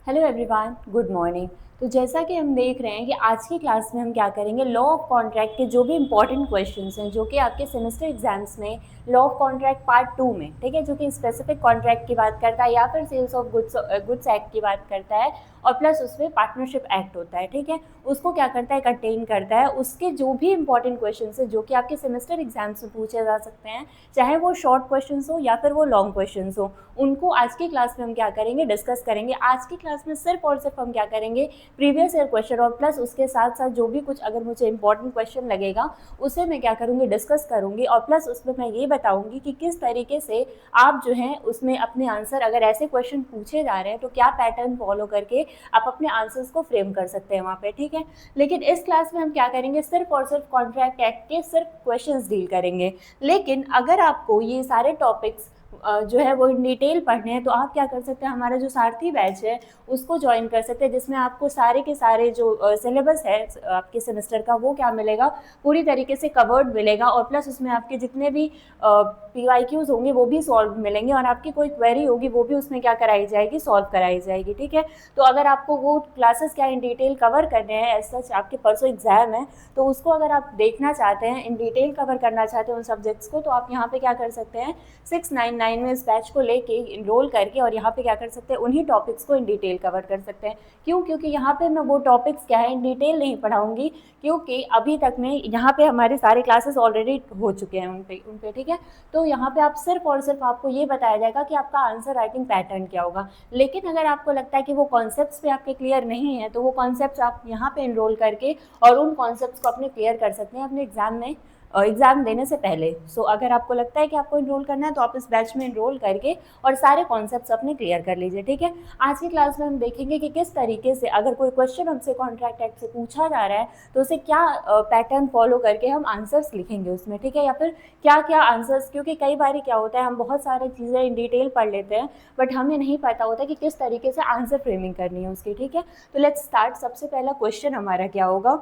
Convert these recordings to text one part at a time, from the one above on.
Hello everyone, good morning. तो जैसा कि हम देख रहे हैं कि आज की क्लास में हम क्या करेंगे, लॉ ऑफ कॉन्ट्रैक्ट के जो भी इंपॉर्टेंट क्वेश्चंस हैं जो कि आपके सेमेस्टर एग्जाम्स में लॉ ऑफ कॉन्ट्रैक्ट पार्ट 2 में, ठीक है, जो कि स्पेसिफिक कॉन्ट्रैक्ट की बात करता है या फिर सेल्स ऑफ गुड्स एक्ट की बात करता है और प्लस उसमें पार्टनरशिप एक्ट होता है, ठीक है, उसको क्या करता है, कंटेन करता है। उसके जो भी इंपॉर्टेंट क्वेश्चंस हैं जो कि आपके सेमेस्टर एग्जाम्स में पूछे जा सकते हैं, चाहे वो शॉर्ट क्वेश्चंस हो या फिर वो लॉन्ग क्वेश्चंस हो, उनको आज की क्लास में हम क्या करेंगे, डिस्कस करेंगे। आज की क्लास में सिर्फ और सिर्फ हम क्या करेंगे, प्रीवियस ईयर क्वेश्चन और प्लस उसके साथ साथ जो भी कुछ अगर मुझे इंपॉर्टेंट क्वेश्चन लगेगा उसे मैं क्या करूँगी, डिस्कस करूँगी और प्लस उसमें मैं ये बताऊँगी कि किस तरीके से आप जो है उसमें अपने आंसर, अगर ऐसे क्वेश्चन पूछे जा रहे हैं तो क्या पैटर्न फॉलो करके आप अपने आंसर्स को फ्रेम कर सकते हैं वहाँ पे, ठीक है। लेकिन इस क्लास में हम क्या करेंगे, सिर्फ और सिर्फ कॉन्ट्रैक्ट एक्ट के सिर्फ क्वेश्चंस डील करेंगे। लेकिन अगर आपको ये सारे टॉपिक्स जो है वो इन डिटेल पढ़ने हैं तो आप क्या कर सकते हैं, हमारा जो सारथी बैच है उसको ज्वाइन कर सकते हैं, जिसमें आपको सारे के सारे जो सिलेबस है आपके सेमेस्टर का वो क्या मिलेगा, पूरी तरीके से कवर्ड मिलेगा और प्लस उसमें आपके जितने भी PYQs होंगे वो भी सॉल्व मिलेंगे और आपकी कोई क्वेरी होगी वो भी उसमें क्या कराई जाएगी, सॉल्व कराई जाएगी, ठीक है। तो अगर आपको वो क्लासेस क्या इन डिटेल कवर करने हैं, एज सच आपके परसों एग्जाम है तो उसको अगर आप देखना चाहते हैं, इन डिटेल कवर करना चाहते हैं उन सब्जेक्ट्स को, तो आप यहाँ पे क्या कर सकते हैं, 699 में इस बैच को लेके इनरोल करके और यहाँ पे क्या कर सकते हैं, उन्हीं टॉपिक्स को इन डिटेल कवर कर सकते हैं। क्यों? क्योंकि यहाँ पे मैं वो टॉपिक्स क्या है इन डिटेल नहीं पढ़ाऊंगी, क्योंकि अभी तक में यहाँ पे हमारे सारे क्लासेस ऑलरेडी हो चुके हैं उन पे, ठीक है। तो यहाँ पे आप सिर्फ और सिर्फ आपको ये बताया जाएगा कि आपका आंसर राइटिंग पैटर्न क्या होगा। लेकिन अगर आपको लगता है कि वो कॉन्सेप्ट्स पे आपके क्लियर नहीं है तो वो कॉन्सेप्ट्स आप यहाँ पे इनरोल करके और उन कॉन्सेप्ट्स को अपने क्लियर कर सकते हैं अपने एग्जाम में, एग्ज़ाम देने से पहले। सो अगर आपको लगता है कि आपको इनरोल करना है तो आप इस बैच में इनरोल करके और सारे कॉन्सेप्ट्स अपने क्लियर कर लीजिए, ठीक है। आज की क्लास में हम देखेंगे कि किस तरीके से अगर कोई क्वेश्चन हमसे कॉन्ट्रैक्ट एक्ट से पूछा जा रहा है तो उसे क्या पैटर्न फॉलो करके हम आंसर्स लिखेंगे उसमें, ठीक है, या फिर क्या क्या आंसर्स, क्योंकि कई बार क्या होता है हम बहुत सारी चीज़ें इन डिटेल पढ़ लेते हैं बट हमें नहीं पता होता कि किस तरीके से आंसर फ्रेमिंग करनी है उसकी, ठीक है। तो लेट्स स्टार्ट। सबसे पहला क्वेश्चन हमारा क्या होगा,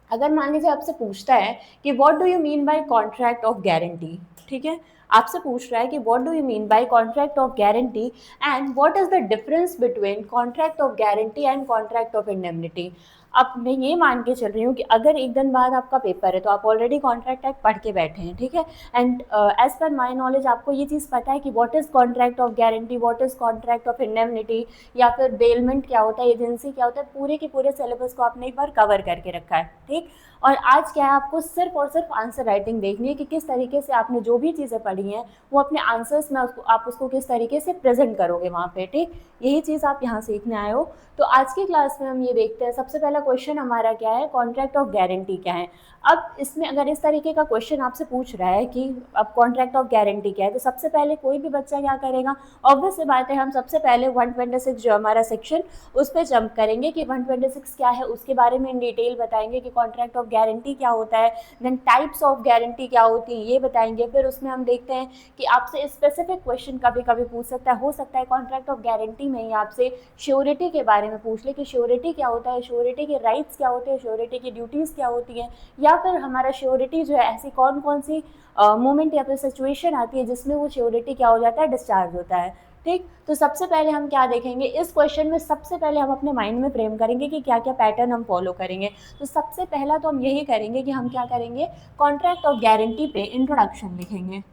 अगर मान लीजिए आपसे पूछता है कि what do you mean bye contract of guarantee, ठीक है, आपसे पूछ रहा है कि what do you mean bye contract of guarantee and what is the difference between contract of guarantee and contract of indemnity. अब मैं ये मान के चल रही हूँ कि अगर एक दिन बाद आपका पेपर है तो आप ऑलरेडी कॉन्ट्रैक्ट एक्ट पढ़ के बैठे हैं, ठीक है, and as per my knowledge आपको ये चीज़ पता है कि what is contract of guarantee, what is contract of indemnity, या फिर बेलमेंट क्या होता है, एजेंसी क्या होता है, पूरे के पूरे सिलेबस को आपने एक बार कवर करके रखा है, ठीक। और आज क्या है, आपको सिर्फ और सिर्फ आंसर राइटिंग देखनी है कि किस तरीके से आपने जो भी चीज़ें पढ़ी हैं वो अपने आंसर्स में आप उसको किस तरीके से प्रेजेंट करोगे वहाँ पे, ठीक। यही चीज़ आप यहाँ सीखने आए हो। तो आज की क्लास में हम ये देखते हैं, सबसे पहला क्वेश्चन हमारा क्या है, कॉन्ट्रैक्ट ऑफ गारंटी क्या है। अब इसमें अगर इस तरीके का क्वेश्चन आपसे पूछ रहा है कि अब कॉन्ट्रैक्ट ऑफ गारंटी क्या है, तो सबसे पहले कोई भी बच्चा क्या करेगा, ऑब्वियस सी बात है, हम सबसे पहले 126 जो हमारा सेक्शन उस पर जंप करेंगे कि 126 क्या है, उसके बारे में इन डिटेल बताएंगे कि कॉन्ट्रैक्ट ऑफ गारंटी क्या होता है, देन टाइप्स ऑफ गारंटी क्या होती है ये बताएंगे। फिर उसमें हम देखते हैं कि आपसे स्पेसिफिक क्वेश्चन कभी कभी पूछ सकता है, हो सकता है कॉन्ट्रैक्ट ऑफ गारंटी में ही आपसे श्योरिटी के बारे में पूछ ले कि श्योरिटी क्या होता है, श्योरिटी के राइट्स क्या होते हैं, श्योरिटी की ड्यूटीज़ क्या होती हैं, या फिर हमारा श्योरिटी जो है ऐसी कौन कौन सी मोमेंट या फिर सिचुएशन आती है जिसमें वो श्योरिटी क्या हो जाता है, डिस्चार्ज होता है, ठीक। तो सबसे पहले हम क्या देखेंगे इस क्वेश्चन में, सबसे पहले हम अपने माइंड में फ्रेम करेंगे कि क्या क्या पैटर्न हम फॉलो करेंगे। तो सबसे पहला तो हम यही करेंगे कि हम क्या करेंगे, कॉन्ट्रैक्ट ऑफ गारंटी पे इंट्रोडक्शन लिखेंगे,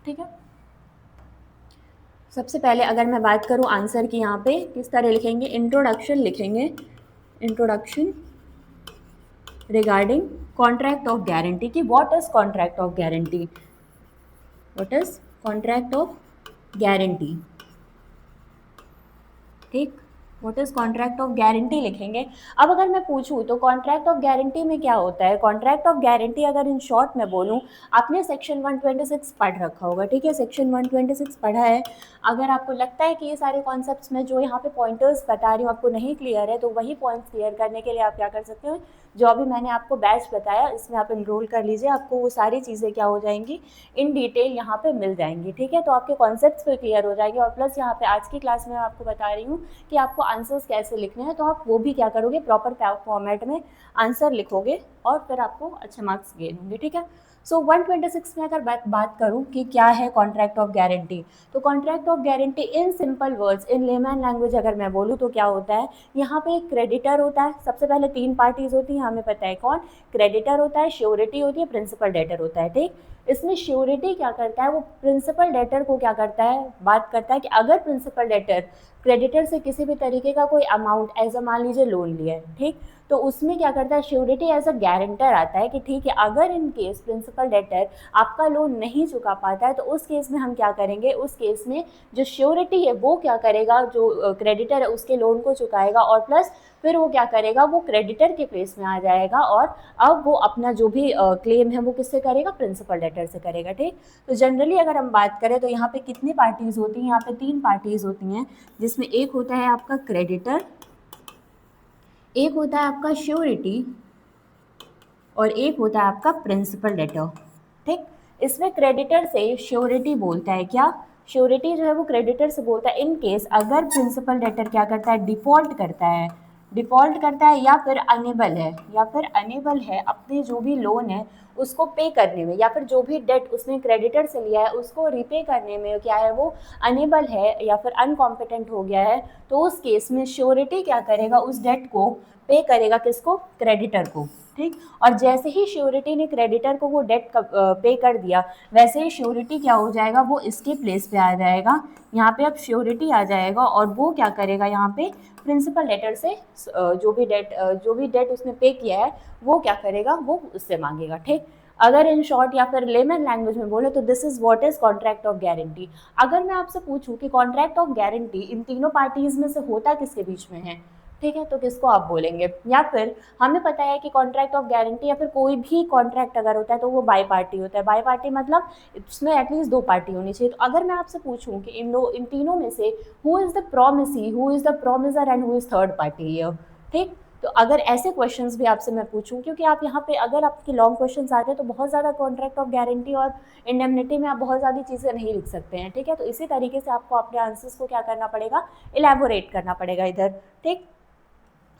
ठीक है। सबसे पहले अगर मैं बात करूँ आंसर की, यहाँ पे किस तरह लिखेंगे, इंट्रोडक्शन लिखेंगे, introduction regarding contract of guarantee की what is contract of guarantee, what is contract of guarantee, ठीक। What is contract of guarantee लिखेंगे। अब अगर मैं पूछूं तो कॉन्ट्रैक्ट ऑफ गारंटी में क्या होता है, कॉन्ट्रैक्ट ऑफ गारंटी अगर इन शॉर्ट में बोलूं, आपने सेक्शन 126 पढ़ रखा होगा, ठीक है, सेक्शन 126 पढ़ा है। अगर आपको लगता है कि ये सारे कॉन्सेप्ट्स में जो यहाँ पे पॉइंटर्स बता रही हूँ आपको नहीं क्लियर है, तो वही पॉइंट्स क्लियर करने के लिए आप क्या कर सकते हो, जो अभी मैंने आपको बैच बताया इसमें आप इनरोल कर लीजिए, आपको वो सारी चीज़ें क्या हो जाएंगी, इन डिटेल यहाँ पे मिल जाएंगी, ठीक है। तो आपके कॉन्सेप्ट्स पे क्लियर हो जाएंगे और प्लस यहाँ पे आज की क्लास में आपको बता रही हूँ कि आपको आंसर्स कैसे लिखने हैं, तो आप वो भी क्या करोगे, प्रॉपर फॉर्मेट में आंसर लिखोगे और फिर आपको अच्छे मार्क्स गेन होंगे, ठीक है। सो 126 में अगर बात करूं कि क्या है कॉन्ट्रैक्ट ऑफ गारंटी, तो contract of guarantee in simple words, in layman language अगर मैं बोलूं तो क्या होता है, यहाँ पे एक क्रेडिटर होता है, सबसे पहले 3 पार्टीज होती हैं, हमें पता है कौन, क्रेडिटर होता है, श्योरिटी होती है, प्रिंसिपल डेटर होता है, ठीक। इसमें श्योरिटी क्या करता है, वो प्रिंसिपल डेटर को क्या करता है, बात करता है कि अगर प्रिंसिपल डेटर क्रेडिटर से किसी भी तरीके का कोई अमाउंट एज अ मान लीजिए लोन लिया है, ठीक, तो उसमें क्या करता है, श्योरिटी एज अ गारंटर आता है कि ठीक है अगर इन केस प्रिंसिपल डेटर आपका लोन नहीं चुका पाता है तो उस केस में हम क्या करेंगे, उस केस में जो श्योरिटी है वो क्या करेगा, जो क्रेडिटर है उसके लोन को चुकाएगा और प्लस फिर वो क्या करेगा, वो क्रेडिटर के प्लेस में आ जाएगा और अब वो अपना जो भी क्लेम है वो किससे करेगा, प्रिंसिपल डेटर से करेगा, ठीक। तो जनरली अगर हम बात करें तो यहाँ पे कितनी पार्टीज होती हैं, यहाँ पे 3 पार्टीज होती हैं, जिसमें एक होता है आपका क्रेडिटर, एक होता है आपका श्योरिटी और एक होता है आपका प्रिंसिपल डेटर, ठीक। इसमें क्रेडिटर से श्योरिटी बोलता है क्या, श्योरिटी जो है वो क्रेडिटर से बोलता है इन केस अगर प्रिंसिपल डेटर क्या करता है, डिफॉल्ट करता है, डिफॉल्ट करता है या फिर अनेबल है, या फिर अनेबल है अपने जो भी लोन है उसको पे करने में, या फिर जो भी डेट उसने क्रेडिटर से लिया है उसको रीपे करने में क्या है, वो अनेबल है या फिर अनकॉम्पिटेंट हो गया है, तो उस केस में श्योरिटी क्या करेगा, उस डेट को पे करेगा, किसको, क्रेडिटर को, ठीक। और जैसे ही श्योरिटी ने क्रेडिटर को वो डेट पे कर दिया, वैसे ही श्योरिटी क्या हो जाएगा, वो इसके प्लेस पे आ जाएगा, यहाँ पे अब श्योरिटी आ जाएगा और वो क्या करेगा, यहाँ पे प्रिंसिपल डेटर से जो भी डेट उसने पे किया है वो क्या करेगा, वो उससे मांगेगा, ठीक। अगर इन शॉर्ट या फिर लेमन लैंग्वेज में बोले तो this is what is contract of guarantee. अगर मैं आपसे पूछूं कि कॉन्ट्रैक्ट ऑफ गारंटी इन तीनों पार्टीज में से होता किसके बीच में है, ठीक है, तो किसको आप बोलेंगे, या फिर हमें पता है कि कॉन्ट्रैक्ट ऑफ गारंटी या फिर कोई भी कॉन्ट्रैक्ट अगर होता है तो वो बाई पार्टी होता है, बाई पार्टी मतलब इसमें एटलीस्ट 2 पार्टी होनी चाहिए। तो अगर मैं आपसे पूछूं कि इन तीनों में से who is the promisee, who is the promisor and who is third party here, ठीक। तो अगर ऐसे क्वेश्चंस भी आपसे मैं पूछूं, क्योंकि आप यहाँ पे अगर आपके लॉन्ग क्वेश्चंस आते हैं तो बहुत ज़्यादा कॉन्ट्रैक्ट ऑफ गारंटी और इंडेमनिटी में आप बहुत ज़्यादा चीज़ें नहीं लिख सकते हैं, ठीक है। तो इसी तरीके से आपको अपने आंसर्स को क्या करना पड़ेगा, इलेबोरेट करना पड़ेगा इधर, ठीक।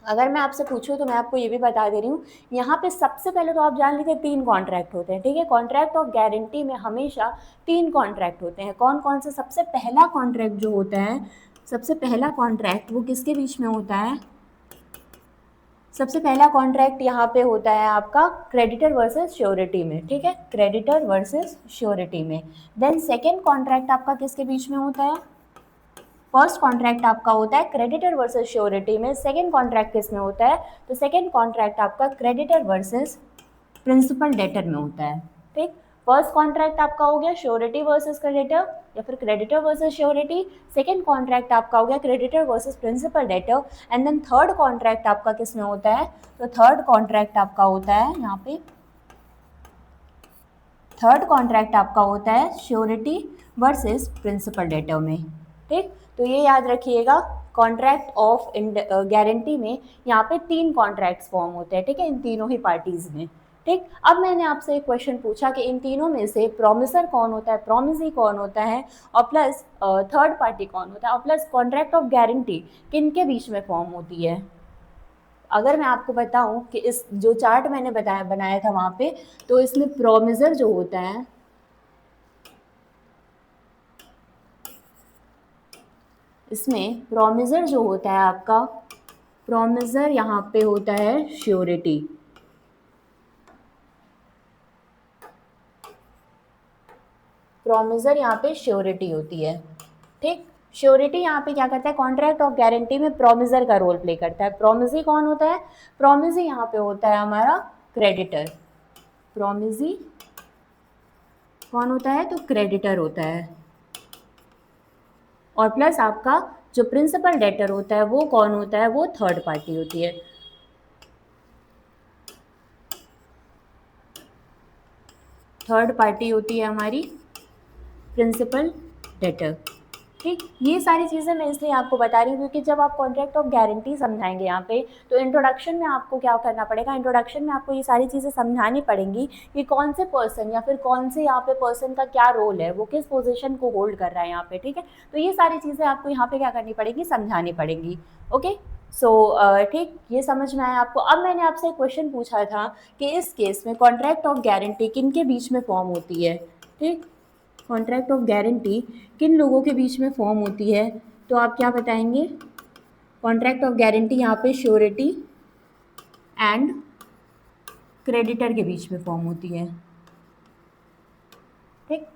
अगर मैं आपसे पूछूं तो मैं आपको ये भी बता दे रही हूँ, यहाँ पे सबसे पहले तो आप जान लीजिए 3 कॉन्ट्रैक्ट होते हैं, ठीक है। कॉन्ट्रैक्ट ऑफ गारंटी में हमेशा 3 कॉन्ट्रैक्ट होते हैं, कौन कौन से, सबसे पहला कॉन्ट्रैक्ट जो होता है, सबसे पहला कॉन्ट्रैक्ट वो किसके बीच में होता है, सबसे पहला कॉन्ट्रैक्ट यहाँ पे होता है आपका क्रेडिटर वर्सेस श्योरिटी में, ठीक है, क्रेडिटर वर्सेस श्योरिटी में। देन सेकेंड कॉन्ट्रैक्ट आपका किसके बीच में होता है, फर्स्ट कॉन्ट्रैक्ट आपका होता है क्रेडिटर वर्सेस श्योरिटी में, सेकंड कॉन्ट्रैक्ट किस में होता है, तो सेकंड कॉन्ट्रैक्ट आपका क्रेडिटर वर्सेस प्रिंसिपल डेटर में होता है, ठीक। फर्स्ट कॉन्ट्रैक्ट आपका हो गया श्योरिटी वर्सेस क्रेडिटर या फिर creditor versus surety, second contract आपका हो गया creditor versus principal debtor, and then third contract आपका किस में होता है, तो थर्ड कॉन्ट्रैक्ट आपका होता है यहाँ पे, थर्ड कॉन्ट्रैक्ट आपका होता है श्योरिटी वर्सेस प्रिंसिपल डेटर में, ठीक। तो ये याद रखिएगा, कॉन्ट्रैक्ट ऑफ गारंटी में यहाँ पे 3 कॉन्ट्रैक्ट्स फॉर्म होते हैं, ठीक है, इन तीनों ही पार्टीज में, ठीक। अब मैंने आपसे एक क्वेश्चन पूछा कि इन तीनों में से प्रोमिसर कौन होता है, प्रोमिसी कौन होता है और प्लस थर्ड पार्टी कौन होता है और प्लस कॉन्ट्रैक्ट ऑफ गारंटी किन के बीच में फॉर्म होती है। अगर मैं आपको बताऊं कि इस जो चार्ट मैंने बनाया था वहाँ पे, तो इसमें प्रोमिसर जो होता है, इसमें प्रोमिसर जो होता है आपका, प्रोमिसर यहाँ पे होता है श्योरिटी, प्रोमिसर यहाँ पे श्योरिटी होती है, ठीक। श्योरिटी यहाँ पे क्या करता है, कॉन्ट्रैक्ट ऑफ गारंटी में प्रोमिसर का रोल प्ले करता है। प्रोमिसी कौन होता है, प्रोमिसी यहाँ पे होता है हमारा क्रेडिटर, प्रोमिसी कौन होता है, तो क्रेडिटर होता है, और प्लस आपका जो प्रिंसिपल डेटर होता है वो कौन होता है, वो थर्ड पार्टी होती है, थर्ड पार्टी होती है हमारी प्रिंसिपल डेटर, ठीक। ये सारी चीज़ें मैं इसलिए आपको बता रही हूँ क्योंकि जब आप कॉन्ट्रैक्ट ऑफ गारंटी समझाएंगे यहाँ पे, तो इंट्रोडक्शन में आपको क्या करना पड़ेगा, इंट्रोडक्शन में आपको ये सारी चीज़ें समझानी पड़ेंगी कि कौन से पर्सन या फिर कौन से यहाँ पे पर्सन का क्या रोल है, वो किस पोजीशन को होल्ड कर रहा है यहाँ पे, ठीक है। तो ये सारी चीज़ें आपको यहाँ पे क्या करनी पड़ेगी, समझानी पड़ेंगी, ओके। सो ठीक, ये समझ में आया आपको। अब मैंने आपसे एक क्वेश्चन पूछा था कि इस केस में कॉन्ट्रैक्ट ऑफ गारंटी किन के बीच में फॉर्म होती है, ठीक, कॉन्ट्रैक्ट ऑफ गारंटी किन लोगों के बीच में फॉर्म होती है, तो आप क्या बताएंगे? कॉन्ट्रैक्ट ऑफ गारंटी यहाँ पे श्योरिटी एंड क्रेडिटर के बीच में फॉर्म होती है, ठीक।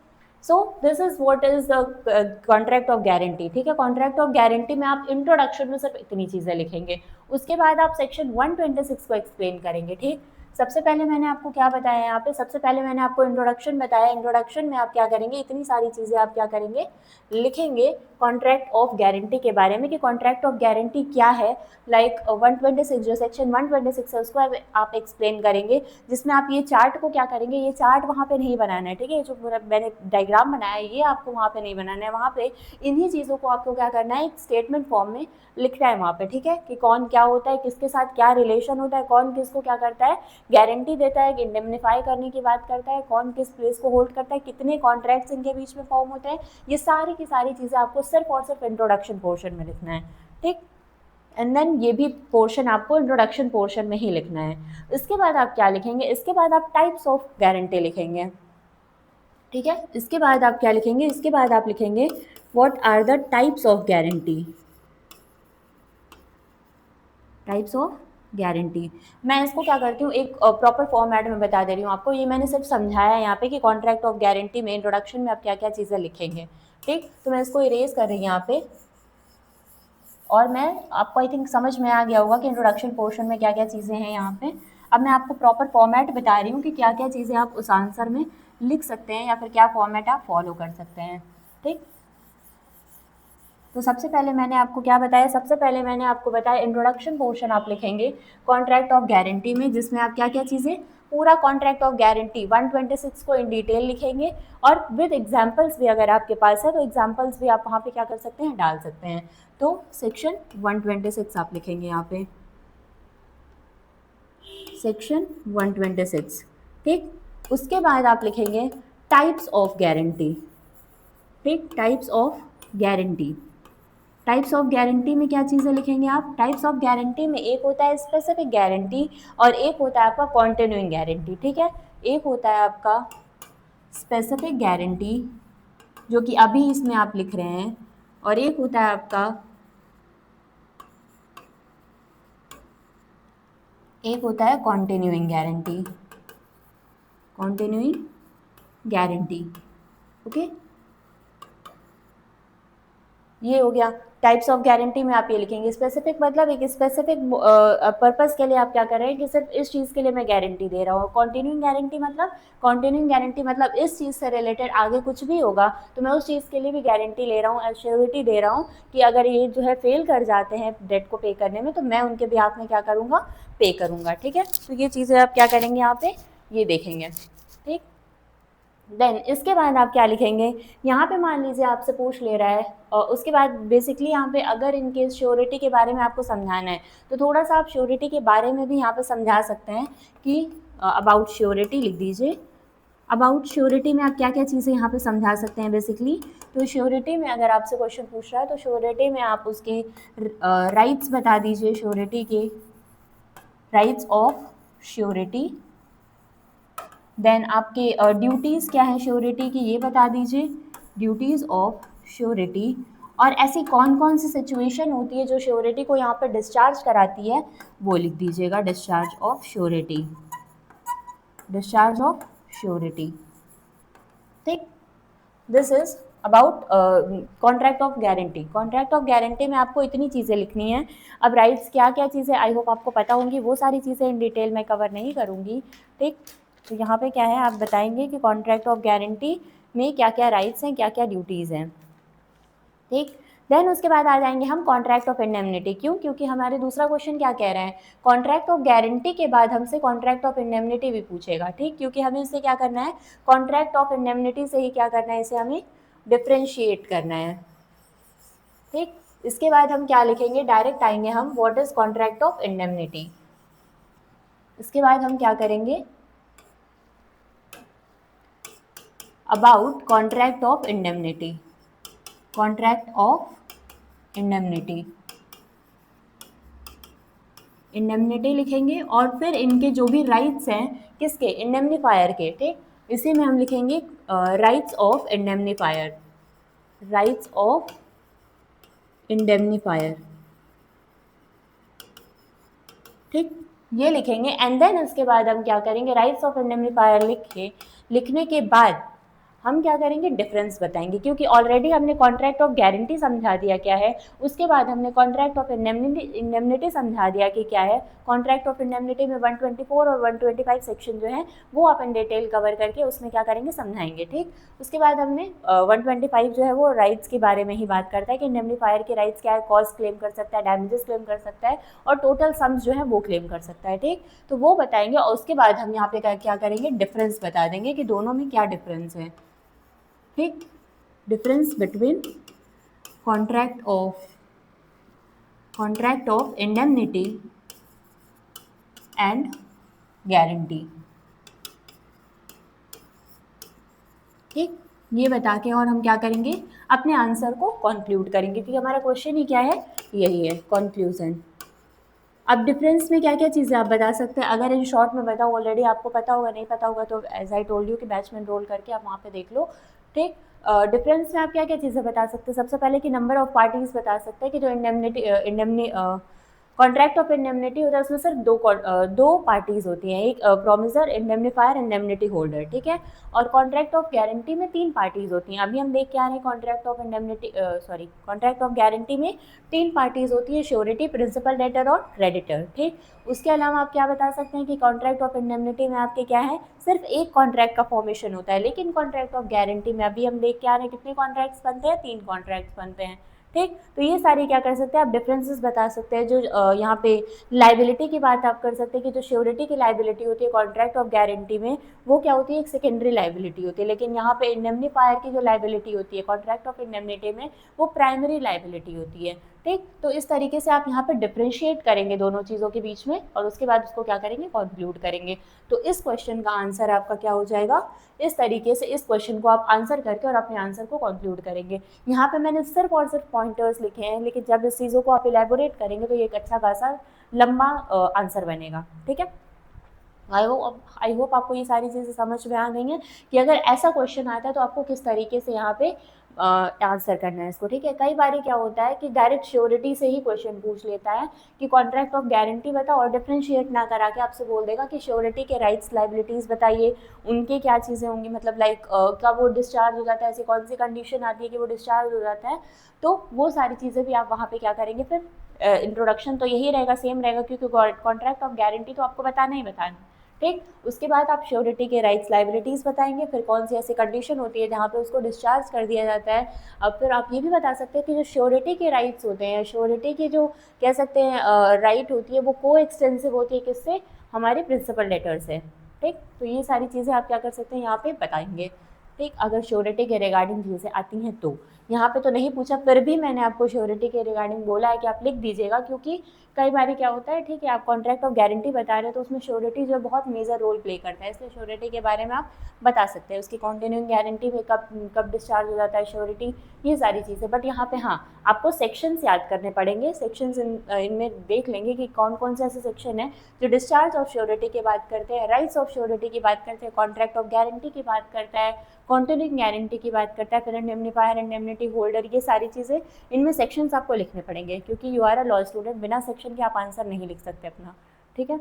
So this is what is the contract of guarantee, ठीक है। कॉन्ट्रैक्ट ऑफ गारंटी में आप इंट्रोडक्शन में सिर्फ इतनी चीज़ें लिखेंगे, उसके बाद आप सेक्शन 126 को एक्सप्लेन करेंगे, ठीक। सबसे पहले मैंने आपको क्या बताया यहाँ पे, सबसे पहले मैंने आपको इंट्रोडक्शन बताया। इंट्रोडक्शन में आप क्या करेंगे, इतनी सारी चीज़ें आप क्या करेंगे, लिखेंगे कॉन्ट्रैक्ट ऑफ गारंटी के बारे में कि कॉन्ट्रैक्ट ऑफ गारंटी क्या है। लाइक 126 जो सेक्शन 126 है उसको आप एक्सप्लेन करेंगे, जिसमें आप ये चार्ट को क्या करेंगे, ये चार्ट वहाँ पे नहीं बनाना है, ठीक है। जो पूरा मैंने डायग्राम बनाया है ये आपको वहाँ पे नहीं बनाना है, वहाँ पे इन्हीं चीज़ों को आपको क्या करना है, एक स्टेटमेंट फॉर्म में लिखना है वहाँ पे, ठीक है, कि कौन क्या होता है, किसके साथ क्या रिलेशन होता है, कौन किसको क्या करता है, गारंटी देता है, इंडेमनीफाई करने की बात करता है, कौन किस प्लेस को होल्ड करता है, कितने कॉन्ट्रैक्ट्स इनके बीच में फॉर्म होते हैं, ये सारी की सारी चीज़ें आपको सिर्फ और सिर्फ इंट्रोडक्शन पोर्शन में लिखना है, ठीक। एंड देन ये भी पोर्शन आपको इंट्रोडक्शन पोर्शन में ही लिखना है। इसके बाद आप क्या लिखेंगे, इसके बाद आप टाइप्स ऑफ गारंटी लिखेंगे, ठीक है। इसके बाद आप क्या लिखेंगे, इसके बाद आप लिखेंगे what are the types of guarantee, types of guarantee. मैं इसको क्या करती हूँ, एक प्रॉपर फॉर्मेट में बता दे रही हूँ आपको, ये मैंने सिर्फ समझाया है यहाँ पे कि कॉन्ट्रैक्ट ऑफ गारंटी में इंट्रोडक्शन में आप क्या क्या चीज़ें लिखेंगे, ठीक। तो मैं इसको इरेज कर रही हूँ यहाँ पे, और मैं आपको आई थिंक समझ में आ गया होगा कि इंट्रोडक्शन पोर्शन में क्या क्या चीज़ें हैं यहाँ पे। अब मैं आपको प्रॉपर फॉर्मेट बता रही हूँ कि क्या क्या चीज़ें आप उस आंसर में लिख सकते हैं या फिर क्या फॉर्मेट आप फॉलो कर सकते हैं, ठीक। तो सबसे पहले मैंने आपको क्या बताया, सबसे पहले मैंने आपको बताया इंट्रोडक्शन पोर्शन आप लिखेंगे कॉन्ट्रैक्ट ऑफ गारंटी में, जिसमें आप क्या क्या चीज़ें, पूरा कॉन्ट्रैक्ट ऑफ गारंटी 126 को इन डिटेल लिखेंगे, और विद एग्जांपल्स भी अगर आपके पास है तो एग्जांपल्स भी आप वहाँ पे क्या कर सकते हैं, डाल सकते हैं। तो सेक्शन 126 आप लिखेंगे यहाँ पे, सेक्शन 126, ठीक। उसके बाद आप लिखेंगे टाइप्स ऑफ गारंटी, ठीक, types of guarantee. Types of guarantee में क्या चीज़ें लिखेंगे आप, टाइप्स ऑफ गारंटी में एक होता है स्पेसिफिक गारंटी और एक होता है आपका कॉन्टिन्यूइंग गारंटी, ठीक है। एक होता है आपका स्पेसिफिक गारंटी जो कि अभी इसमें आप लिख रहे हैं, और एक होता है आपका, एक होता है continuing guarantee, continuing guarantee, okay. ये हो गया टाइप्स ऑफ गारंटी में आप ये लिखेंगे। स्पेसिफिक मतलब एक स्पेसिफिक पर्पस के लिए आप क्या कर रहे हैं कि सिर्फ इस चीज़ के लिए मैं गारंटी दे रहा हूँ। कॉन्टिन्यूइंग गारंटी मतलब, कॉन्टिन्यूइंग गारंटी मतलब इस चीज़ से रिलेटेड आगे कुछ भी होगा तो मैं उस चीज़ के लिए भी गारंटी ले रहा हूँ, एश्योरिटी दे रहा हूँ कि अगर ये जो है फेल कर जाते हैं डेट को पे करने में तो मैं उनके बिहाफ में क्या करूँगा, पे करूँगा, ठीक है। तो ये चीज़ें आप क्या करेंगे यहाँ पे, ये देखेंगे, ठीक। देन इसके बाद आप क्या लिखेंगे, यहाँ पे मान लीजिए आपसे पूछ ले रहा है, और उसके बाद बेसिकली यहाँ पे अगर इनकेस श्योरिटी के बारे में आपको समझाना है तो थोड़ा सा आप श्योरिटी के बारे में भी यहाँ पे समझा सकते हैं कि अबाउट श्योरिटी लिख दीजिए। अबाउट श्योरिटी में आप क्या क्या चीज़ें यहाँ पे समझा सकते हैं बेसिकली। तो श्योरिटी में अगर आपसे क्वेश्चन पूछ रहा है तो श्योरिटी में आप उसके राइट्स बता दीजिए, श्योरिटी के राइट्स ऑफ श्योरिटी। देन आपके ड्यूटीज़ क्या है श्योरिटी की ये बता दीजिए, ड्यूटीज़ ऑफ श्योरिटी। और ऐसी कौन कौन सी सिचुएशन होती है जो श्योरिटी को यहाँ पर डिस्चार्ज कराती है वो लिख दीजिएगा, discharge of surety, discharge of surety, ठीक। This is about contract of guarantee. Contract of guarantee में आपको इतनी चीज़ें लिखनी है। अब राइट्स क्या क्या चीज़ें आई होप आपको पता होंगी, वो सारी चीज़ें इन डिटेल में कवर नहीं करूँगी, ठीक। तो यहाँ पे क्या है आप बताएंगे कि कॉन्ट्रैक्ट ऑफ गारंटी में क्या क्या राइट्स हैं, क्या क्या ड्यूटीज़ हैं, ठीक। देन उसके बाद आ जाएंगे हम कॉन्ट्रैक्ट ऑफ इंडेमनिटी। क्यों, क्योंकि हमारे दूसरा क्वेश्चन क्या कह रहे हैं, कॉन्ट्रैक्ट ऑफ गारंटी के बाद हमसे कॉन्ट्रैक्ट ऑफ इंडेमनिटी भी पूछेगा, ठीक। क्योंकि हमें इसे क्या करना है, कॉन्ट्रैक्ट ऑफ इंडेमनिटी से ही क्या करना है, इसे हमें डिफ्रेंशिएट करना है, ठीक। इसके बाद हम क्या लिखेंगे, डायरेक्ट आएंगे हम what is contract of indemnity. इसके बाद हम क्या करेंगे, about contract of indemnity, contract of indemnity, indemnity लिखेंगे और फिर इनके जो भी राइट्स हैं किसके, इंडेमनीफायर के, ठीक। इसी में हम लिखेंगे rights of indemnifier, rights of indemnifier, ठीक, ये लिखेंगे। एंड देन उसके बाद हम क्या करेंगे, राइट्स ऑफ इंडेमनीफायर लिखने के बाद हम क्या करेंगे, डिफरेंस बताएंगे, क्योंकि ऑलरेडी हमने कॉन्ट्रैक्ट ऑफ गारंटी समझा दिया क्या है, उसके बाद हमने कॉन्ट्रैक्ट ऑफ इंडेमनिटी समझा दिया कि क्या है। कॉन्ट्रैक्ट ऑफ इंडेमनिटी में 124 और 125 सेक्शन जो है वो आप इन डिटेल कवर करके उसमें क्या करेंगे, समझाएंगे, ठीक। उसके बाद हमने 125 जो है वो राइट्स के बारे में ही बात करता है कि इंडेमनीफायर के राइट्स क्या है, कॉस्ट क्लेम कर सकता है, डैमेजेस क्लेम कर सकता है और टोटल सम्स जो है वो क्लेम कर सकता है, ठीक। तो वो बताएंगे और उसके बाद हम यहाँ पे क्या करेंगे, डिफरेंस बता देंगे कि दोनों में क्या डिफरेंस है, ठीक। Difference between contract of indemnity and guarantee, ठीक। ये बता के और हम क्या करेंगे, अपने आंसर को कंक्लूड करेंगे, क्योंकि हमारा क्वेश्चन ही क्या है, यही है, कंक्लूजन। अब डिफरेंस में क्या क्या चीज़ें आप बता सकते हैं, अगर इन शॉर्ट में बताओ, ऑलरेडी आपको पता होगा, नहीं पता होगा तो एज आई टोल्ड यू कि बैच में एनरोल करके आप वहाँ पे देख लो, ठीक। डिफरेंस में आप क्या क्या चीज़ें बता सकते हैं, सबसे पहले कि नंबर ऑफ पार्टीज बता सकते हैं कि जो इंडेमनी कॉन्ट्रैक्ट ऑफ इंडेमनिटी होता है उसमें सिर्फ दो पार्टीज होती हैं, एक प्रोमिसर, इंडेमनीफायर, इंडेमनिटी होल्डर, ठीक है। और कॉन्ट्रैक्ट ऑफ गारंटी में 3 पार्टीज होती हैं। अभी हम देख के आ रहे हैं contract of contract of guarantee में 3 पार्टीज होती है, श्योरिटी, प्रिंसिपल डेटर और क्रेडिटर, ठीक। उसके अलावा आप क्या बता सकते हैं कि कॉन्ट्रैक्ट ऑफ इंडेमनिटी में आपके क्या है, सिर्फ एक कॉन्ट्रैक्ट का फॉर्मेशन होता है, लेकिन कॉन्ट्रैक्ट ऑफ गारंटी में अभी हम देख के आ रहे हैं कितने कॉन्ट्रैक्ट्स बनते हैं, 3 कॉन्ट्रैक्ट्स बनते हैं, ठीक। तो ये सारी क्या कर सकते हैं आप, डिफरेंसेस बता सकते हैं। जो यहाँ पे लाइबिलिटी की बात आप कर सकते हैं कि जो श्योरिटी की लाइबिलिटी होती है कॉन्ट्रैक्ट ऑफ गारंटी में, वो क्या होती है, एक सेकेंडरी लाइबिलिटी होती है, लेकिन यहाँ पे इंडेमनीफायर की जो लाइबिलिटी होती है कॉन्ट्रैक्ट ऑफ इंडेमनिटी में, वो प्राइमरी लाइबिलिटी होती है, ठीक। तो इस तरीके से आप यहाँ पे डिफ्रेंशिएट करेंगे दोनों चीज़ों के बीच में और उसके बाद उसको क्या करेंगे, कंक्लूड करेंगे। तो इस क्वेश्चन का आंसर आपका क्या हो जाएगा, इस तरीके से इस क्वेश्चन को आप आंसर करके और अपने आंसर को कंक्लूड करेंगे। यहाँ पे मैंने सिर्फ और सिर्फ पॉइंटर्स लिखे हैं, लेकिन जब इस चीज़ों को आप इलेबोरेट करेंगे तो ये एक अच्छा खासा लंबा आंसर बनेगा, ठीक है। आई होप आपको ये सारी चीज़ें समझ में आ गई हैं कि अगर ऐसा क्वेश्चन आता है तो आपको किस तरीके से यहाँ पे आंसर करना है इसको, ठीक है। कई बार क्या होता है कि डायरेक्ट श्योरिटी से ही क्वेश्चन पूछ लेता है कि कॉन्ट्रैक्ट ऑफ गारंटी बताओ और डिफ्रेंशिएट ना करा के आपसे बोल देगा कि श्योरिटी के राइट्स लाइबिलिटीज़ बताइए, उनके क्या चीज़ें होंगी, मतलब लाइक कब वो डिस्चार्ज हो जाता है, ऐसी कौन सी कंडीशन आती है कि वो डिस्चार्ज हो जाता है, तो वो सारी चीज़ें भी आप वहाँ पे क्या करेंगे, फिर इंट्रोडक्शन तो यही रहेगा, सेम रहेगा, क्योंकि कॉन्ट्रैक्ट ऑफ गारंटी तो आपको बताना ही बताना, ठीक। उसके बाद आप श्योरिटी के राइट्स लाइबिलिटीज़ बताएंगे, फिर कौन सी ऐसी कंडीशन होती है जहाँ पे उसको डिस्चार्ज कर दिया जाता है। अब फिर आप ये भी बता सकते हैं कि जो श्योरिटी के राइट्स होते हैं, श्योरिटी की जो कह सकते हैं राइट होती है, वो को एक्सटेंसिव होती है किससे, हमारे प्रिंसिपल डेटर से, ठीक। तो ये सारी चीज़ें आप क्या कर सकते हैं यहाँ पे बताएंगे, ठीक। अगर श्योरिटी के रिगार्डिंग चीज़ें आती हैं तो यहाँ पे तो नहीं पूछा, फिर भी मैंने आपको श्योरिटी के रिगार्डिंग बोला है कि आप लिख दीजिएगा, क्योंकि कई बार क्या होता है, ठीक है, आप कॉन्ट्रैक्ट ऑफ गारंटी बता रहे हैं तो उसमें श्योरिटी जो बहुत मेजर रोल प्ले करता है, इसलिए श्योरिटी के बारे में आप बता सकते हैं, उसकी कॉन्टिन्यूइंग गारंटी में कब डिस्चार्ज हो जाता है श्योरिटी, ये सारी चीज़ें। बट यहाँ पे हाँ, आपको सेक्शंस याद करने पड़ेंगे, सेक्शंस इनमें देख लेंगे कि कौन कौन से ऐसे सेक्शन है जो डिस्चार्ज ऑफ श्योरिटी की बात करते हैं, राइट्स ऑफ श्योरिटी की बात करते हैं, कॉन्ट्रैक्ट ऑफ गारंटी की बात करता है, कॉन्टिन्यूइंग गारंटी की बात करता है, फिर इंडेमनीफायर, इंडेमनिटी होल्डर, ये सारी चीज़ें, इनमें सेक्शंस आपको लिखने पड़ेंगे, क्योंकि you are a law student, बिना सेक्शन के आप आंसर नहीं लिख सकते अपना, ठीक है।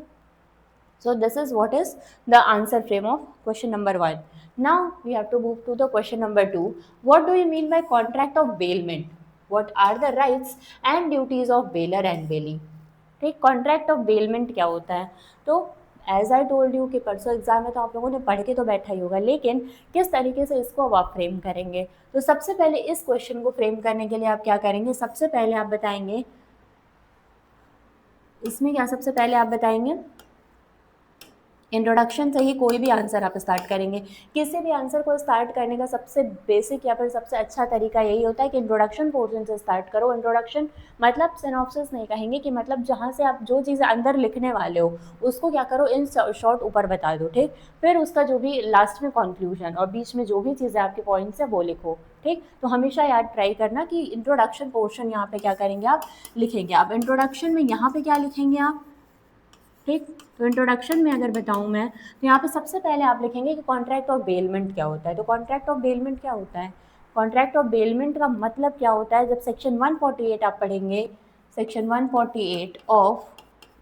So this is what is the answer frame of question number 1. Now we have to move to the question number 2. What do you mean by contract of bailment? What are the rights and duties of bailor and bailee? ठीक, contract of bailment क्या होता है, तो as I told you कि परसों exam में तो आप लोगों ने पढ़ के तो बैठा ही होगा, लेकिन किस तरीके से इसको अब आप फ्रेम करेंगे। तो सबसे पहले इस क्वेश्चन को फ्रेम करने के लिए आप क्या करेंगे, सबसे पहले आप बताएंगे, इसमें क्या सबसे पहले आप बताएंगे, इंट्रोडक्शन से ही कोई भी आंसर आप स्टार्ट करेंगे। किसी भी आंसर को स्टार्ट करने का सबसे बेसिक या फिर सबसे अच्छा तरीका यही होता है कि इंट्रोडक्शन पोर्शन से स्टार्ट करो। इंट्रोडक्शन मतलब सिनॉप्सिस नहीं कहेंगे, कि मतलब जहाँ से आप जो चीज़ें अंदर लिखने वाले हो उसको क्या करो, इन शॉर्ट ऊपर बता दो, ठीक। फिर उसका जो भी लास्ट में कंक्लूजन और बीच में जो भी चीज़ें आपके पॉइंट्स है वो लिखो, ठीक। तो हमेशा याद ट्राई करना कि इंट्रोडक्शन पोर्शन यहाँ पे क्या करेंगे, आप लिखेंगे। आप इंट्रोडक्शन में यहाँ पे क्या लिखेंगे, आप ठीक। तो इंट्रोडक्शन में अगर बताऊँ मैं, तो यहाँ पे सबसे पहले आप लिखेंगे कि कॉन्ट्रैक्ट ऑफ बेलमेंट क्या होता है। तो कॉन्ट्रैक्ट ऑफ बेलमेंट क्या होता है? कॉन्ट्रैक्ट ऑफ बेलमेंट का मतलब क्या होता है? जब सेक्शन 148 आप पढ़ेंगे, section 148 of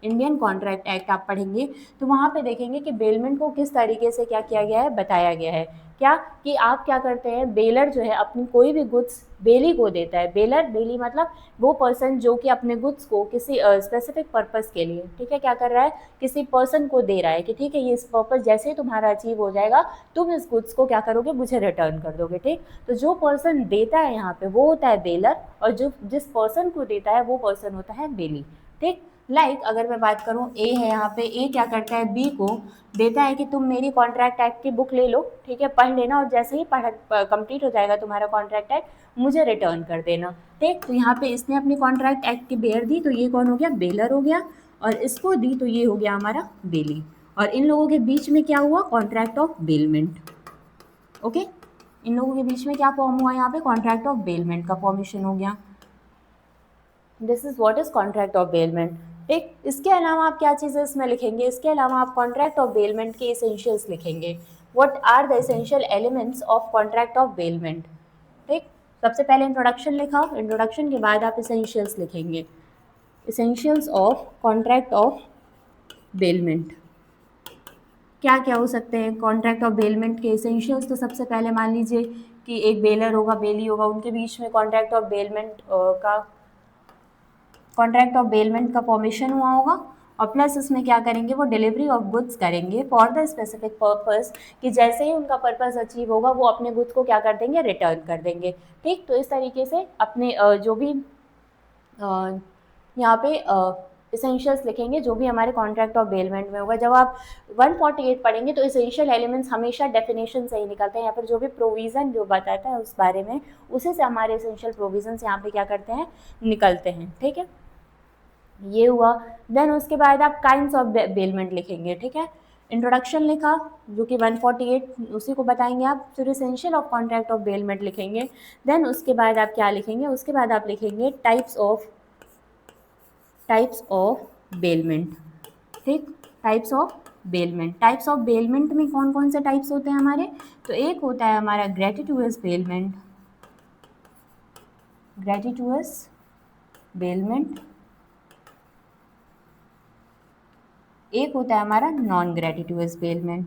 Indian contract act आप पढ़ेंगे, तो वहाँ पे देखेंगे कि बेलमेंट को किस तरीके से क्या किया गया है, बताया गया है। क्या कि आप क्या करते हैं, बेलर जो है अपनी कोई भी गुड्स बेली को देता है। बेलर, बेली मतलब वो पर्सन जो कि अपने गुड्स को किसी स्पेसिफिक पर्पस के लिए, ठीक है, क्या कर रहा है, किसी पर्सन को दे रहा है कि ठीक है ये इस पर्पस जैसे ही तुम्हारा अचीव हो जाएगा तुम इस गुड्स को क्या करोगे, मुझे रिटर्न कर दोगे। ठीक। तो जो पर्सन देता है यहाँ पे वो होता है बेलर, और जो जिस पर्सन को देता है वो पर्सन होता है बेली। ठीक। लाइक अगर मैं बात करूँ, ए है यहाँ पे, ए क्या करता है, बी को देता है कि तुम मेरी कॉन्ट्रैक्ट एक्ट की बुक ले लो, ठीक है, पढ़ लेना, और जैसे ही कंप्लीट हो जाएगा तुम्हारा कॉन्ट्रैक्ट एक्ट मुझे रिटर्न कर देना। ठीक। तो यहाँ पे इसने अपनी कॉन्ट्रैक्ट एक्ट की बेयर दी, तो ये कौन हो गया, बेलर हो गया, और इसको दी तो ये हो गया हमारा बेली। और इन लोगों के बीच में क्या हुआ, कॉन्ट्रैक्ट ऑफ बेलमेंट। ओके, इन लोगों के बीच में क्या फॉर्म हुआ, यहाँ पे कॉन्ट्रैक्ट ऑफ बेलमेंट का फॉर्मेशन हो गया। This is what is contract of bailment. ठीक। इसके अलावा आप क्या चीज़ें इसमें लिखेंगे, इसके अलावा आप कॉन्ट्रैक्ट ऑफ बेलमेंट के एसेंशियल्स लिखेंगे। What are the essential elements of contract of bailment. ठीक। सबसे पहले इंट्रोडक्शन लिखा, इंट्रोडक्शन के बाद आप एसेंशियल्स लिखेंगे, essentials of contract of bailment. क्या क्या हो सकते हैं कॉन्ट्रैक्ट ऑफ बेलमेंट के एसेंशियल्स? तो सबसे पहले मान लीजिए कि एक बेलर होगा, बेली होगा, उनके बीच में कॉन्ट्रैक्ट ऑफ बेलमेंट का फॉर्मेशन हुआ होगा, और प्लस इसमें क्या करेंगे, वो डिलीवरी ऑफ गुड्स करेंगे फॉर द स्पेसिफिक पर्पस, कि जैसे ही उनका पर्पस अचीव होगा वो अपने गुड्स को क्या कर देंगे, रिटर्न कर देंगे। ठीक। तो इस तरीके से अपने जो भी यहाँ पे इसेंशियल्स लिखेंगे जो भी हमारे कॉन्ट्रैक्ट ऑफ बेलमेंट में होगा। जब आप 148 पढ़ेंगे तो इसेंशियल एलिमेंट्स हमेशा डेफिनेशन से ही निकलते हैं, या फिर जो भी प्रोविज़न जो बताता है उस बारे में, उसी से हमारे इसेंशियल प्रोविजंस यहाँ पे क्या करते हैं, निकलते हैं। ठीक है, ये हुआ। देन उसके बाद आप काइंड्स ऑफ बेलमेंट लिखेंगे। ठीक है, इंट्रोडक्शन लिखा जो कि 148 उसी को बताएंगे आप, फिर essential of contract of bailment लिखेंगे। देन उसके बाद आप क्या लिखेंगे, उसके बाद आप लिखेंगे टाइप्स ऑफ बेलमेंट। ठीक, types of bailment. Types of bailment में कौन कौन से टाइप्स होते हैं हमारे? तो एक होता है हमारा ग्रेटिट्यूअस बेलमेंट, एक होता है हमारा नॉन ग्रेटिट्यूअस बेलमेंट।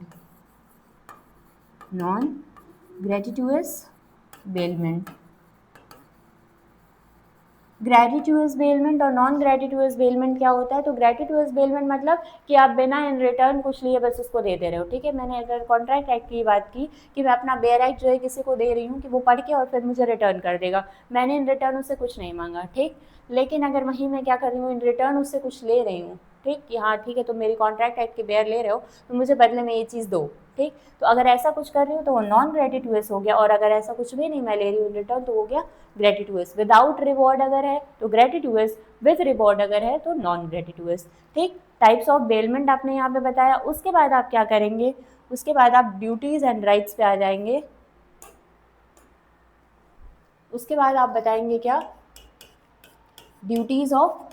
ग्रेटिट्यूअस बेलमेंट और नॉन ग्रेटिट्यूअस बेलमेंट क्या होता है? तो ग्रेटिट्यूअस बेलमेंट मतलब कि आप बिना इन रिटर्न कुछ लिए बस उसको दे दे रहे हो। ठीक है, मैंने अगर कॉन्ट्रैक्ट एक्ट की बात की कि मैं अपना बेयर राइट जो है किसी को दे रही हूँ कि वो पढ़ के और फिर मुझे रिटर्न कर देगा, मैंने इन रिटर्न उससे कुछ नहीं मांगा। ठीक, लेकिन अगर वहीं मैं क्या कर रही हूँ, इन रिटर्न उससे कुछ ले रही हूँ, ठीक, कि हाँ ठीक है तुम मेरी कॉन्ट्रैक्ट एक्ट की बेयर ले रहे हो तो मुझे बदले में ये चीज़ दो। ठीक, तो अगर ऐसा कुछ कर रही हूँ तो वो नॉन ग्रेटिट्यूअस हो गया, और अगर ऐसा कुछ भी नहीं मैं ले रही हूँ रिटर्न तो हो गया ग्रेटिट्यूअस। विदाउट रिवॉर्ड अगर है तो ग्रेटिट्यूअस, विद रिवॉर्ड अगर है तो नॉन ग्रेटिट्यूअस। ठीक, टाइप्स ऑफ बेलमेंट आपने यहाँ पे बताया। उसके बाद आप क्या करेंगे, उसके बाद आप ड्यूटीज़ एंड राइट्स पे आ जाएंगे। उसके बाद आप बताएंगे क्या, ड्यूटीज़ ऑफ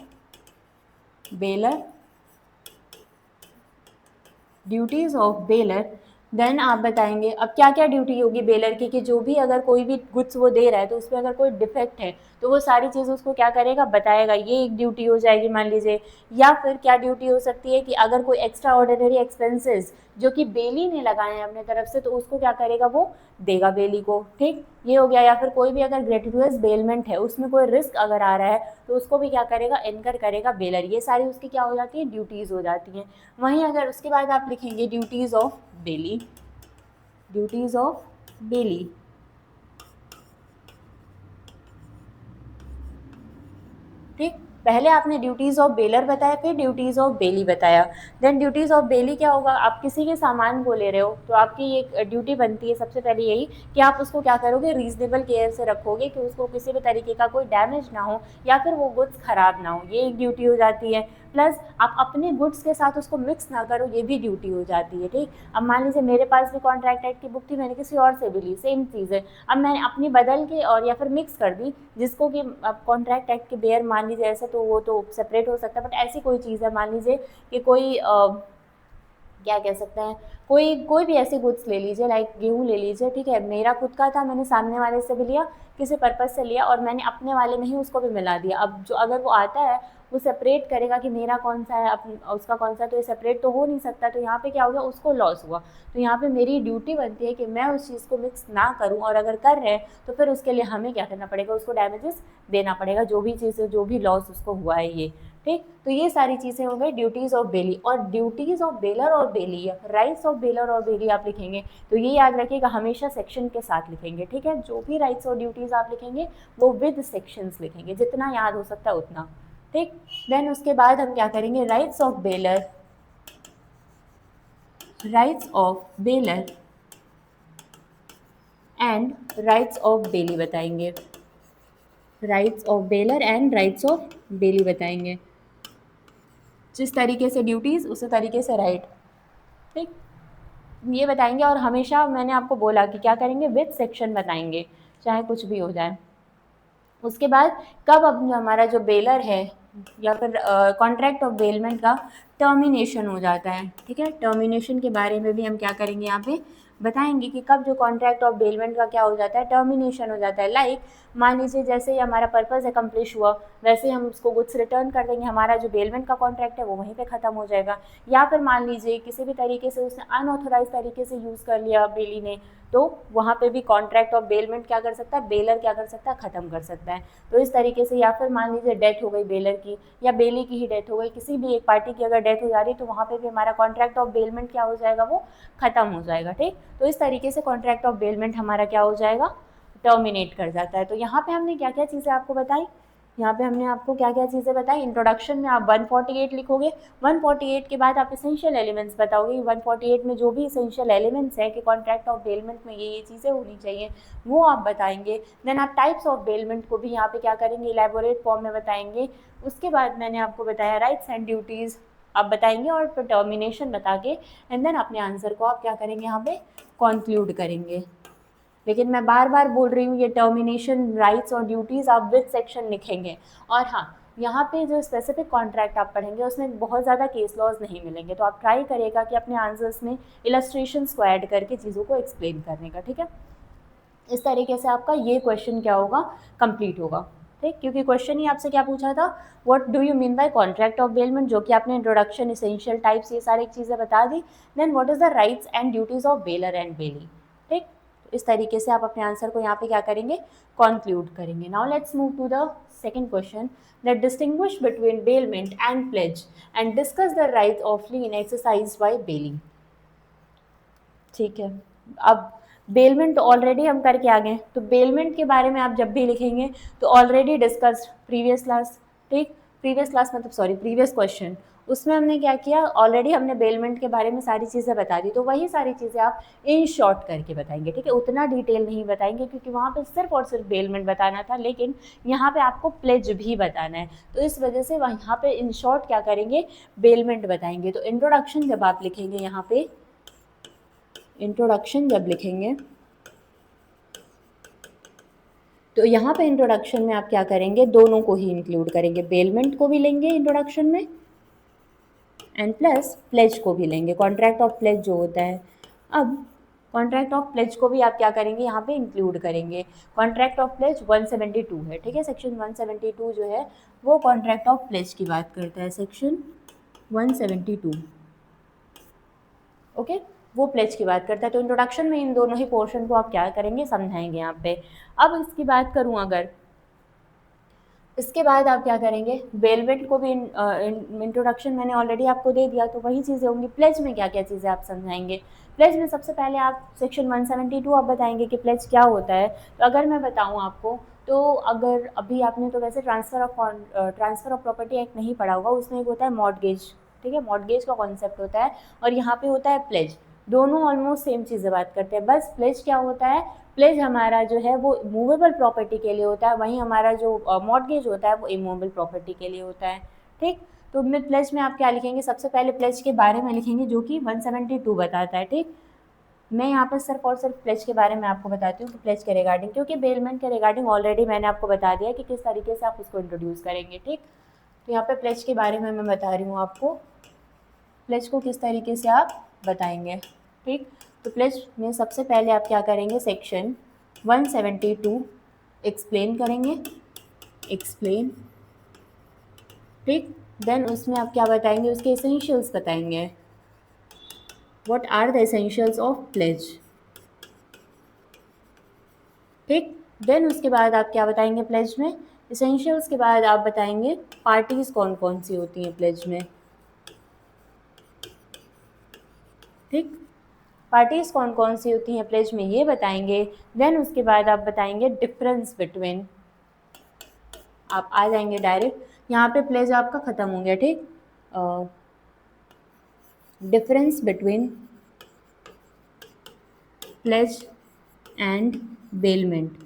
बेलर, देन आप बताएंगे अब क्या क्या ड्यूटी होगी बेलर की, कि जो भी अगर कोई भी गुड्स वो दे रहा है तो उसमें अगर कोई डिफेक्ट है तो वो सारी चीज़ उसको क्या करेगा, बताएगा। ये एक ड्यूटी हो जाएगी मान लीजिए। या फिर क्या ड्यूटी हो सकती है कि अगर कोई एक्स्ट्रा ऑर्डिनरी एक्सपेंसेस जो कि बेली ने लगाए हैं अपने तरफ से तो उसको क्या करेगा, वो देगा बेली को। ठीक, ये हो गया। या फिर कोई भी अगर ग्रेटिट्यूअस बेलमेंट है उसमें कोई रिस्क अगर आ रहा है तो उसको भी क्या करेगा, इनकर करेगा बेलर। ये सारी उसकी क्या हो जाती है, ड्यूटीज़ हो जाती हैं। वहीं अगर उसके बाद आप लिखेंगे ड्यूटीज़ ऑफ बेली, ठीक, पहले आपने ड्यूटीज़ ऑफ बेलर बताया, फिर ड्यूटीज़ ऑफ बेली बताया। देन ड्यूटीज़ ऑफ बेली क्या होगा, आप किसी के सामान को ले रहे हो तो आपकी एक ड्यूटी बनती है सबसे पहले यही कि आप उसको क्या करोगे, रीजनेबल केयर से रखोगे कि उसको किसी भी तरीके का कोई डैमेज ना हो या फिर वो गुड्स ख़राब ना हो। ये एक ड्यूटी हो जाती है। प्लस आप अपने गुड्स के साथ उसको मिक्स ना करो, ये भी ड्यूटी हो जाती है, ठीक। अब मान लीजिए मेरे पास भी कॉन्ट्रैक्ट एक्ट की बुक थी, मैंने किसी और से भी ली, सेम चीज़ है, अब मैंने अपनी बदल के और या फिर मिक्स कर दी, जिसको कि अब कॉन्ट्रैक्ट एक्ट के बेयर मान लीजिए ऐसे, तो वो तो सेपरेट हो सकता है, बट ऐसी कोई चीज़ है, मान लीजिए कि कोई क्या कह सकते हैं, कोई भी ऐसी गुड्स ले लीजिए, लाइक गेहूँ ले लीजिए, ठीक है, मेरा खुद का था, मैंने सामने वाले से भी लिया, किसी पर्पज़ से लिया, और मैंने अपने वाले में ही उसको भी मिला दिया। अब जो अगर वो आता है वो सेपरेट करेगा कि मेरा कौन सा है उसका कौन सा है, तो ये सेपरेट तो हो नहीं सकता, तो यहाँ पे क्या हो गया, उसको लॉस हुआ। तो यहाँ पे मेरी ड्यूटी बनती है कि मैं उस चीज़ को मिक्स ना करूँ, और अगर कर रहे हैं तो फिर उसके लिए हमें क्या करना पड़ेगा, उसको डैमेजेस देना पड़ेगा, जो भी चीज़ जो भी लॉस उसको हुआ है ये, ठीक। तो ये सारी चीज़ें हो गई ड्यूटीज़ ऑफ बेली। और ड्यूटीज़ ऑफ बेलर और बेली, राइट्स ऑफ बेलर और बेली आप लिखेंगे तो ये याद रखिएगा, हमेशा सेक्शन के साथ लिखेंगे, ठीक है। जो भी राइट्स और ड्यूटीज़ आप लिखेंगे वो विद सेक्शंस लिखेंगे, जितना याद हो सकता है उतना, ठीक। देन उसके बाद हम क्या करेंगे, rights of bailor and rights of bailee बताएंगे, rights of bailor and rights of bailee बताएंगे। जिस तरीके से ड्यूटीज़ उसी तरीके से राइट, ठीक, ये बताएंगे। और हमेशा मैंने आपको बोला कि क्या करेंगे, विद सेक्शन बताएंगे, चाहे कुछ भी हो जाए। उसके बाद कब अब हमारा जो बेलर है या फिर कॉन्ट्रैक्ट ऑफ बेलमेंट का टर्मिनेशन हो जाता है, ठीक है, टर्मिनेशन के बारे में भी हम क्या करेंगे, यहाँ पे बताएंगे कि कब जो कॉन्ट्रैक्ट ऑफ बेलमेंट का क्या हो जाता है, टर्मिनेशन हो जाता है। लाइक मान लीजिए जैसे ही हमारा पर्पस एकम्प्लिश हुआ, वैसे ही हम उसको गुड्स रिटर्न कर देंगे, हमारा जो बेलमेंट का कॉन्ट्रैक्ट है वो वहीं पे ख़त्म हो जाएगा। या फिर मान लीजिए किसी भी तरीके से उसने अनऑथोराइज तरीके से यूज़ कर लिया बेली ने, तो वहाँ पे भी कॉन्ट्रैक्ट ऑफ बेलमेंट क्या कर सकता है, बेलर क्या कर सकता है, ख़त्म कर सकता है। तो इस तरीके से, या फिर मान लीजिए डेथ हो गई बेलर की या बेली की ही डेथ हो गई, किसी भी एक पार्टी की अगर डेथ हो जा रही है तो वहाँ पे भी हमारा कॉन्ट्रैक्ट ऑफ बेलमेंट क्या हो जाएगा, वो ख़त्म हो जाएगा, ठीक। तो इस तरीके से कॉन्ट्रैक्ट ऑफ बेलमेंट हमारा क्या हो जाएगा, टर्मिनेट कर जाता है। तो यहाँ पे हमने क्या क्या चीज़ें आपको बताई, यहाँ पे हमने आपको क्या क्या चीज़ें बताई। इंट्रोडक्शन में आप 148 लिखोगे, 148 के बाद आप इसेंशियल एलिमेंट्स बताओगे, 148 में जो भी इसेंशियल एलिमेंट्स है कि कॉन्ट्रैक्ट ऑफ बेलमेंट में ये चीज़ें होनी चाहिए वो आप बताएंगे। देन आप टाइप्स ऑफ बेलमेंट को भी यहाँ पे क्या करेंगे, इलेबोरेट फॉर्म में बताएंगे। उसके बाद मैंने आपको बताया राइट्स एंड ड्यूटीज़ आप बताएंगे, और फिर टर्मिनेशन बता के एंड देन अपने आंसर को आप क्या करेंगे, यहाँ पे कंक्लूड करेंगे। लेकिन मैं बार बार बोल रही हूँ, ये टर्मिनेशन, राइट्स और ड्यूटीज़ आप विद सेक्शन लिखेंगे। और हाँ, यहाँ पे जो स्पेसिफिक कॉन्ट्रैक्ट आप पढ़ेंगे उसमें बहुत ज़्यादा केस लॉज नहीं मिलेंगे, तो आप ट्राई करिएगा कि अपने आंसर्स में इलस्ट्रेशंस को ऐड करके चीज़ों को एक्सप्लेन करने का, ठीक है। इस तरीके से आपका ये क्वेश्चन क्या होगा, कंप्लीट होगा, ठीक। क्योंकि क्वेश्चन ही आपसे क्या पूछा था, what do you mean bye contract of bailment, जो कि आपने इंट्रोडक्शन, इसेंशियल टाइप्स, ये सारी चीज़ें बता दी। Then what is the rights and duties of bailor and bailee, ठीक। इस तरीके से आप अपने आंसर को यहाँ पे क्या करेंगे, कंक्लूड करेंगे। Now let's move to the second question, that distinguish between bailment and pledge and discuss the rights of lien exercised by bailee, ठीक है। अब बेलमेंट तो ऑलरेडी हम करके आ गए, तो बेलमेंट के बारे में आप जब भी लिखेंगे तो ऑलरेडी डिस्कस्ड प्रीवियस क्लास, ठीक, प्रीवियस क्लास मतलब सॉरी प्रीवियस क्वेश्चन, उसमें हमने क्या किया, ऑलरेडी हमने बेलमेंट के बारे में सारी चीज़ें बता दी, तो वही सारी चीज़ें आप इन शॉर्ट करके बताएंगे, ठीक है। उतना डिटेल नहीं बताएंगे क्योंकि वहाँ पे सिर्फ और सिर्फ बेलमेंट बताना था, लेकिन यहाँ पे आपको प्लेज भी बताना है, तो इस वजह से यहाँ पे इन शॉर्ट क्या करेंगे, बेलमेंट बताएंगे। तो इंट्रोडक्शन जब आप लिखेंगे, यहाँ पे इंट्रोडक्शन जब लिखेंगे तो यहाँ पे इंट्रोडक्शन में आप क्या करेंगे, दोनों को ही इंक्लूड करेंगे, बेलमेंट को भी लेंगे इंट्रोडक्शन में एंड प्लस प्लेज को भी लेंगे, कॉन्ट्रैक्ट ऑफ प्लेज जो होता है। अब कॉन्ट्रैक्ट ऑफ प्लेज को भी आप क्या करेंगे, यहाँ पे इंक्लूड करेंगे। कॉन्ट्रैक्ट ऑफ प्लेज 172 है, ठीक है, सेक्शन 172 जो है वो कॉन्ट्रैक्ट ऑफ प्लेज की बात करता है, सेक्शन 172, ओके, वो प्लेज की बात करता है। तो इंट्रोडक्शन में इन दोनों ही पोर्शन को आप क्या करेंगे, समझाएंगे यहाँ पे। अब इसकी बात करूँ अगर, इसके बाद आप क्या करेंगे, बेलमेंट को भी इंट्रोडक्शन मैंने ऑलरेडी आपको दे दिया, तो वही चीज़ें होंगी। प्लेज में क्या क्या चीज़ें आप समझाएंगे, प्लेज में सबसे पहले आप सेक्शन 172 आप बताएंगे कि प्लेज क्या होता है। तो अगर मैं बताऊँ आपको, तो अगर अभी आपने तो वैसे ट्रांसफ़र ऑफ प्रॉपर्टी एक्ट नहीं पढ़ा होगा, उसमें एक होता है मॉर्टगेज, ठीक है, मॉर्टगेज का कॉन्सेप्ट होता है, और यहाँ पे होता है प्लेज। दोनों ऑलमोस्ट सेम चीज़ें बात करते हैं, बस प्लेज क्या होता है, प्लेज हमारा जो है वो मूवेबल प्रॉपर्टी के लिए होता है, वहीं हमारा जो मॉर्टगेज होता है वो इमूवेबल प्रॉपर्टी के लिए होता है, ठीक। तो मैं प्लेज में आप क्या लिखेंगे, सबसे पहले प्लेज के बारे में लिखेंगे जो कि 172 बताता है, ठीक। मैं यहाँ पर सिर्फ और सिर्फ प्लेज के बारे में आपको बताती हूँ कि प्लेज के रिगार्डिंग, क्योंकि बेलमेंट के रिगार्डिंग ऑलरेडी मैंने आपको बता दिया कि किस तरीके से आप उसको इंट्रोड्यूस करेंगे, ठीक। तो यहाँ पे प्लेज के बारे में मैं बता रही हूँ आपको, प्लेज को किस तरीके से आप बताएंगे, ठीक। तो प्लेज में सबसे पहले आप क्या करेंगे, सेक्शन 172 एक्सप्लेन करेंगे, एक्सप्लेन, ठीक। देन उसमें आप क्या बताएंगे, उसके एसेंशियल्स बताएंगे, what are the essentials of pledge, ठीक। देन उसके बाद आप क्या बताएंगे प्लेज में, एसेंशियल्स के बाद आप बताएंगे पार्टीज कौन कौन सी होती हैं प्लेज में, ठीक। पार्टीज कौन कौन सी होती हैं प्लेज में ये बताएंगे। देन उसके बाद आप बताएंगे डिफरेंस बिटवीन, आप आ जाएंगे डायरेक्ट, यहाँ पे प्लेज आपका ख़त्म हो गया, ठीक। Difference between plays and bailment,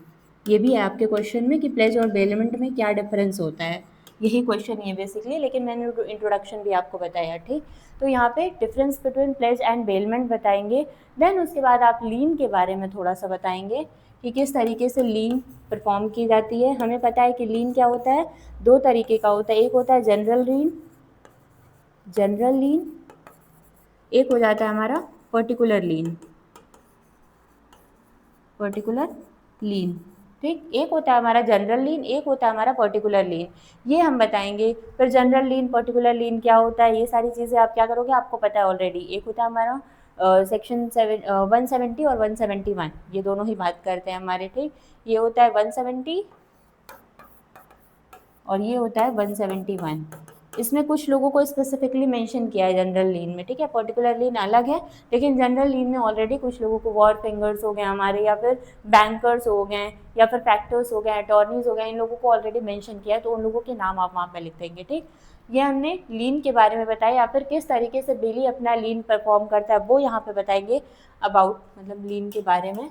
ये भी है आपके क्वेश्चन में कि प्लेज और बेलमेंट में क्या डिफरेंस होता है, यही क्वेश्चन है बेसिकली, लेकिन मैंने इंट्रोडक्शन भी आपको बताया, ठीक। तो यहाँ पे difference between plays and bailment बताएंगे। देन उसके बाद आप लीन के बारे में थोड़ा सा बताएंगे कि किस तरीके से लीन परफॉर्म की जाती है। हमें पता है कि लीन क्या होता है, दो तरीके का होता है, एक होता है जनरल लीन, जनरल लीन, एक हो जाता है हमारा पर्टिकुलर लीन, पर्टिकुलर लीन, ठीक। एक होता है हमारा जनरल लीन, एक होता है हमारा पर्टिकुलर लीन, ये हम बताएंगे। फिर जनरल लीन, पर्टिकुलर लीन क्या होता है, ये सारी चीज़ें आप क्या करोगे, आपको पता है ऑलरेडी। एक होता है हमारा सेक्शन 170 और 171, ये दोनों ही बात करते हैं हमारे, ठीक। ये होता है 170 और ये होता है 171। इसमें कुछ लोगों को स्पेसिफिकली मेंशन किया है जनरल लीन में, ठीक है। पर्टिकुलर लीन अलग है, लेकिन जनरल लीन में ऑलरेडी कुछ लोगों को वॉर फिंगर्स हो गए हमारे, या फिर बैंकर्स हो गए, या फिर फैक्टर्स हो गए, अटॉर्नीज हो गए, इन लोगों को ऑलरेडी मेंशन किया है, तो उन लोगों के नाम आप वहाँ पर लिख देंगे, ठीक। ये हमने लीन के बारे में बताया, या फिर किस तरीके से बेली अपना लीन परफॉर्म करता है वो यहाँ पे बताएंगे अबाउट, मतलब लीन के बारे में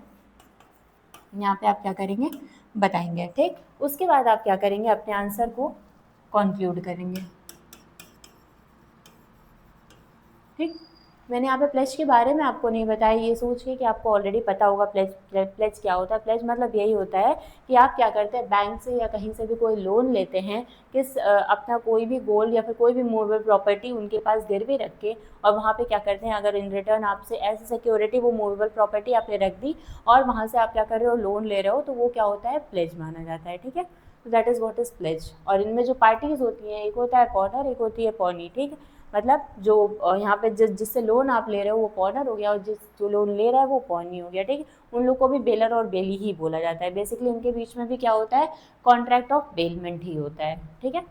यहाँ पे आप क्या करेंगे, बताएंगे, ठीक। उसके बाद आप क्या करेंगे, अपने आंसर को कंक्लूड करेंगे, ठीक। मैंने यहाँ पे प्लेज के बारे में आपको नहीं बताया, ये सोच के कि आपको ऑलरेडी पता होगा प्लेज, प्लेज क्या होता है। प्लेज मतलब यही होता है कि आप क्या करते हैं, बैंक से या कहीं से भी कोई लोन लेते हैं, किस अपना कोई भी गोल्ड या फिर कोई भी मूवेबल प्रॉपर्टी उनके पास गिरवी रख के, और वहाँ पे क्या करते हैं, अगर इन रिटर्न आपसे एज सिक्योरिटी वो मूवेबल प्रॉपर्टी आपने रख दी, और वहाँ से आप क्या कर रहे हो, लोन ले रहे हो, तो वो क्या होता है, प्लेज माना जाता है, ठीक है। तो that is what is pledge. और इनमें जो पार्टीज होती हैं, एक होता है पॉनर, एक होती है पॉनी, ठीक। मतलब जो यहाँ पे जिससे लोन आप ले रहे हो वो पॉनर हो गया, और जो लोन ले रहा है वो पॉनी हो गया, ठीक। उन लोग को भी बेलर और बेली ही बोला जाता है। बेसिकली उनके बीच में भी क्या होता है, कॉन्ट्रैक्ट ऑफ बेलमेंट ही होता है, ठीक है।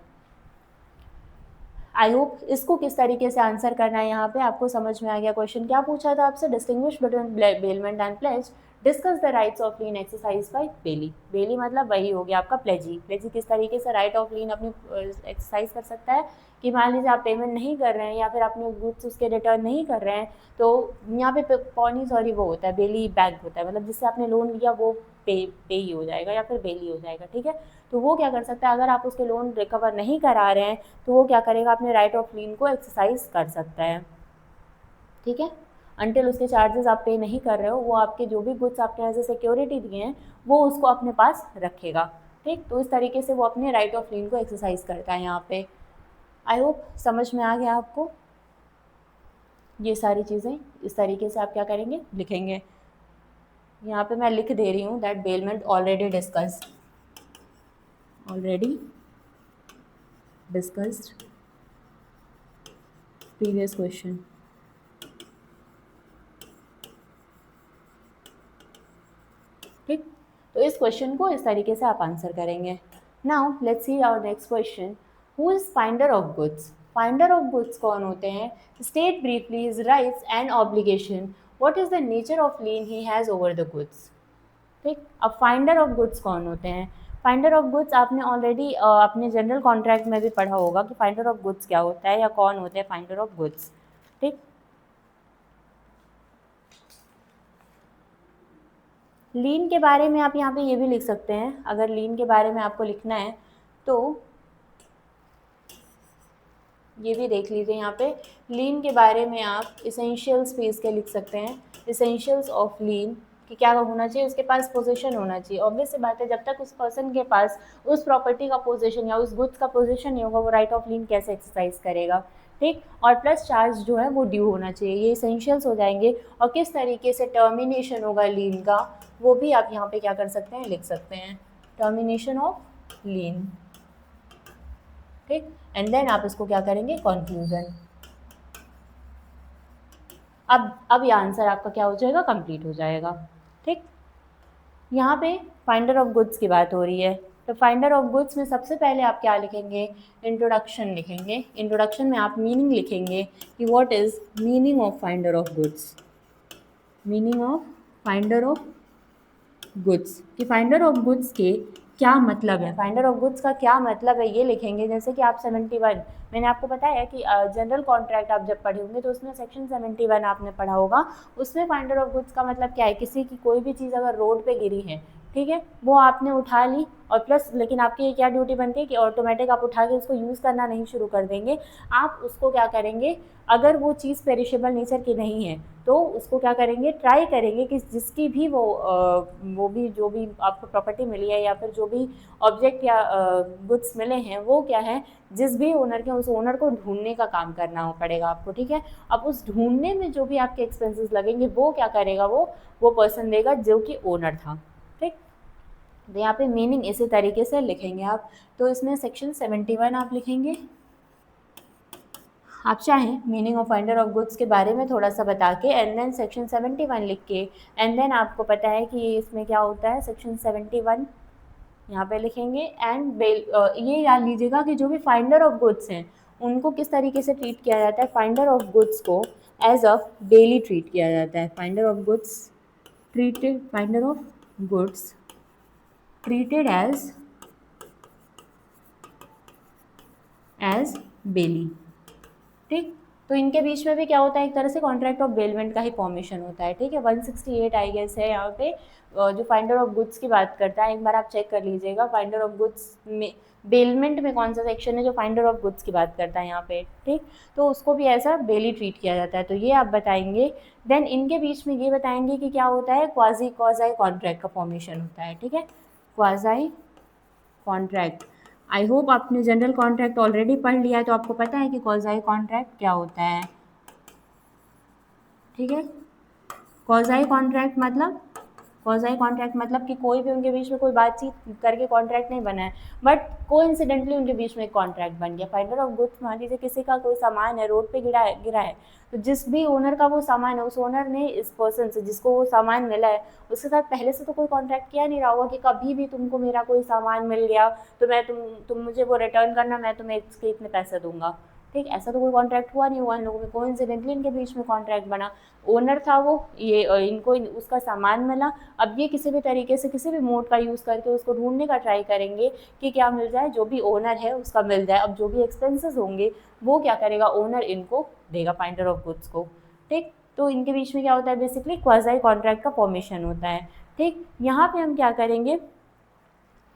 आई होप इसको किस तरीके से आंसर करना है, यहाँ पे आपको समझ में आ गया। क्वेश्चन क्या पूछा था आपसे, distinguish between bailment and pledge, discuss the rights of lien exercise by bailee. Bailee मतलब वही हो गया आपका प्लेजी। प्लेजी किस तरीके से राइट ऑफ लीन अपनी एक्सरसाइज कर सकता है कि मान लीजिए आप पेमेंट नहीं कर रहे हैं, या फिर अपने गुड्स उसके रिटर्न नहीं कर रहे हैं, तो यहाँ पे पॉनी सॉरी वो होता है, बेली बैग होता है, मतलब जिससे आपने लोन लिया वो पे ही हो जाएगा या फिर बेली हो जाएगा, ठीक है। तो वो क्या कर सकता है, अगर आप उसके लोन रिकवर नहीं करा रहे हैं, तो वो क्या करेगा, अपने राइट ऑफ लीन को एक्सरसाइज कर सकता है, ठीक है। अंटिल उसके चार्जेस आप पे नहीं कर रहे हो, वो आपके जो भी गुड्स आपने एज ए सिक्योरिटी दिए हैं वो उसको अपने पास रखेगा, ठीक। तो इस तरीके से वो अपने राइट ऑफ लीन को एक्सरसाइज करता है यहाँ पे। आई होप समझ में आ गया आपको ये सारी चीज़ें। इस तरीके से आप क्या करेंगे, लिखेंगे। यहाँ पे मैं लिख दे रही हूँ that bailment already discussed, already discussed previous question, ठीक। तो इस क्वेश्चन को इस तरीके से आप आंसर करेंगे। Now let's see our next question, who is finder of goods. Finder of goods कौन होते हैं, state briefly his rights and obligation, what is the nature of lien he has over the goods, ठीक। अब finder of goods कौन होते हैं, finder of goods आपने already अपने जनरल कॉन्ट्रैक्ट में भी पढ़ा होगा कि फाइंडर ऑफ गुड्स क्या होता है या कौन होते हैं फाइंडर ऑफ गुड्स, ठीक। लीन के बारे में आप यहाँ पे ये भी लिख सकते हैं, अगर लीन के बारे में आपको लिखना है तो ये भी देख लीजिए यहाँ पे लीन के बारे में आप इसेंशियल्स पे इसके लिख सकते हैं, इसेंशियल्स ऑफ लीन कि क्या होना चाहिए, उसके पास पोजीशन होना चाहिए। ऑब्वियस सी बात है, जब तक उस पर्सन के पास उस प्रॉपर्टी का पोजीशन या उस गुड्स का पोजीशन नहीं होगा, वो राइट ऑफ लीन कैसे एक्सरसाइज करेगा, ठीक। और प्लस चार्ज जो है वो ड्यू होना चाहिए, ये इसेंशियल्स हो जाएंगे। और किस तरीके से टर्मिनेशन होगा लीन का, वो भी आप यहाँ पे क्या कर सकते हैं, लिख सकते हैं, टर्मिनेशन ऑफ लीन, ठीक। एंड देन आप इसको क्या करेंगे, कंक्लूजन। अब ये आंसर आपका क्या हो जाएगा, कंप्लीट हो जाएगा, ठीक। यहाँ पे फाइंडर ऑफ गुड्स की बात हो रही है, तो फाइंडर ऑफ गुड्स में सबसे पहले आप क्या लिखेंगे, इंट्रोडक्शन लिखेंगे। इंट्रोडक्शन में आप मीनिंग लिखेंगे कि what is meaning of finder of goods, meaning of finder of goods, कि फाइंडर ऑफ गुड्स के क्या मतलब है, फाइंडर ऑफ गुड्स का क्या मतलब है ये लिखेंगे। जैसे कि आप 71 मैंने आपको बताया कि जनरल कॉन्ट्रैक्ट आप जब पढ़े होंगे तो उसमें सेक्शन 71 आपने पढ़ा होगा। उसमें फाइंडर ऑफ गुड्स का मतलब क्या है, किसी की कोई भी चीज़ अगर रोड पे गिरी है, ठीक है, वो आपने उठा ली और प्लस लेकिन आपकी क्या ड्यूटी बनती है कि ऑटोमेटिक आप उठा के उसको यूज़ करना नहीं शुरू कर देंगे, आप उसको क्या करेंगे, अगर वो चीज़ पेरिशेबल नेचर की नहीं है तो उसको क्या करेंगे, ट्राई करेंगे कि जिसकी भी वो भी जो भी आपको प्रॉपर्टी मिली है या फिर जो भी ऑब्जेक्ट या गुड्स मिले हैं वो क्या है, जिस भी ओनर के, उस ओनर को ढूंढने का काम करना हो पड़ेगा आपको, ठीक है। अब उस ढूंढने में जो भी आपके एक्सपेंसेस लगेंगे वो क्या करेगा, वो पर्सन देगा जो कि ओनर था, ठीक। तो यहाँ पे मीनिंग इसी तरीके से लिखेंगे आप। तो इसमें सेक्शन 71 आप लिखेंगे। आप चाहें meaning of finder of goods के बारे में थोड़ा सा बता के एंड देन सेक्शन 71 लिख के एंड देन आपको पता है कि इसमें क्या होता है, सेक्शन 71 यहाँ पे लिखेंगे एंड ये याद लीजिएगा कि जो भी फाइंडर ऑफ गुड्स हैं उनको किस तरीके से ट्रीट किया जाता है, फाइंडर ऑफ गुड्स को एज अ बेली ट्रीट किया जाता है। Finder of goods treated, finder of goods treated as bailee, ठीक। तो इनके बीच में भी क्या होता है, एक तरह से कॉन्ट्रैक्ट ऑफ बेलमेंट का ही फॉर्मेशन होता है, ठीक है। 168 आई गेस है यहाँ पे जो फाइंडर ऑफ गुड्स की बात करता है, एक बार आप चेक कर लीजिएगा फाइंडर ऑफ गुड्स में बेलमेंट में कौन सा सेक्शन है जो फाइंडर ऑफ गुड्स की बात करता है यहाँ पे, ठीक। तो उसको भी ऐसा बेली ट्रीट किया जाता है, तो ये आप बताएंगे। देन इनके बीच में ये बताएंगे कि क्या होता है, क्वाजी कॉन्ट्रैक्ट का फॉर्मेशन होता है, ठीक है, क्वाजी कॉन्ट्रैक्ट। आई होप आपने जनरल कॉन्ट्रैक्ट ऑलरेडी पढ़ लिया है तो आपको पता है कि क्वाज़ाई कॉन्ट्रैक्ट क्या होता है, ठीक है। क्वाज़ाई कॉन्ट्रैक्ट मतलब कि कोई भी उनके बीच में कोई बातचीत करके कॉन्ट्रैक्ट नहीं बना है, बट कोइंसिडेंटली उनके बीच में एक कॉन्ट्रैक्ट बन गया। फाइंडर ऑफ गुड्स, मान लीजिए किसी का कोई सामान है, रोड पे गिरा है, तो जिस भी ओनर का वो सामान है, उस ओनर ने इस पर्सन से जिसको वो सामान मिला है उसके साथ पहले से तो कोई कॉन्ट्रैक्ट किया नहीं रहा होगा कि कभी भी तुमको मेरा कोई सामान मिल गया तो मैं तुम मुझे वो रिटर्न करना, मैं तुम्हें इसके इतने पैसे दूंगा, ठीक। ऐसा तो कोई कॉन्ट्रैक्ट हुआ नहीं हुआ इन लोगों में, कोइंसिडेंटली इनके बीच में कॉन्ट्रैक्ट बना। ओनर था वो, ये इनको उसका सामान मिला, अब ये किसी भी तरीके से किसी भी मोड का यूज़ करके उसको ढूंढने का ट्राई करेंगे कि क्या मिल जाए, जो भी ओनर है उसका मिल जाए। अब जो भी एक्सपेंसेस होंगे वो क्या करेगा, ओनर इनको देगा, फाइंडर ऑफ गुड्स को, ठीक। तो इनके बीच में क्या होता है, बेसिकली क्वाज़ाई कॉन्ट्रैक्ट का फॉर्मेशन होता है, ठीक। यहाँ पे हम क्या करेंगे,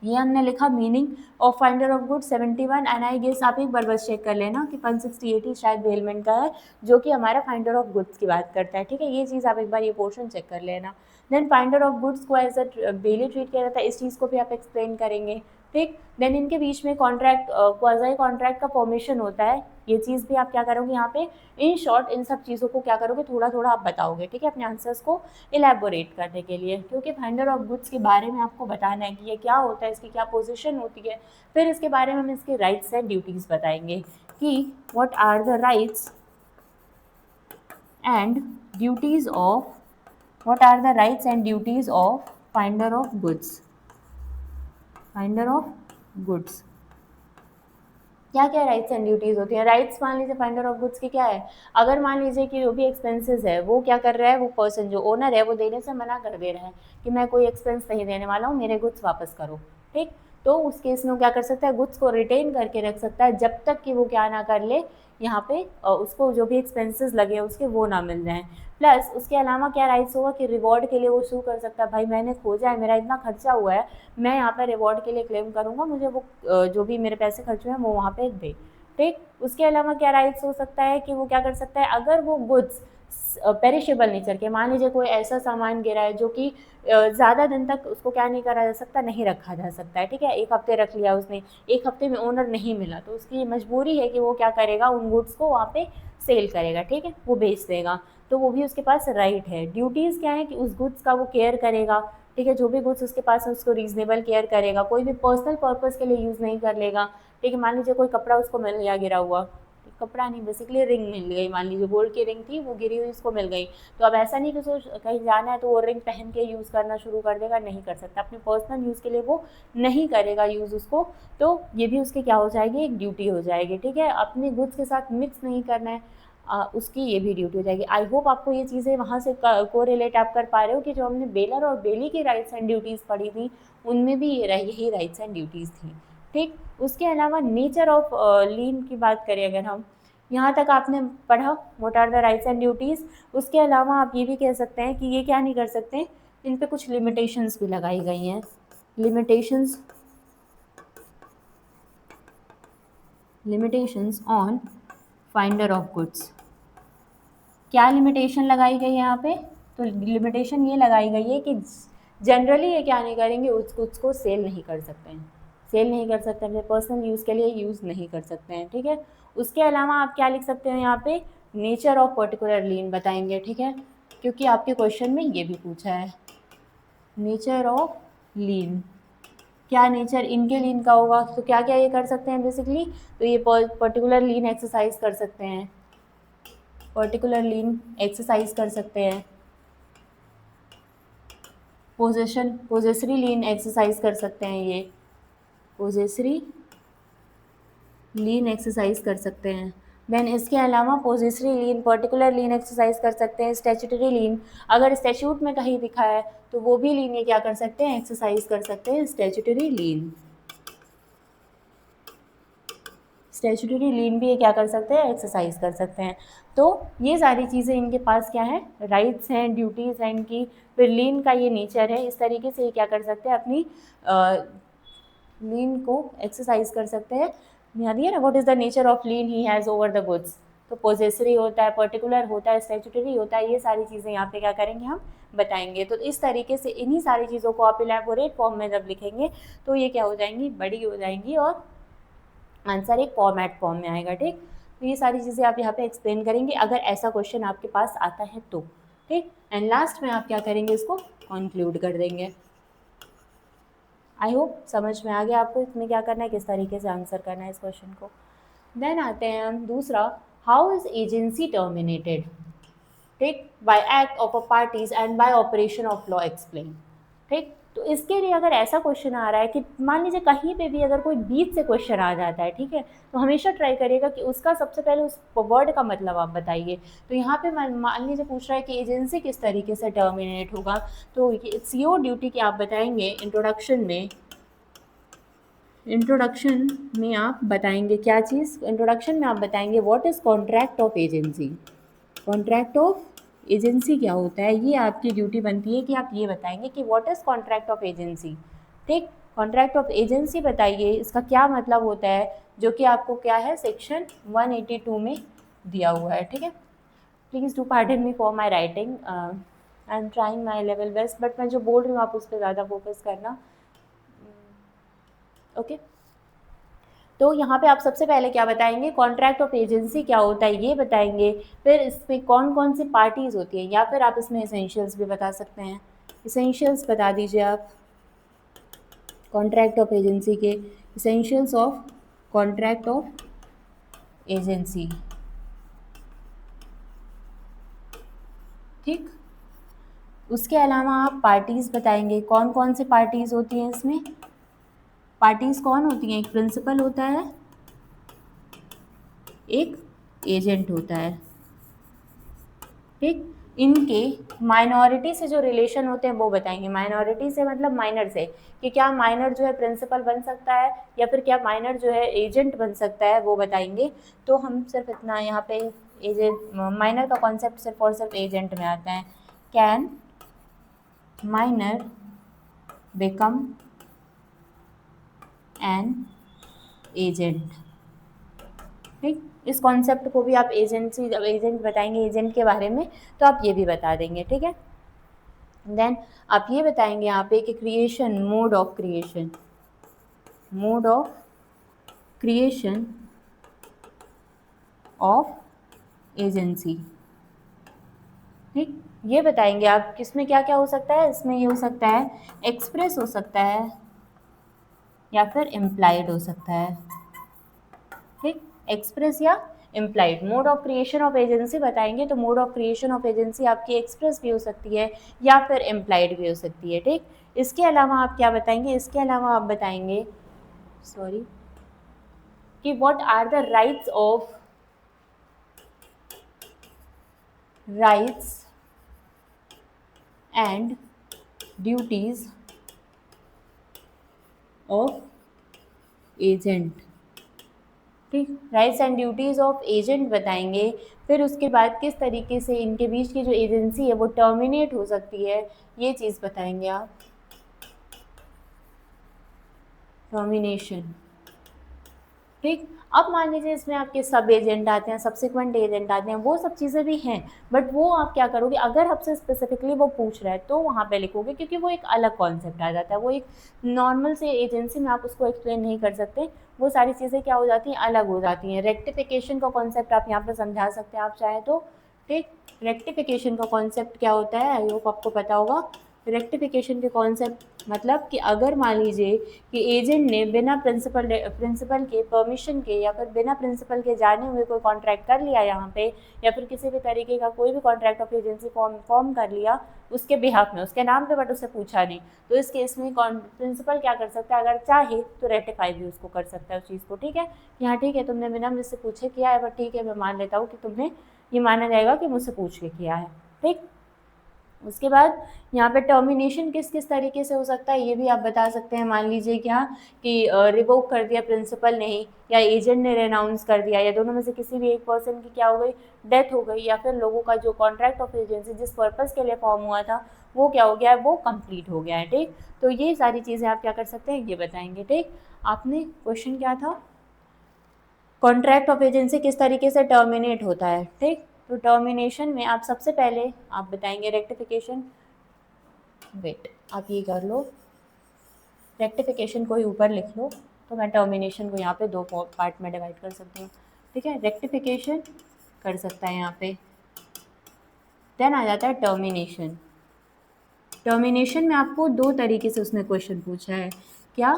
ये हमने लिखा meaning of finder of goods 71 and I guess आप एक बार बस चेक कर लेना कि 168 ही शायद बेलमेंट का है जो कि हमारा फाइंडर ऑफ गुड्स की बात करता है, ठीक है। ये चीज़ आप एक बार ये पोर्शन चेक कर लेना। देन फाइंडर ऑफ गुड्स को एज अ बेली ट्रीट किया जाता है, इस चीज़ को भी आप एक्सप्लेन करेंगे, ठीक। देन इनके बीच में कॉन्ट्रैक्ट क्वाज़ाई कॉन्ट्रैक्ट का फॉर्मेशन होता है, ये चीज़ भी आप क्या करोगे यहाँ पे, इन शॉर्ट इन सब चीज़ों को क्या करोगे, थोड़ा थोड़ा आप बताओगे, ठीक है, अपने आंसर्स को इलेबोरेट करने के लिए, क्योंकि फाइंडर ऑफ गुड्स के बारे में आपको बताना है कि ये क्या होता है, इसकी क्या पोजीशन होती है, फिर इसके बारे में हम इसके राइट्स एंड ड्यूटीज़ बताएंगे कि what are the rights and duties of finder of goods, क्या क्या राइट्स एंड ड्यूटीज़ होती हैं। राइट्स मान लीजिए फाइंडर ऑफ गुड्स की क्या है, अगर मान लीजिए कि जो भी एक्सपेंसेस है वो क्या कर रहा है, वो पर्सन जो ओनर है वो देने से मना कर दे रहा है कि मैं कोई एक्सपेंस नहीं देने वाला हूँ, मेरे गुड्स वापस करो, ठीक। तो उस केस में वो क्या कर सकता है, गुड्स को रिटेन करके रख सकता है जब तक कि वो क्या ना कर ले, यहाँ पे उसको जो भी एक्सपेंसेस लगे उसके वो ना मिल जाएँ। प्लस उसके अलावा क्या राइट्स होगा कि रिवॉर्ड के लिए वो शू कर सकता है, भाई मैंने खोजा है, मेरा इतना खर्चा हुआ है, मैं यहाँ पर रिवॉर्ड के लिए क्लेम करूँगा, मुझे वो जो भी मेरे पैसे खर्च हुए हैं वो वहाँ पे दे, ठीक। उसके अलावा क्या राइट्स हो सकता है कि वो क्या कर सकता है, अगर वो गुड्स पेरिशेबल नेचर के, मान लीजिए कोई ऐसा सामान गिरा है जो कि ज़्यादा दिन तक उसको क्या नहीं करा जा सकता, नहीं रखा जा सकता है, ठीक है, 1 हफ्ते रख लिया उसने, 1 हफ्ते में ओनर नहीं मिला, तो उसकी मजबूरी है कि वो क्या करेगा, उन गुड्स को वहाँ पे सेल करेगा, ठीक है, वो बेच देगा, तो वो भी उसके पास राइट है। ड्यूटीज़ क्या है कि उस गुड्स का वो केयर करेगा, ठीक है, जो भी गुड्स उसके पास है उसको रीजनेबल केयर करेगा, कोई भी पर्सनल पर्पज़ के लिए यूज़ नहीं कर लेगा, ठीक है। मान लीजिए कोई कपड़ा उसको मिल गया गिरा हुआ, कपड़ा नहीं, बेसिकली रिंग मिल गई, मान लीजिए गोल्ड की रिंग थी, वो गिरी हुई उसको मिल गई, तो अब ऐसा नहीं कि उसको कहीं जाना है तो वो रिंग पहन के यूज़ करना शुरू कर देगा, नहीं कर सकता, अपने पर्सनल यूज़ के लिए वो नहीं करेगा यूज़ उसको, तो ये भी उसकी क्या हो जाएगी, एक ड्यूटी हो जाएगी, ठीक है। अपने गुड्स के साथ मिक्स नहीं करना है, उसकी ये भी ड्यूटी हो जाएगी। आई होप आपको ये चीज़ें वहाँ से को रिलेट आप कर पा रहे हो कि जो हमने बेलर और बेली की राइट्स एंड ड्यूटीज़ पढ़ी थी, उनमें भी यही राइट्स एंड ड्यूटीज़ थी, ठीक। उसके अलावा नेचर ऑफ लीन की बात करें अगर हम, यहाँ तक आपने पढ़ा what are the rights and duties. उसके अलावा आप ये भी कह सकते हैं कि ये क्या नहीं कर सकते, इन पे कुछ लिमिटेशंस भी लगाई गई हैं, limitations on finder of goods. क्या लिमिटेशन लगाई गई है यहाँ पे, तो लिमिटेशन ये लगाई गई है कि जनरली ये क्या नहीं करेंगे, उस गुड्स को सेल नहीं कर सकते हैं, सेल नहीं कर सकते, अपने पर्सनल यूज़ के लिए यूज़ नहीं कर सकते हैं, ठीक है। उसके अलावा आप क्या लिख सकते हैं यहाँ पे, नेचर ऑफ पर्टिकुलर लीन बताएंगे, ठीक है, क्योंकि आपके क्वेश्चन में ये भी पूछा है, नेचर ऑफ लीन, क्या नेचर इनके लीन का होगा, तो क्या क्या ये कर सकते हैं बेसिकली, तो ये पर्टिकुलर लीन एक्सरसाइज कर सकते हैं, पर्टिकुलर लीन एक्सरसाइज कर सकते हैं, पोजेसरी लीन एक्सरसाइज कर सकते हैं, ये पोजेसरी लीन एक्सरसाइज कर सकते हैं। देन इसके अलावा पोजेसरी लीन, पर्टिकुलर लीन एक्सरसाइज कर सकते हैं, स्टैट्यूटरी लीन, अगर स्टैट्यूट में कहीं लिखा है तो वो भी लीन ये क्या कर सकते हैं, एक्सरसाइज कर सकते हैं, स्टैट्यूटरी लीन, स्टैट्यूटरी लीन भी ये क्या कर सकते हैं, एक्सरसाइज कर सकते हैं। तो ये सारी चीज़ें इनके पास क्या है, राइट्स हैं, ड्यूटीज़ हैं इनकी, फिर लीन का ये नेचर है, इस तरीके से ये क्या कर सकते हैं, अपनी लीन को एक्सरसाइज कर सकते हैं। यहाँ दिया ना, what is the nature of lien he has over the goods, तो पोजेसरी होता है, पर्टिकुलर होता है, स्टैट्यूटरी होता है, ये सारी चीज़ें यहाँ पे क्या करेंगे, हम बताएंगे। तो इस तरीके से इन्हीं सारी चीज़ों को आप इलैबोरेट फॉर्म में जब लिखेंगे तो ये क्या हो जाएंगी, बड़ी हो जाएंगी और आंसर एक फॉर्मेट फॉर्म में आएगा, ठीक। तो ये सारी चीज़ें आप यहाँ पे एक्सप्लेन करेंगे अगर ऐसा क्वेश्चन आपके पास आता है तो, ठीक। एंड लास्ट में आप क्या करेंगे, इसको कंक्लूड कर देंगे। आई होप समझ में आ गया आपको इसमें क्या करना है, किस तरीके से आंसर करना है इस क्वेश्चन को। देन आते हैं हम दूसरा, हाउ इज एजेंसी टर्मिनेटेड, ठीक, bye act of a parties and bye operation of law explain, ठीक। तो इसके लिए अगर ऐसा क्वेश्चन आ रहा है कि मान लीजिए कहीं पे भी अगर कोई बीच से क्वेश्चन आ जाता है, ठीक है, तो हमेशा ट्राई करिएगा कि उसका सबसे पहले उस वर्ड का मतलब आप बताइए। तो यहाँ पे मान लीजिए पूछ रहा है कि एजेंसी किस तरीके से टर्मिनेट होगा, तो इट्स योर ड्यूटी कि आप बताएंगे इंट्रोडक्शन में आप बताएंगे क्या चीज़, इंट्रोडक्शन में आप बताएंगे what is contract of agency, contract of agency क्या होता है, ये आपकी ड्यूटी बनती है कि आप ये बताएंगे कि what is contract of agency, ठीक। कॉन्ट्रैक्ट ऑफ एजेंसी बताइए, इसका क्या मतलब होता है, जो कि आपको क्या है सेक्शन 182 में दिया हुआ है, ठीक है। Please do pardon me for my writing, I am trying my level best, but मैं जो बोल रही हूँ आप उस पर ज़्यादा फोकस करना, ओके। तो यहाँ पे आप सबसे पहले क्या बताएंगे, कॉन्ट्रैक्ट ऑफ एजेंसी क्या होता है ये बताएंगे, फिर इसमें कौन कौन सी पार्टीज़ होती हैं, या फिर आप इसमें एसेंशियल्स भी बता सकते हैं, एसेंशियल्स बता दीजिए आप कॉन्ट्रैक्ट ऑफ एजेंसी के, essentials of contract of agency, ठीक। उसके अलावा आप पार्टीज़ बताएंगे, कौन कौन सी पार्टीज़ होती हैं इसमें, पार्टीज़ कौन होती हैं, एक प्रिंसिपल होता है, एक एजेंट होता है, ठीक। इनके माइनॉरिटी से जो रिलेशन होते हैं वो बताएंगे, माइनॉरिटी से मतलब माइनर से, कि क्या माइनर जो है प्रिंसिपल बन सकता है या फिर क्या माइनर जो है एजेंट बन सकता है, वो बताएंगे। तो हम सिर्फ इतना यहाँ पे एजेंट माइनर का कॉन्सेप्ट सिर्फ और सिर्फ एजेंट में आता है, can minor become an agent, ठीक, इस कॉन्सेप्ट को भी आप एजेंसी, जब एजेंट बताएंगे एजेंट के बारे में तो आप ये भी बता देंगे, ठीक है। देन आप ये बताएंगे यहाँ पे कि creation, mode of creation, mode of creation of agency, ठीक, ये बताएंगे आप किसमें क्या क्या हो सकता है। इसमें ये हो सकता है एक्सप्रेस हो सकता है या फिर इम्प्लाइड हो सकता है, ठीक, एक्सप्रेस या implied. Mode of creation of agency बताएंगे तो mode of creation of agency आपकी एक्सप्रेस भी हो सकती है या फिर इम्प्लाइड भी हो सकती है, ठीक। इसके अलावा आप क्या बताएंगे, इसके अलावा आप बताएंगे सॉरी कि what are the rights and duties of agent, ठीक, rights and duties of agent बताएंगे। फिर उसके बाद किस तरीके से इनके बीच की जो एजेंसी है वो टर्मिनेट हो सकती है, ये चीज़ बताएंगे आप, टर्मिनेशन, ठीक। अब मान लीजिए इसमें आपके सब एजेंट आते हैं, सब्सिक्वेंट एजेंट आते हैं, वो सब चीज़ें भी हैं, बट वो आप क्या करोगे, अगर आपसे स्पेसिफिकली वो पूछ रहा है तो वहाँ पे लिखोगे, क्योंकि वो एक अलग कॉन्सेप्ट आ जाता है, वो एक नॉर्मल से एजेंसी में आप उसको एक्सप्लेन नहीं कर सकते, वो सारी चीज़ें क्या हो जाती हैं, अलग हो जाती हैं। रेक्टिफिकेशन का कॉन्सेप्ट आप यहाँ पर समझा सकते हैं आप चाहे तो, ठीक। रेक्टिफिकेशन का कॉन्सेप्ट क्या होता है, आई होप आपको पता होगा। रेक्टिफिकेशन के कॉन्सेप्ट मतलब कि अगर मान लीजिए कि एजेंट ने बिना प्रिंसिपल के परमिशन के या फिर बिना प्रिंसिपल के जाने हुए कोई कॉन्ट्रैक्ट कर लिया यहाँ पे, या फिर किसी भी तरीके का कोई भी कॉन्ट्रैक्ट ऑफ एजेंसी फॉर्म कर लिया उसके बिहाफ में, उसके नाम पे, बट उससे पूछा नहीं, तो इस केस में प्रिंसिपल क्या कर सकता है, अगर चाहे तो रेटिफाई भी उसको कर सकता है उस चीज़ को, ठीक है। यहाँ ठीक है तुमने बिना मुझसे पूछे किया है, बट ठीक है मैं मान लेता हूँ कि तुमने, ये माना जाएगा कि मुझसे पूछ के किया है, ठीक। उसके बाद यहाँ पे टर्मिनेशन किस किस तरीके से हो सकता है ये भी आप बता सकते हैं। मान लीजिए क्या कि रिवोक कर दिया प्रिंसिपल ने ही, या एजेंट ने रेनाउंस कर दिया, या दोनों में से किसी भी एक पर्सन की क्या हो गई, डेथ हो गई, या फिर लोगों का जो कॉन्ट्रैक्ट ऑफ एजेंसी जिस पर्पज़ के लिए फॉर्म हुआ था वो क्या हो गया है, वो कंप्लीट हो गया है, ठीक। तो ये सारी चीज़ें आप क्या कर सकते हैं, ये बताएंगे, ठीक। आपने क्वेश्चन क्या था, कॉन्ट्रैक्ट ऑफ एजेंसी किस तरीके से टर्मिनेट होता है, ठीक। तो टर्मिनेशन में आप सबसे पहले आप बताएंगे रेक्टिफिकेशन, वेट आप ये कर लो, रेक्टिफिकेशन को ही ऊपर लिख लो, तो मैं टर्मिनेशन को यहाँ पे दो पार्ट में डिवाइड कर सकती हूँ, ठीक है। रेक्टिफिकेशन कर सकता है यहाँ पे, देन आ जाता है टर्मिनेशन। टर्मिनेशन में आपको दो तरीके से उसने क्वेश्चन पूछा है, क्या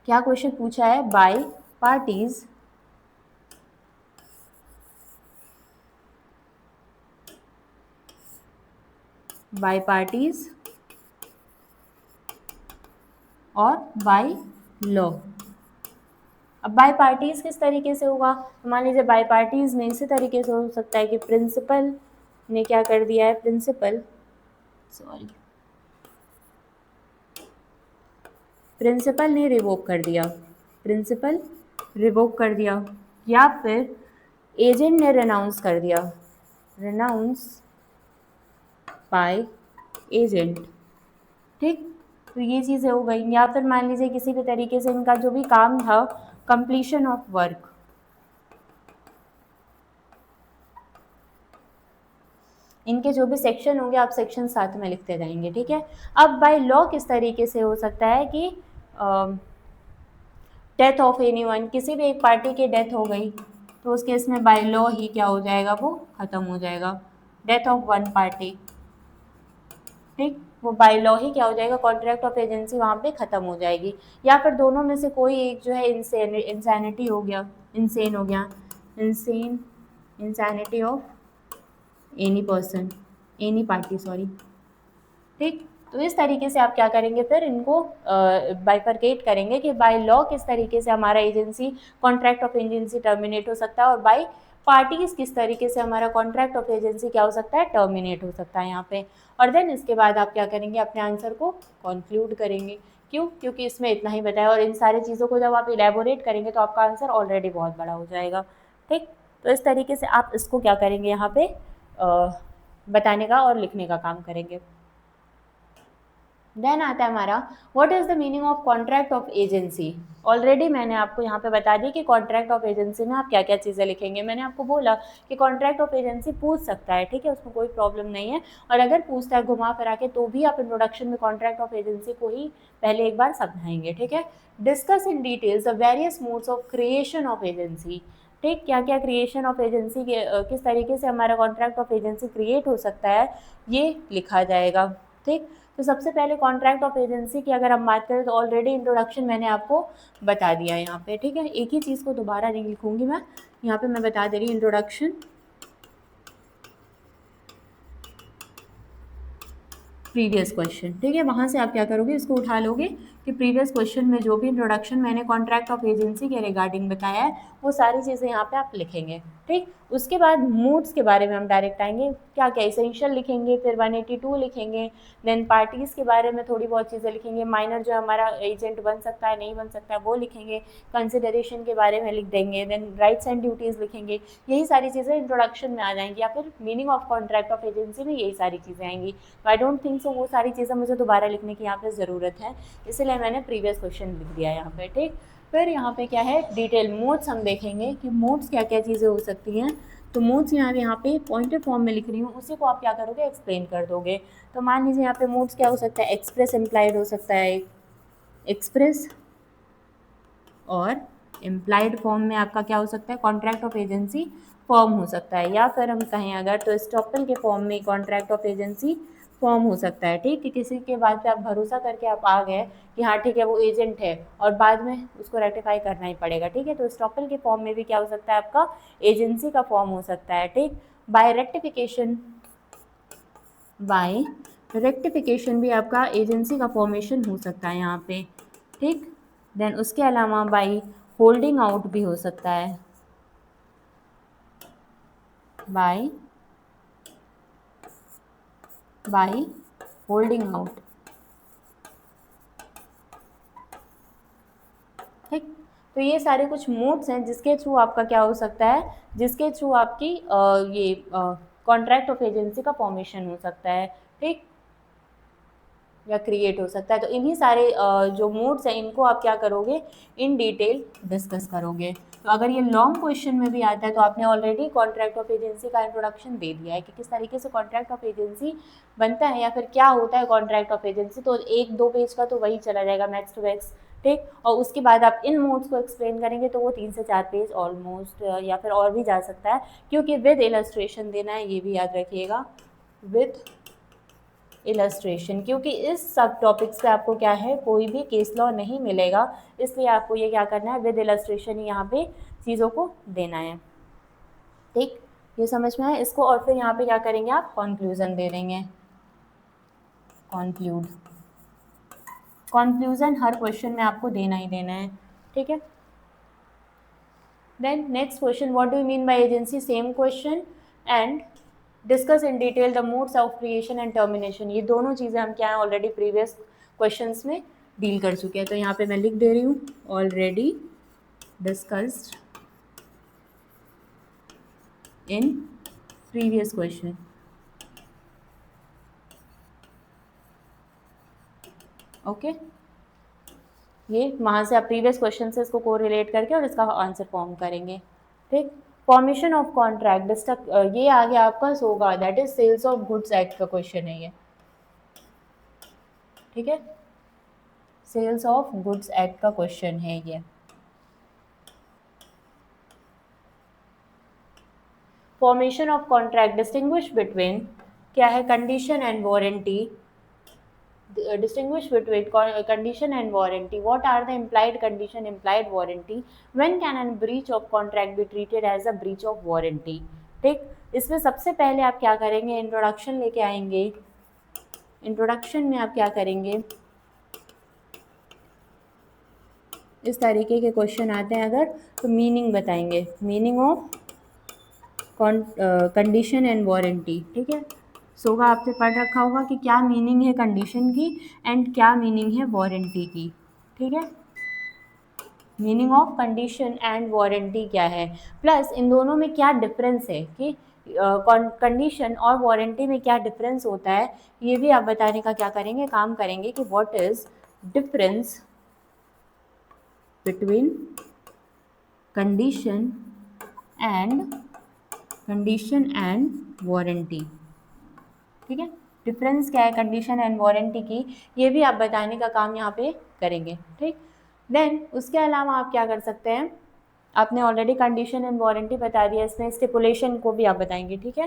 क्या क्वेश्चन पूछा है, बाय पार्टीज और बाय लॉ। अब बाय पार्टीज किस तरीके से होगा, तो मान लीजिए बाय पार्टीज में इसी तरीके से हो सकता है कि प्रिंसिपल ने क्या कर दिया है, प्रिंसिपल ने रिवोक कर दिया, या फिर एजेंट ने रेनाउंस कर दिया, रेनाउंस बाय एजेंट, ठीक। तो ये चीज़ें हो गई, या फिर मान लीजिए किसी भी तरीके से इनका जो भी काम था, कंप्लीशन ऑफ वर्क, इनके जो भी सेक्शन होंगे आप सेक्शन साथ में लिखते जाएंगे, ठीक है। अब बाय लॉ किस तरीके से हो सकता है कि डेथ ऑफ एनीवन, किसी भी एक पार्टी की डेथ हो गई तो उस केस में बाय लॉ ही क्या हो जाएगा, वो ख़त्म हो जाएगा, डेथ ऑफ वन पार्टी, ठीक, वो बाय लॉ ही क्या हो जाएगा, कॉन्ट्रैक्ट ऑफ एजेंसी वहाँ पे ख़त्म हो जाएगी। या फिर दोनों में से कोई एक जो है इंसैनिटी हो गया, insanity of any person, any party sorry, ठीक। तो इस तरीके से आप क्या करेंगे, फिर इनको बाइफरकेट करेंगे कि बाय लॉ किस तरीके से हमारा agency, contract of agency terminate हो सकता है, और बाय पार्टीज किस तरीके से हमारा कॉन्ट्रैक्ट ऑफ एजेंसी क्या हो सकता है, टर्मिनेट हो सकता है यहाँ पे। और देन इसके बाद आप क्या करेंगे, अपने आंसर को कंक्लूड करेंगे। क्यों, क्योंकि इसमें इतना ही बताया, और इन सारी चीज़ों को जब आप इलेबोरेट करेंगे तो आपका आंसर ऑलरेडी बहुत बड़ा हो जाएगा, ठीक। तो इस तरीके से आप इसको क्या करेंगे, यहाँ पे बताने का और लिखने का काम करेंगे। देन आता है हमारा what is the meaning of contract of agency. Already मैंने आपको यहाँ पे बता दी कि कॉन्ट्रैक्ट ऑफ एजेंसी में आप क्या क्या चीज़ें लिखेंगे। मैंने आपको बोला कि कॉन्ट्रैक्ट ऑफ एजेंसी पूछ सकता है, ठीक है, उसमें कोई प्रॉब्लम नहीं है। और अगर पूछता है घुमा फिरा के तो भी आप इंट्रोडक्शन में कॉन्ट्रैक्ट ऑफ एजेंसी को ही पहले एक बार समझाएंगे, ठीक है। Discuss in details the various modes of creation of agency. ठीक, क्या क्या क्रिएशन ऑफ एजेंसी के किस तरीके से हमारा कॉन्ट्रैक्ट ऑफ एजेंसी क्रिएट हो सकता है, ये लिखा जाएगा। ठीक, तो सबसे पहले कॉन्ट्रैक्ट ऑफ एजेंसी की अगर हम बात करें तो ऑलरेडी इंट्रोडक्शन मैंने आपको बता दिया यहाँ पे, ठीक है। एक ही चीज़ को दोबारा नहीं लिखूंगी मैं, यहाँ पे मैं बता दे रही हूँ इंट्रोडक्शन प्रीवियस क्वेश्चन, ठीक है। वहाँ से आप क्या करोगे, इसको उठा लोगे कि प्रीवियस क्वेश्चन में जो भी इंट्रोडक्शन मैंने कॉन्ट्रैक्ट ऑफ एजेंसी के रिगार्डिंग बताया है वो सारी चीज़ें यहाँ पे आप लिखेंगे। ठीक, उसके बाद मूड्स के बारे में हम डायरेक्ट आएंगे, क्या क्या इसेंशियल लिखेंगे, फिर 182 लिखेंगे, देन पार्टीज़ के बारे में थोड़ी बहुत चीज़ें लिखेंगे, माइनर जो हमारा एजेंट बन सकता है नहीं बन सकता है वो लिखेंगे, कंसिडरेशन के बारे में लिख देंगे, देन राइट्स एंड ड्यूटीज़ लिखेंगे। यही सारी चीज़ें इंट्रोडक्शन में आ जाएंगी, या फिर meaning of contract of agency में यही सारी चीज़ें आएंगी। आई डोंट थिंक सो वो सारी चीज़ें मुझे दोबारा लिखने की यहाँ पे ज़रूरत है, इसलिए मैंने प्रीवियस क्वेश्चन लिख दिया यहाँ पे। ठीक, फिर यहाँ पे क्या है, डिटेल मोड्स हम देखेंगे कि मोड्स क्या क्या चीज़ें हो सकती हैं। तो मोड्स यहाँ पे पॉइंटेड फॉर्म में लिख रही हूँ, उसी को आप क्या करोगे, एक्सप्लेन कर दोगे। तो मान लीजिए यहाँ पे मोड्स क्या हो सकता है, एक्सप्रेस इम्प्लाइड हो सकता है, एक्सप्रेस, और इम्प्लाइड फॉर्म में आपका क्या हो सकता है, कॉन्ट्रैक्ट ऑफ एजेंसी फॉर्म हो सकता है, या फिर हम कहें अगर तो स्टॉपल के फॉर्म में कॉन्ट्रैक्ट ऑफ एजेंसी फॉर्म हो सकता है। ठीक, कि किसी के बात पे आप भरोसा करके आप आ गए कि हाँ ठीक है वो एजेंट है, और बाद में उसको रेक्टिफाई करना ही पड़ेगा। ठीक है, तो स्टॉपल के फॉर्म में भी क्या हो सकता है, आपका एजेंसी का फॉर्म हो सकता है। ठीक, बाय रेक्टिफिकेशन, बाय रेक्टिफिकेशन भी आपका एजेंसी का फॉर्मेशन हो सकता है यहाँ पे। ठीक, देन उसके अलावा बाई होल्डिंग आउट भी हो सकता है, बाय होल्डिंग आउट। ठीक, तो ये सारे कुछ मोड्स हैं जिसके थ्रू आपका क्या हो सकता है, जिसके थ्रू आपकी ये कॉन्ट्रैक्ट ऑफ एजेंसी का फॉर्मेशन हो सकता है। ठीक, या क्रिएट हो सकता है। तो इन्हीं सारे जो मोड्स हैं इनको आप क्या करोगे, इन डिटेल डिस्कस करोगे। तो अगर ये लॉन्ग क्वेश्चन में भी आता है तो आपने ऑलरेडी कॉन्ट्रैक्ट ऑफ एजेंसी का इंट्रोडक्शन दे दिया है कि किस तरीके से कॉन्ट्रैक्ट ऑफ एजेंसी बनता है, या फिर क्या होता है कॉन्ट्रैक्ट ऑफ एजेंसी। तो 1-2 पेज का तो वही चला जाएगा मैक्स टू मैक्स। ठीक, और उसके बाद आप इन मोड्स को एक्सप्लेन करेंगे तो वो 3 से 4 पेज ऑलमोस्ट, या फिर और भी जा सकता है, क्योंकि विद इलस्ट्रेशन देना है, ये भी याद रखिएगा, विद इलस्ट्रेशन, क्योंकि इस सब टॉपिक्स पे आपको क्या है, कोई भी केस लॉ नहीं मिलेगा, इसलिए आपको ये क्या करना है, विद इलस्ट्रेशन ही यहाँ पे चीज़ों को देना है। ठीक, ये समझ में आया इसको। और फिर यहाँ पे क्या करेंगे, आप कंक्लूजन दे देंगे, कंक्लूजन हर क्वेश्चन में आपको देना ही देना है। ठीक है, then next question, what do you mean by agency, same question, and discuss in detail the modes of creation and termination. ये दोनों चीज़ें हम क्या है ऑलरेडी प्रीवियस क्वेश्चंस में डील कर चुके हैं। तो यहाँ पे मैं लिख दे रही हूँ, already discussed in previous question. Okay, ये वहाँ से आप प्रीवियस क्वेश्चन से इसको को रिलेट करके और इसका आंसर फॉर्म करेंगे। ठीक, फॉर्मेशन ऑफ कॉन्ट्रैक्ट, ये आ गया आपका SOGA, that is sales of goods act का क्वेश्चन है ये। ठीक है, सेल्स ऑफ गुड्स एक्ट का क्वेश्चन है ये। Formation of contract, distinguish between, क्या है, condition and warranty, distinguish between condition and warranty. What are the implied condition, implied warranty? When can a breach of contract be treated as a breach of warranty? ठीक, इसमें सबसे पहले आप क्या करेंगे, introduction लेके आएंगे। इंट्रोडक्शन में आप क्या करेंगे, इस तरीके के क्वेश्चन आते हैं अगर, तो मीनिंग बताएंगे, meaning of condition and warranty. ठीक है, सोगा आपने पढ़ रखा होगा कि क्या मीनिंग है कंडीशन की एंड क्या मीनिंग है वारंटी की। ठीक है, meaning of condition and warranty क्या है, प्लस इन दोनों में क्या डिफरेंस है, कि कंडीशन और वारंटी में क्या डिफरेंस होता है, ये भी आप बताने का क्या करेंगे, काम करेंगे कि what is difference between condition and warranty. ठीक है, डिफरेंस क्या है कंडीशन एंड वारंटी की, ये भी आप बताने का काम यहाँ पे करेंगे। ठीक, देन उसके अलावा आप क्या कर सकते हैं, आपने ऑलरेडी कंडीशन एंड वारंटी बता दिया, इसमें स्टिपुलेशन को भी आप बताएंगे। ठीक है,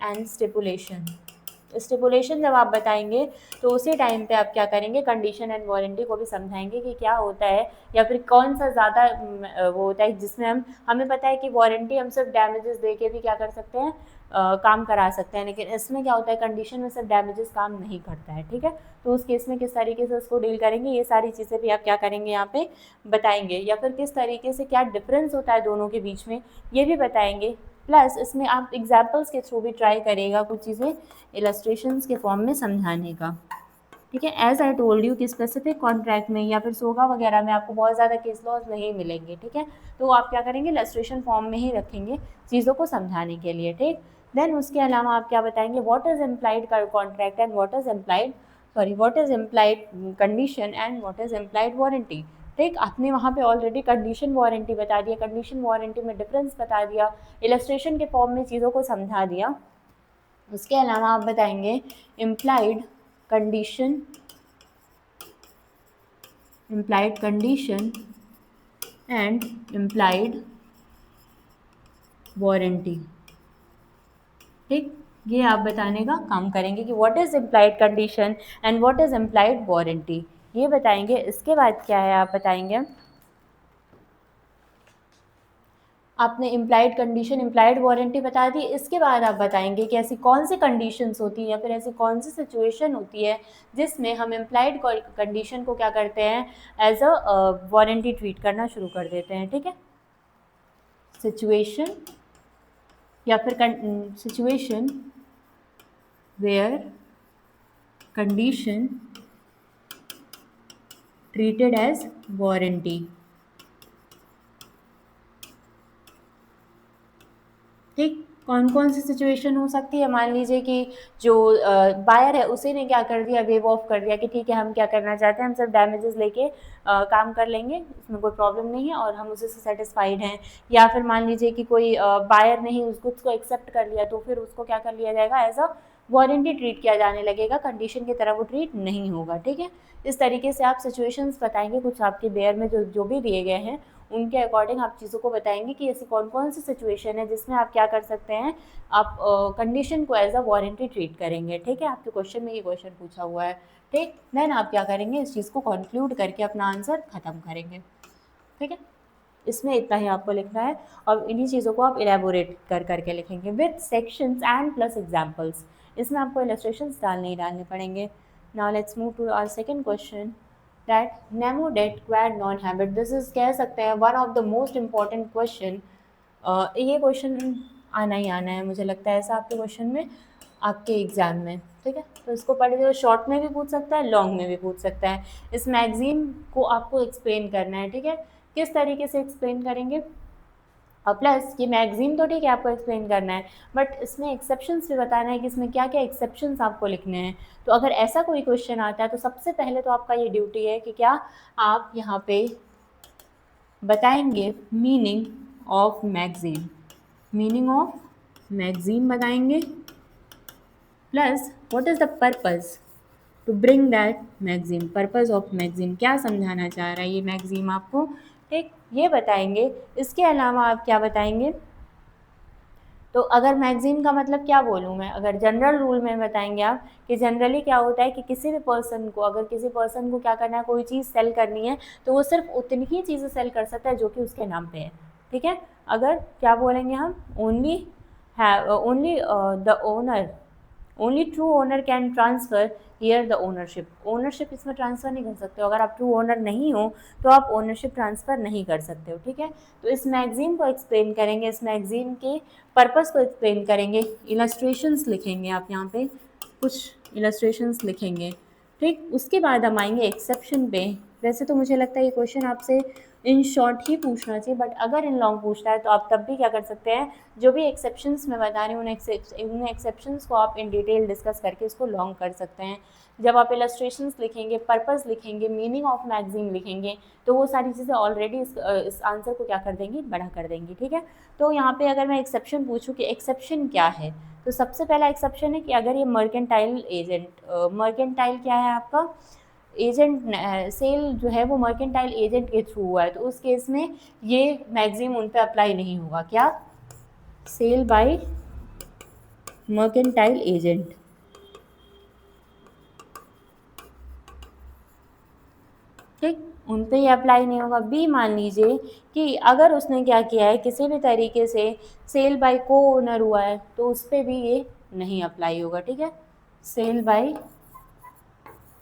एंड स्टिपुलेशन जब आप बताएंगे तो उसी टाइम पे आप क्या करेंगे, कंडीशन एंड वारंटी को भी समझाएंगे कि क्या होता है, या फिर कौन सा ज़्यादा वो होता है जिसमें हमें पता है कि वारंटी हम सिर्फ डैमेजेस दे के भी क्या कर सकते हैं, काम करा सकते हैं, लेकिन इसमें क्या होता है, कंडीशन में सिर्फ डैमेजेस काम नहीं करता है। ठीक है, तो उस केस में किस तरीके से उसको डील करेंगे, ये सारी चीज़ें भी आप क्या करेंगे यहाँ पे बताएंगे, या फिर किस तरीके से क्या डिफरेंस होता है दोनों के बीच में, ये भी बताएंगे। प्लस इसमें आप एग्जाम्पल्स के थ्रू भी ट्राई करिएगा कुछ चीज़ें इलस्ट्रेशंस के फॉर्म में समझाने का। ठीक है, एज आई टोल्ड यू कि स्पेसिफिक कॉन्ट्रैक्ट में या फिर सोगा वगैरह में आपको बहुत ज़्यादा केस लॉज नहीं मिलेंगे। ठीक है, तो आप क्या करेंगे, इलस्ट्रेशन फॉर्म में ही रखेंगे चीज़ों को समझाने के लिए। ठीक, देन उसके अलावा आप क्या बताएंगे, what is implied contract and what is implied condition and what is implied warranty. ठीक, आपने वहाँ पे ऑलरेडी कंडीशन वारंटी बता दिया, कंडीशन वारंटी में डिफरेंस बता दिया, इलस्ट्रेशन के फॉर्म में चीज़ों को समझा दिया। उसके अलावा आप बताएंगे implied condition and implied warranty. ठीक, ये आप बताने का काम करेंगे कि what is implied condition and what is implied warranty, ये बताएंगे। इसके बाद क्या है, आप बताएंगे, आपने इम्प्लाइड कंडीशन इम्प्लाइड वारंटी बता दी, इसके बाद आप बताएंगे कि ऐसी कौन सी कंडीशंस होती हैं या फिर ऐसी कौन सी सिचुएशन होती है जिसमें हम इम्प्लाइड कंडीशन को क्या करते हैं, एज अ वारंटी ट्रीट करना शुरू कर देते हैं। ठीक है, सिचुएशन या फिर situation where condition treated as warranty. ठीक, कौन कौन सी सिचुएशन हो सकती है, मान लीजिए कि जो बायर है उसी ने क्या कर दिया, वेव ऑफ कर दिया कि ठीक है हम क्या करना चाहते हैं, हम सिर्फ डैमेजेस लेके काम कर लेंगे, इसमें कोई प्रॉब्लम नहीं है और हम उसी से सेटिस्फाइड हैं। या फिर मान लीजिए कि कोई बायर ने ही उस गुड्स को एक्सेप्ट कर लिया, तो फिर उसको क्या कर लिया जाएगा, एज अ वारंटी ट्रीट किया जाने लगेगा, कंडीशन की तरह वो ट्रीट नहीं होगा। ठीक है, इस तरीके से आप सिचुएशंस बताएंगे, कुछ आपके बेयर में जो भी दिए गए हैं उनके अकॉर्डिंग आप चीज़ों को बताएंगे कि ऐसी कौन कौन सी सिचुएशन है जिसमें आप क्या कर सकते हैं, आप कंडीशन को एज अ वारंटी ट्रीट करेंगे। ठीक है, आपके क्वेश्चन में ये क्वेश्चन पूछा हुआ है। ठीक, देन आप क्या करेंगे, इस चीज़ को कंक्लूड करके अपना आंसर ख़त्म करेंगे। ठीक है, इसमें इतना ही आपको लिखना है और इन्हीं चीज़ों को आप इलेबोरेट करके लिखेंगे with sections and plus examples. इसमें आपको इलस्ट्रेशंस डालने पड़ेंगे। Now let's move to our second question, that nemo dat quod non habet. This is कह सकते हैं one of the most important question. ये क्वेश्चन आना ही आना है, मुझे लगता है ऐसा आपके क्वेश्चन में, आपके एग्ज़ाम में। ठीक है, तो इसको पढ़ लीजिए, शॉर्ट में भी पूछ सकता है, लॉन्ग में भी पूछ सकता है। इस मैगजीन को आपको एक्सप्लेन करना है। ठीक है, किस तरीके से एक्सप्लेन करेंगे, और प्लस ये मैगजीन तो ठीक है आपको एक्सप्लेन करना है, बट इसमें एक्सेप्शंस भी बताना है कि इसमें क्या क्या एक्सेप्शंस आपको लिखने हैं। तो अगर ऐसा कोई क्वेश्चन आता है तो सबसे पहले तो आपका ये ड्यूटी है कि क्या आप यहाँ पे बताएंगे मीनिंग ऑफ मैगजीन बताएंगे, plus what is the purpose to bring that magazine, purpose of magazine, क्या समझाना चाह रहा है ये मैगजीन आपको। ठीक, ये बताएंगे। इसके अलावा आप क्या बताएंगे, तो अगर मैगजीन का मतलब क्या बोलूँ मैं, अगर जनरल रूल में बताएंगे आप कि जनरली क्या होता है कि किसी भी पर्सन को, अगर किसी पर्सन को क्या करना है, कोई चीज़ सेल करनी है तो वो सिर्फ उतनी ही चीज़ें सेल कर सकता है जो कि उसके नाम पे है। ठीक है, अगर क्या बोलेंगे हम, only the owner, only true owner can transfer here the ownership इसमें ट्रांसफ़र नहीं कर सकते हो। अगर आप ट्रू ओनर नहीं हो तो आप ओनरशिप ट्रांसफ़र नहीं कर सकते हो। ठीक है, तो इस मैगज़ीन को एक्सप्लेन करेंगे, इस मैगज़ीन के पर्पज़ को एक्सप्लेन करेंगे, इलस्ट्रेशंस लिखेंगे, आप यहाँ पे कुछ इलस्ट्रेशंस लिखेंगे। ठीक, उसके बाद हम आएंगे एक्सेप्शन पे। वैसे तो मुझे लगता है ये क्वेश्चन आपसे इन शॉर्ट ही पूछना चाहिए, बट अगर इन लॉन्ग पूछता है तो आप तब भी क्या कर सकते हैं, जो भी एक्सेप्शंस मैं बता रही हूँ उन एक्सेप्शंस को आप इन डिटेल डिस्कस करके इसको लॉन्ग कर सकते हैं। जब आप इलस्ट्रेशंस लिखेंगे, पर्पस लिखेंगे, मीनिंग ऑफ मैगजीन लिखेंगे, तो वो सारी चीज़ें ऑलरेडी इस आंसर को क्या कर देंगी, बड़ा कर देंगी। ठीक है, तो यहाँ पे अगर मैं एक्सेप्शन पूछूँ कि एक्सेप्शन क्या है, तो सबसे पहला एक्सेप्शन है कि अगर ये मर्केंटाइल एजेंट, मर्केंटाइल क्या है आपका एजेंट, सेल जो है वो मर्केंटाइल एजेंट के थ्रू हुआ है, तो उस केस में ये मैगजीम उन पे अप्लाई नहीं होगा। क्या, सेल बाय मर्केंटाइल एजेंट, ठीक, उन पे ये अप्लाई नहीं होगा। बी, मान लीजिए कि अगर उसने क्या किया है, किसी भी तरीके से सेल बाय को ओनर हुआ है, तो उस पर भी ये नहीं अप्लाई होगा। ठीक है, सेल बाय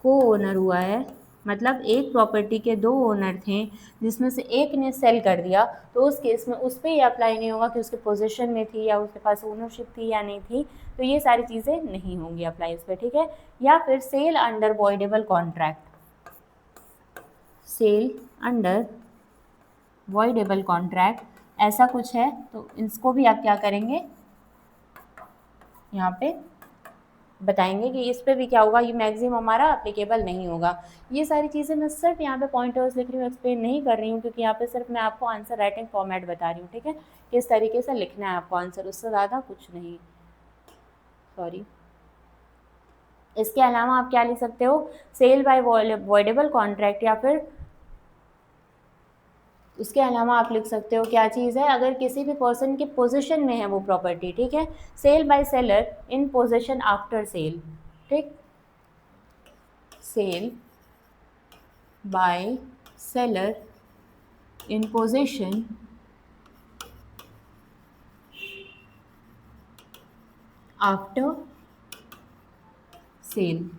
को ओनर हुआ है, मतलब एक प्रॉपर्टी के दो ओनर थे जिसमें से एक ने सेल कर दिया, तो उस केस में उस पर ये अप्लाई नहीं होगा कि उसके पोजीशन में थी या उसके पास ओनरशिप थी या नहीं थी, तो ये सारी चीज़ें नहीं होंगी अप्लाई उस पर। ठीक है, या फिर sale under voidable contract, sale under voidable contract ऐसा कुछ है, तो इसको भी आप क्या करेंगे, यहाँ पे बताएंगे कि इस पे भी क्या होगा, ये मैगजीम हमारा अप्लीकेबल नहीं होगा। ये सारी चीज़ें मैं सिर्फ यहाँ पे पॉइंटर्स लिख रही हूँ, एक्सप्लेन नहीं कर रही हूँ, क्योंकि यहाँ पे सिर्फ मैं आपको आंसर राइटिंग फॉर्मेट बता रही हूँ। ठीक है, किस तरीके से लिखना है आपको आंसर, उससे ज़्यादा कुछ नहीं। सॉरी, इसके अलावा आप क्या लिख सकते हो, सेल बाय वॉइडेबल कॉन्ट्रैक्ट, या फिर उसके अलावा आप लिख सकते हो क्या चीज़ है, अगर किसी भी पर्सन के पोजीशन में है वो प्रॉपर्टी। ठीक है, sale by seller in position after sale. ठीक, sale by seller in position after sale.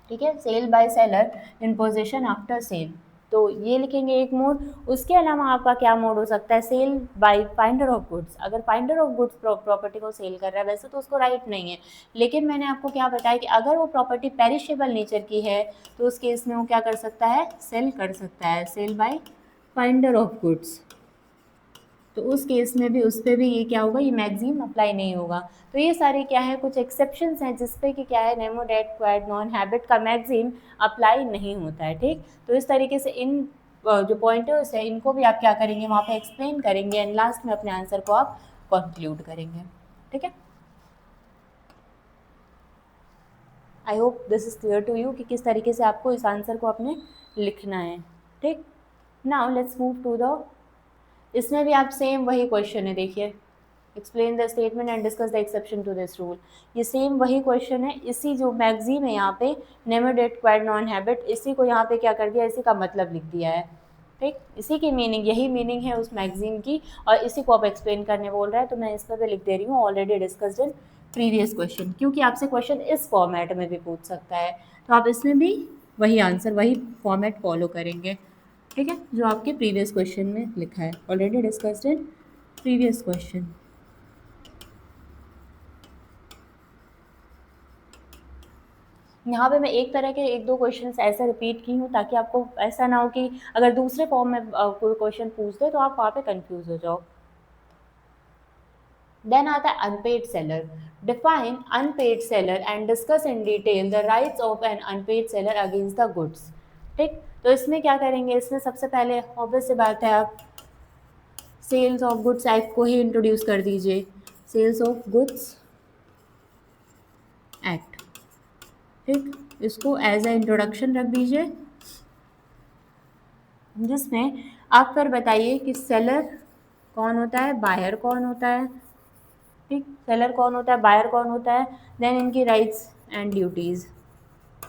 ठीक है, sale by seller in position after sale, तो ये लिखेंगे एक मोड। उसके अलावा आपका क्या मोड हो सकता है, sale by finder of goods, अगर फाइंडर ऑफ गुड्स प्रॉपर्टी को सेल कर रहा है, वैसे तो उसको राइट नहीं है, लेकिन मैंने आपको क्या बताया कि अगर वो प्रॉपर्टी पेरिशेबल नेचर की है, तो उस केस में वो क्या कर सकता है, सेल कर सकता है, sale by finder of goods. तो उस केस में भी उस पर भी ये क्या होगा, ये मैगजीम अप्लाई नहीं होगा। तो ये सारे क्या है, कुछ एक्सेप्शंस हैं जिसपे कि क्या है, nemo dat quod non habet का मैगजीम अप्लाई नहीं होता है। ठीक, तो इस तरीके से इन जो पॉइंटर्स है इनको भी आप क्या करेंगे, वहाँ पे एक्सप्लेन करेंगे, एंड लास्ट में अपने आंसर को आप कंक्लूड करेंगे। ठीक है, I hope this is clear to you कि किस तरीके से आपको इस आंसर को अपने लिखना है। ठीक, now let's move to the, इसमें भी आप सेम वही क्वेश्चन है, देखिए, explain the statement and discuss the exception to this rule. ये सेम वही क्वेश्चन है, इसी जो मैगजीम है यहाँ पे, never dat quod non habet, इसी को यहाँ पे क्या कर दिया, इसी का मतलब लिख दिया है। ठीक, इसी की मीनिंग, यही मीनिंग है उस मैगजीम की, और इसी को आप एक्सप्लेन करने बोल रहा है, तो मैं इस पर भी लिख दे रही हूँ already discussed in previous question, क्योंकि आपसे क्वेश्चन इस फॉर्मेट में भी पूछ सकता है, तो आप इसमें भी वही आंसर, वही फॉर्मेट फॉलो करेंगे। ठीक है, जो आपके प्रीवियस क्वेश्चन में लिखा है, already discussed in previous question. यहाँ पे मैं एक तरह के एक दो क्वेश्चंस ऐसे रिपीट की हूँ, ताकि आपको ऐसा ना हो कि अगर दूसरे फॉर्म में कोई क्वेश्चन पूछ दे तो आप वहाँ पे कंफ्यूज हो जाओ। देन आता है unpaid seller, define unpaid seller and discuss in detail the rights of an unpaid seller against the goods. ठीक, तो इसमें क्या करेंगे, इसमें सबसे पहले ऑब्वियस सी बात है, आप सेल्स ऑफ गुड्स एक्ट को ही इंट्रोड्यूस कर दीजिए, सेल्स ऑफ गुड्स एक्ट। ठीक, इसको एज ए इंट्रोडक्शन रख दीजिए, जिसमें आप फिर बताइए कि सेलर कौन होता है, बायर कौन होता है। ठीक, सेलर कौन होता है, बायर कौन होता है, देन इनकी rights and duties,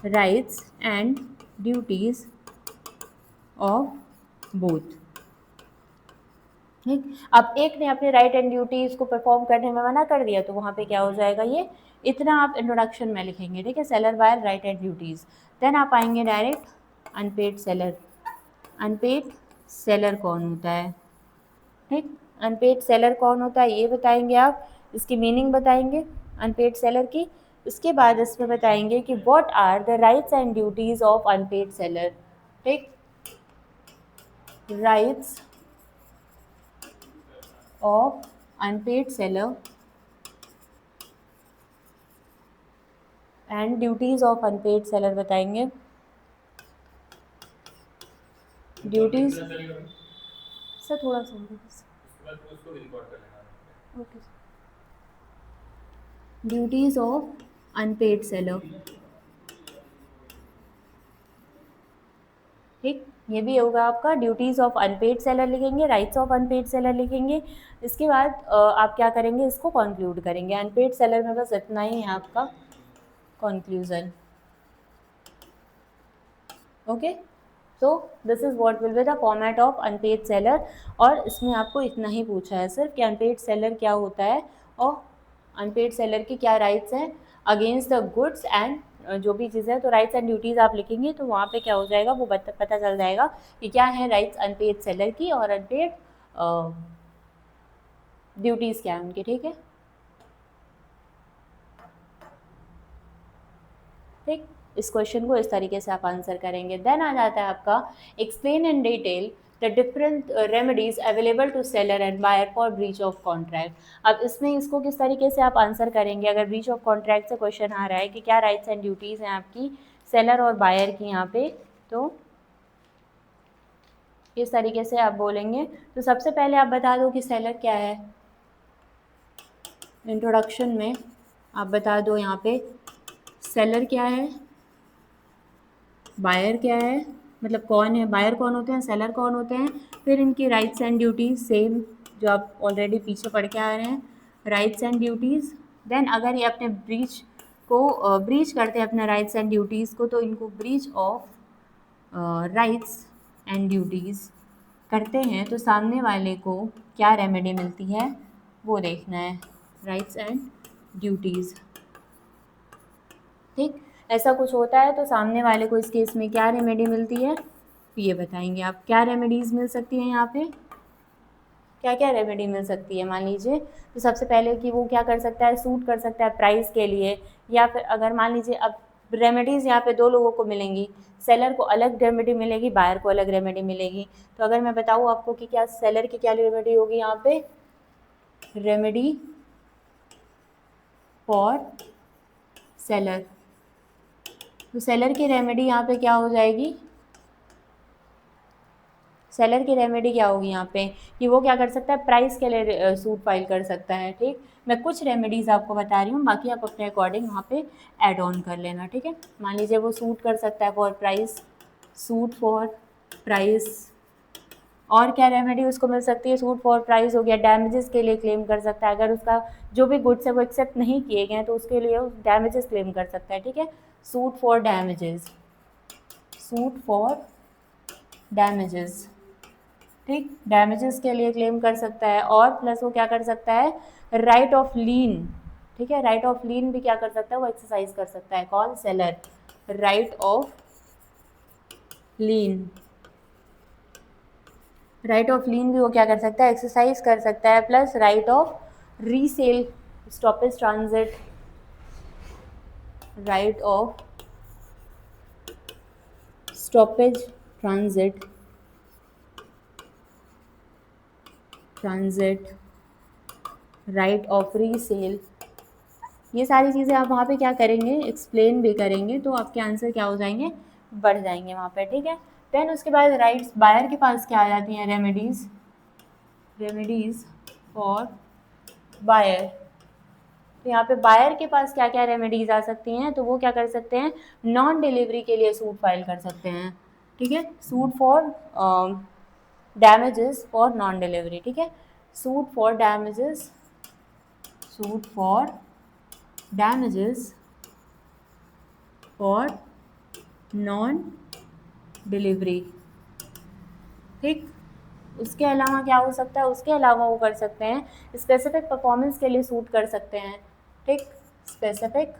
rights and duties of both. ठीक, अब एक ने अपने राइट एंड ड्यूटीज़ को परफॉर्म करने में मना कर दिया, तो वहाँ पे क्या हो जाएगा, ये इतना आप इंट्रोडक्शन में लिखेंगे। ठीक है, seller buyer right and duties, then आप आएंगे direct unpaid seller. Unpaid seller कौन होता है, ठीक, अनपेड सेलर कौन होता है ये बताएंगे आप, इसकी मीनिंग बताएंगे अनपेड सेलर की। उसके बाद इसमें बताएंगे कि what are the rights and duties of unpaid seller. ठीक, rights of unpaid seller and duties of unpaid seller बताएंगे। ड्यूटीज सर थोड़ा सा okay. Duties of unpaid seller, ठीक, ये भी होगा आपका। ड्यूटीज़ ऑफ अनपेड सेलर लिखेंगे, राइट्स ऑफ अनपेड सेलर लिखेंगे। इसके बाद आप क्या करेंगे, इसको कंक्लूड करेंगे। अनपेड सेलर में बस इतना ही है आपका कंक्लूजन। ओके, तो this is what will be the format of unpaid seller. और इसमें आपको इतना ही पूछा है सिर्फ कि अनपेड सेलर क्या होता है और अनपेड सेलर की क्या राइट्स हैं अगेंस्ट द गुड्स एंड जो भी चीज़ें हैं। तो राइट्स एंड ड्यूटीज़ आप लिखेंगे तो वहाँ पे क्या हो जाएगा वो पता चल जाएगा कि क्या है राइट्स अनपेड सेलर की और अनपेड ड्यूटीज़ क्या है उनकी। ठीक है, ठीक, इस क्वेश्चन को इस तरीके से आप आंसर करेंगे। देन आ जाता है आपका explain in detail the different remedies available to seller and buyer for breach of contract. अब इसमें इसको किस तरीके से आप आंसर करेंगे, अगर ब्रीच ऑफ कॉन्ट्रैक्ट से क्वेश्चन आ रहा है कि क्या राइट्स एंड ड्यूटीज़ हैं आपकी सेलर और बायर की यहाँ पे, तो किस तरीके से आप बोलेंगे। तो सबसे पहले आप बता दो कि सेलर क्या है, इंट्रोडक्शन में आप बता दो यहाँ पे सेलर क्या है, बायर क्या है, मतलब कौन है, बायर कौन होते हैं, सेलर कौन होते हैं, फिर इनकी राइट्स एंड ड्यूटीज़ सेम जो आप ऑलरेडी पीछे पढ़ के आ रहे हैं, राइट्स एंड ड्यूटीज़। देन अगर ये अपने ब्रीच को ब्रीच करते हैं अपने राइट्स एंड ड्यूटीज़ को, तो इनको breach of rights and duties करते हैं तो सामने वाले को क्या रेमेडी मिलती है वो देखना है, राइट्स एंड ड्यूटीज़। ठीक, ऐसा कुछ होता है तो सामने वाले को इस केस में क्या रेमेडी मिलती है ये बताएंगे आप। क्या रेमेडीज़ मिल सकती हैं यहाँ पे, क्या क्या रेमेडी मिल सकती है, मान लीजिए तो सबसे पहले कि वो क्या कर सकता है, सूट कर सकता है प्राइस के लिए, या फिर अगर मान लीजिए अब रेमेडीज़ यहाँ पे दो लोगों को मिलेंगी, सेलर को अलग रेमेडी मिलेगी, बायर को अलग रेमेडी मिलेगी। तो अगर मैं बताऊँ आपको कि क्या सेलर की क्या रेमेडी होगी यहाँ पे, रेमेडी फॉर सेलर, तो सेलर की रेमेडी यहाँ पे क्या हो जाएगी, सेलर की रेमेडी क्या होगी यहाँ पे कि वो क्या कर सकता है, प्राइस के लिए सूट फाइल कर सकता है। ठीक, मैं कुछ रेमेडीज़ आपको बता रही हूँ, बाकी आप अपने अकॉर्डिंग वहाँ पे ऐड ऑन कर लेना। ठीक है, मान लीजिए वो सूट कर सकता है for price, suit for price, और क्या रेमेडी उसको मिल सकती है, सूट फॉर प्राइस हो गया, डैमेजेस के लिए क्लेम कर सकता है, अगर उसका जो भी गुड्स है वो एक्सेप्ट नहीं किए गए हैं तो उसके लिए डैमेजेस क्लेम कर सकता है। ठीक है, suit for damages, suit for damages, ठीक, डैमेजेस के लिए क्लेम कर सकता है। और प्लस वो क्या कर सकता है, राइट ऑफ लीन, ठीक है, राइट ऑफ लीन भी क्या कर सकता है वो एक्सरसाइज कर सकता है, कौन, seller, right of lien, right of lien भी वो क्या कर सकता है, एक्सरसाइज कर सकता है। Plus right of resale, stoppage transit, right of stoppage transit, right of resale, ये सारी चीज़ें आप वहाँ पे क्या करेंगे, एक्सप्लेन भी करेंगे तो आपके आंसर क्या हो जाएंगे, बढ़ जाएंगे वहाँ पे। ठीक है, देन उसके बाद राइट्स बायर के पास क्या आ जाती हैं, रेमेडीज़, रेमेडीज़ फॉर बायर। तो यहाँ पे बायर के पास क्या क्या रेमेडीज़ आ सकती हैं, तो वो क्या कर सकते हैं, नॉन डिलीवरी के लिए सूट फाइल कर सकते हैं। ठीक है, suit for damages for non delivery, ठीक है, suit for damages, suit for damages for non delivery. ठीक, उसके अलावा क्या हो सकता है, उसके अलावा वो कर सकते हैं स्पेसिफिक परफॉर्मेंस के लिए सूट कर सकते हैं। ठीक, स्पेसिफिक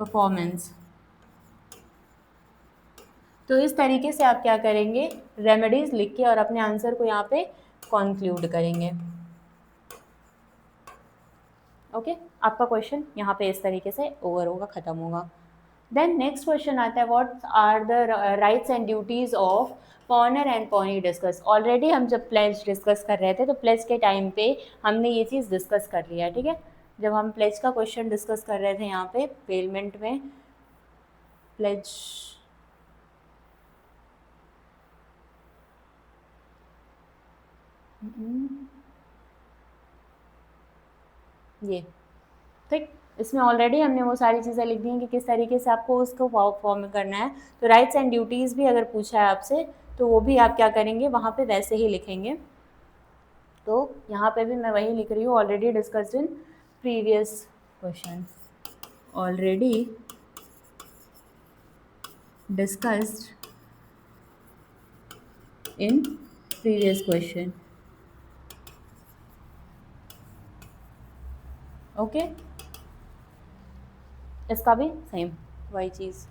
परफॉर्मेंस। तो इस तरीके से आप क्या करेंगे, रेमेडीज लिख के और अपने आंसर को यहाँ पे कंक्लूड करेंगे। ओके, आपका क्वेश्चन यहाँ पे इस तरीके से ओवर होगा, ख़त्म होगा। देन नेक्स्ट क्वेश्चन आता है, what are the rights and duties of pawnor and pawnee discuss. Already हम जब प्लेज डिस्कस कर रहे थे तो प्लेज के टाइम पे हमने ये चीज़ डिस्कस कर लिया, ठीक है। जब हम प्लेज का क्वेश्चन डिस्कस कर रहे थे यहाँ पे पेमेंट में, प्लेज ये ठीक, इसमें ऑलरेडी हमने वो सारी चीज़ें लिख दी हैं कि किस तरीके से आपको उसको फॉर्म करना है। तो राइट्स एंड ड्यूटीज़ भी अगर पूछा है आपसे तो वो भी आप क्या करेंगे, वहाँ पे वैसे ही लिखेंगे। तो यहाँ पे भी मैं वही लिख रही हूँ, already discussed in previous question, already discussed in previous question. Okay, इसका भी सेम वही चीज़।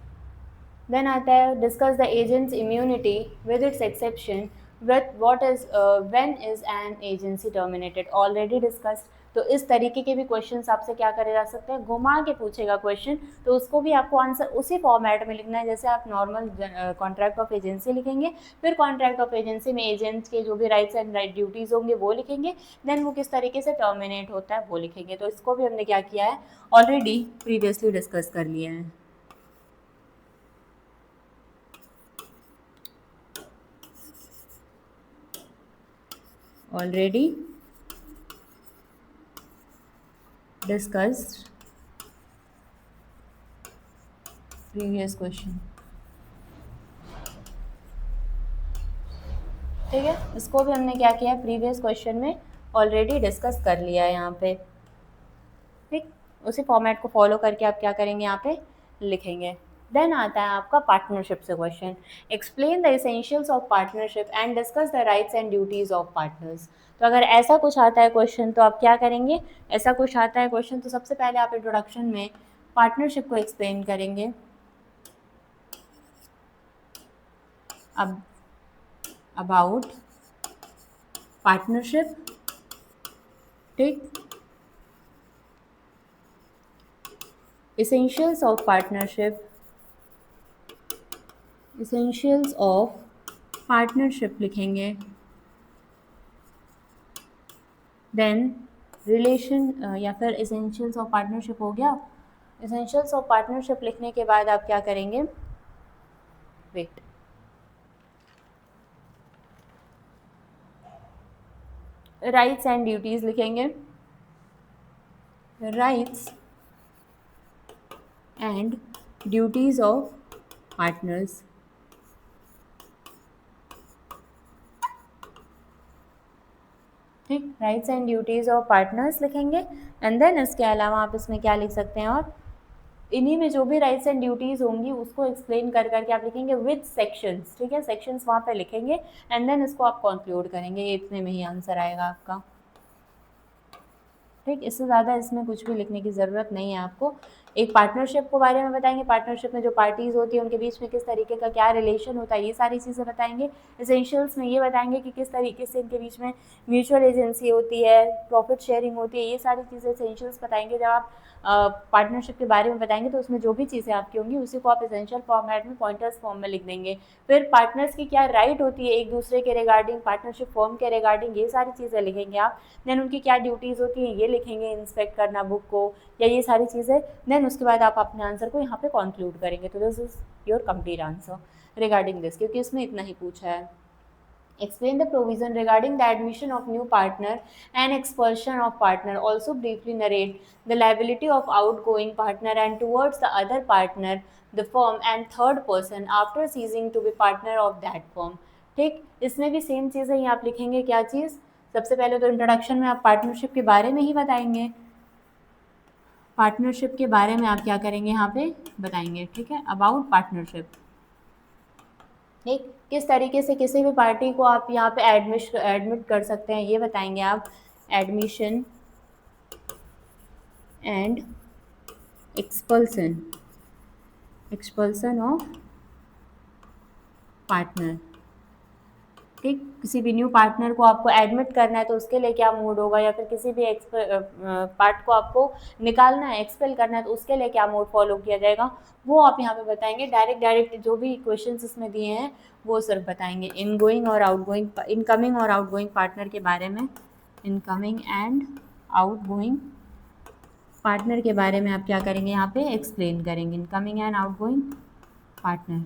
देन आता है, discuss the agents immunity with its exception, with what is when is an agency terminated. Already discussed. तो इस तरीके के भी क्वेश्चंस आपसे क्या करे जा सकते हैं, घुमा के पूछेगा क्वेश्चन, तो उसको भी आपको आंसर उसी फॉर्मेट में लिखना है जैसे आप नॉर्मल कॉन्ट्रैक्ट ऑफ एजेंसी लिखेंगे। फिर कॉन्ट्रैक्ट ऑफ एजेंसी में एजेंट्स के जो भी राइट्स एंड ड्यूटीज़ होंगे वो लिखेंगे, देन वो किस तरीके से टर्मिनेट होता है वो लिखेंगे। तो इसको भी हमने क्या किया है, ऑलरेडी प्रीवियसली डिस्कस कर लिया है। ऑलरेडी डिस्कस्ड प्रीवियस क्वेश्चन, ठीक है। इसको भी हमने क्या किया, प्रीवियस क्वेश्चन में ऑलरेडी डिस्कस कर लिया है यहाँ पे, ठीक। उसी फॉर्मेट को फॉलो करके आप क्या करेंगे, यहाँ पे लिखेंगे। देन आता है आपका पार्टनरशिप से question, explain the essentials of partnership and discuss the rights and duties of partners. तो अगर ऐसा कुछ आता है क्वेश्चन तो आप क्या करेंगे, ऐसा कुछ आता है क्वेश्चन तो सबसे पहले आप इंट्रोडक्शन में पार्टनरशिप को एक्सप्लेन करेंगे। अब अबाउट पार्टनरशिप, ठीक, essentials of partnership, essentials of partnership लिखेंगे। देन रिलेशन या फिर essentials of partnership हो गया। essentials of partnership लिखने के बाद आप क्या करेंगे, वेट, राइट्स एंड ड्यूटीज लिखेंगे, rights and duties of partners, ठीक, rights and duties of partners लिखेंगे। एंड देन इसके अलावा आप इसमें क्या लिख सकते हैं, और इन्हीं में जो भी राइट्स एंड ड्यूटीज़ होंगी उसको एक्सप्लेन कर करके आप लिखेंगे विद सेक्शंस, ठीक है, सेक्शंस वहाँ पे लिखेंगे। एंड देन इसको आप कंक्लूड करेंगे, ये इतने में ही आंसर आएगा आपका, ठीक। इससे ज़्यादा इसमें कुछ भी लिखने की ज़रूरत नहीं है आपको। एक पार्टनरशिप के बारे में बताएंगे, पार्टनरशिप में जो पार्टीज़ होती है उनके बीच में किस तरीके का क्या रिलेशन होता है, ये सारी चीज़ें बताएंगे। एसेंशियल्स में ये बताएंगे कि किस तरीके से इनके बीच में म्यूचुअल एजेंसी होती है, प्रॉफिट शेयरिंग होती है, ये सारी चीज़ें एसेंशियल्स बताएंगे। जब आप पार्टनरशिप के बारे में बताएंगे तो उसमें जो भी चीज़ें आपकी होंगी उसी को आप एसेंशियल फॉर्मेट में पॉइंटर्स फॉर्म में लिख देंगे। फिर पार्टनर्स की क्या राइट होती है एक दूसरे के रिगार्डिंग, पार्टनरशिप फॉर्म के रिगार्डिंग, ये सारी चीज़ें लिखेंगे आप। देन उनकी क्या ड्यूटीज़ होती हैं ये लिखेंगे, इंस्पेक्ट करना बुक को या ये सारी चीज़ें। देन उसके बाद आप अपने आंसर को यहाँ पे कंक्लूड करेंगे। तो this is your complete answer regarding this, क्योंकि इसमें इतना ही पूछा है। Explain the provision regarding the admission of new partner and expulsion of partner. Also briefly narrate the liability of outgoing partner and towards the other partner, the firm and third person after ceasing to be partner of that firm. ठीक, इसमें भी same चीज़ है, ये आप लिखेंगे क्या चीज़, सबसे पहले तो इंट्रोडक्शन में आप पार्टनरशिप के बारे में ही बताएंगे, पार्टनरशिप के बारे में आप क्या करेंगे यहाँ पे बताएंगे, ठीक है, अबाउट पार्टनरशिप, ठीक। किस तरीके से किसी भी पार्टी को आप यहाँ पे एडमिट कर सकते हैं ये बताएंगे आप, admission and expulsion, expulsion of partner, ठीक, किसी भी न्यू पार्टनर को आपको एडमिट करना है तो उसके लिए क्या मोड होगा, या फिर किसी भी पार्ट को आपको निकालना है, एक्सपेल करना है तो उसके लिए क्या मोड फॉलो किया जाएगा, वो आप यहाँ पे बताएंगे। डायरेक्ट जो भी क्वेश्चंस इसमें दिए हैं वो सिर्फ बताएंगे। इनगोइंग और आउटगोइंग, इनकमिंग और आउटगोइंग पार्टनर के बारे में, इनकमिंग एंड आउटगोइंग पार्टनर के बारे में आप क्या करेंगे, यहाँ पे एक्सप्लेन करेंगे, इनकमिंग एंड आउटगोइंग पार्टनर।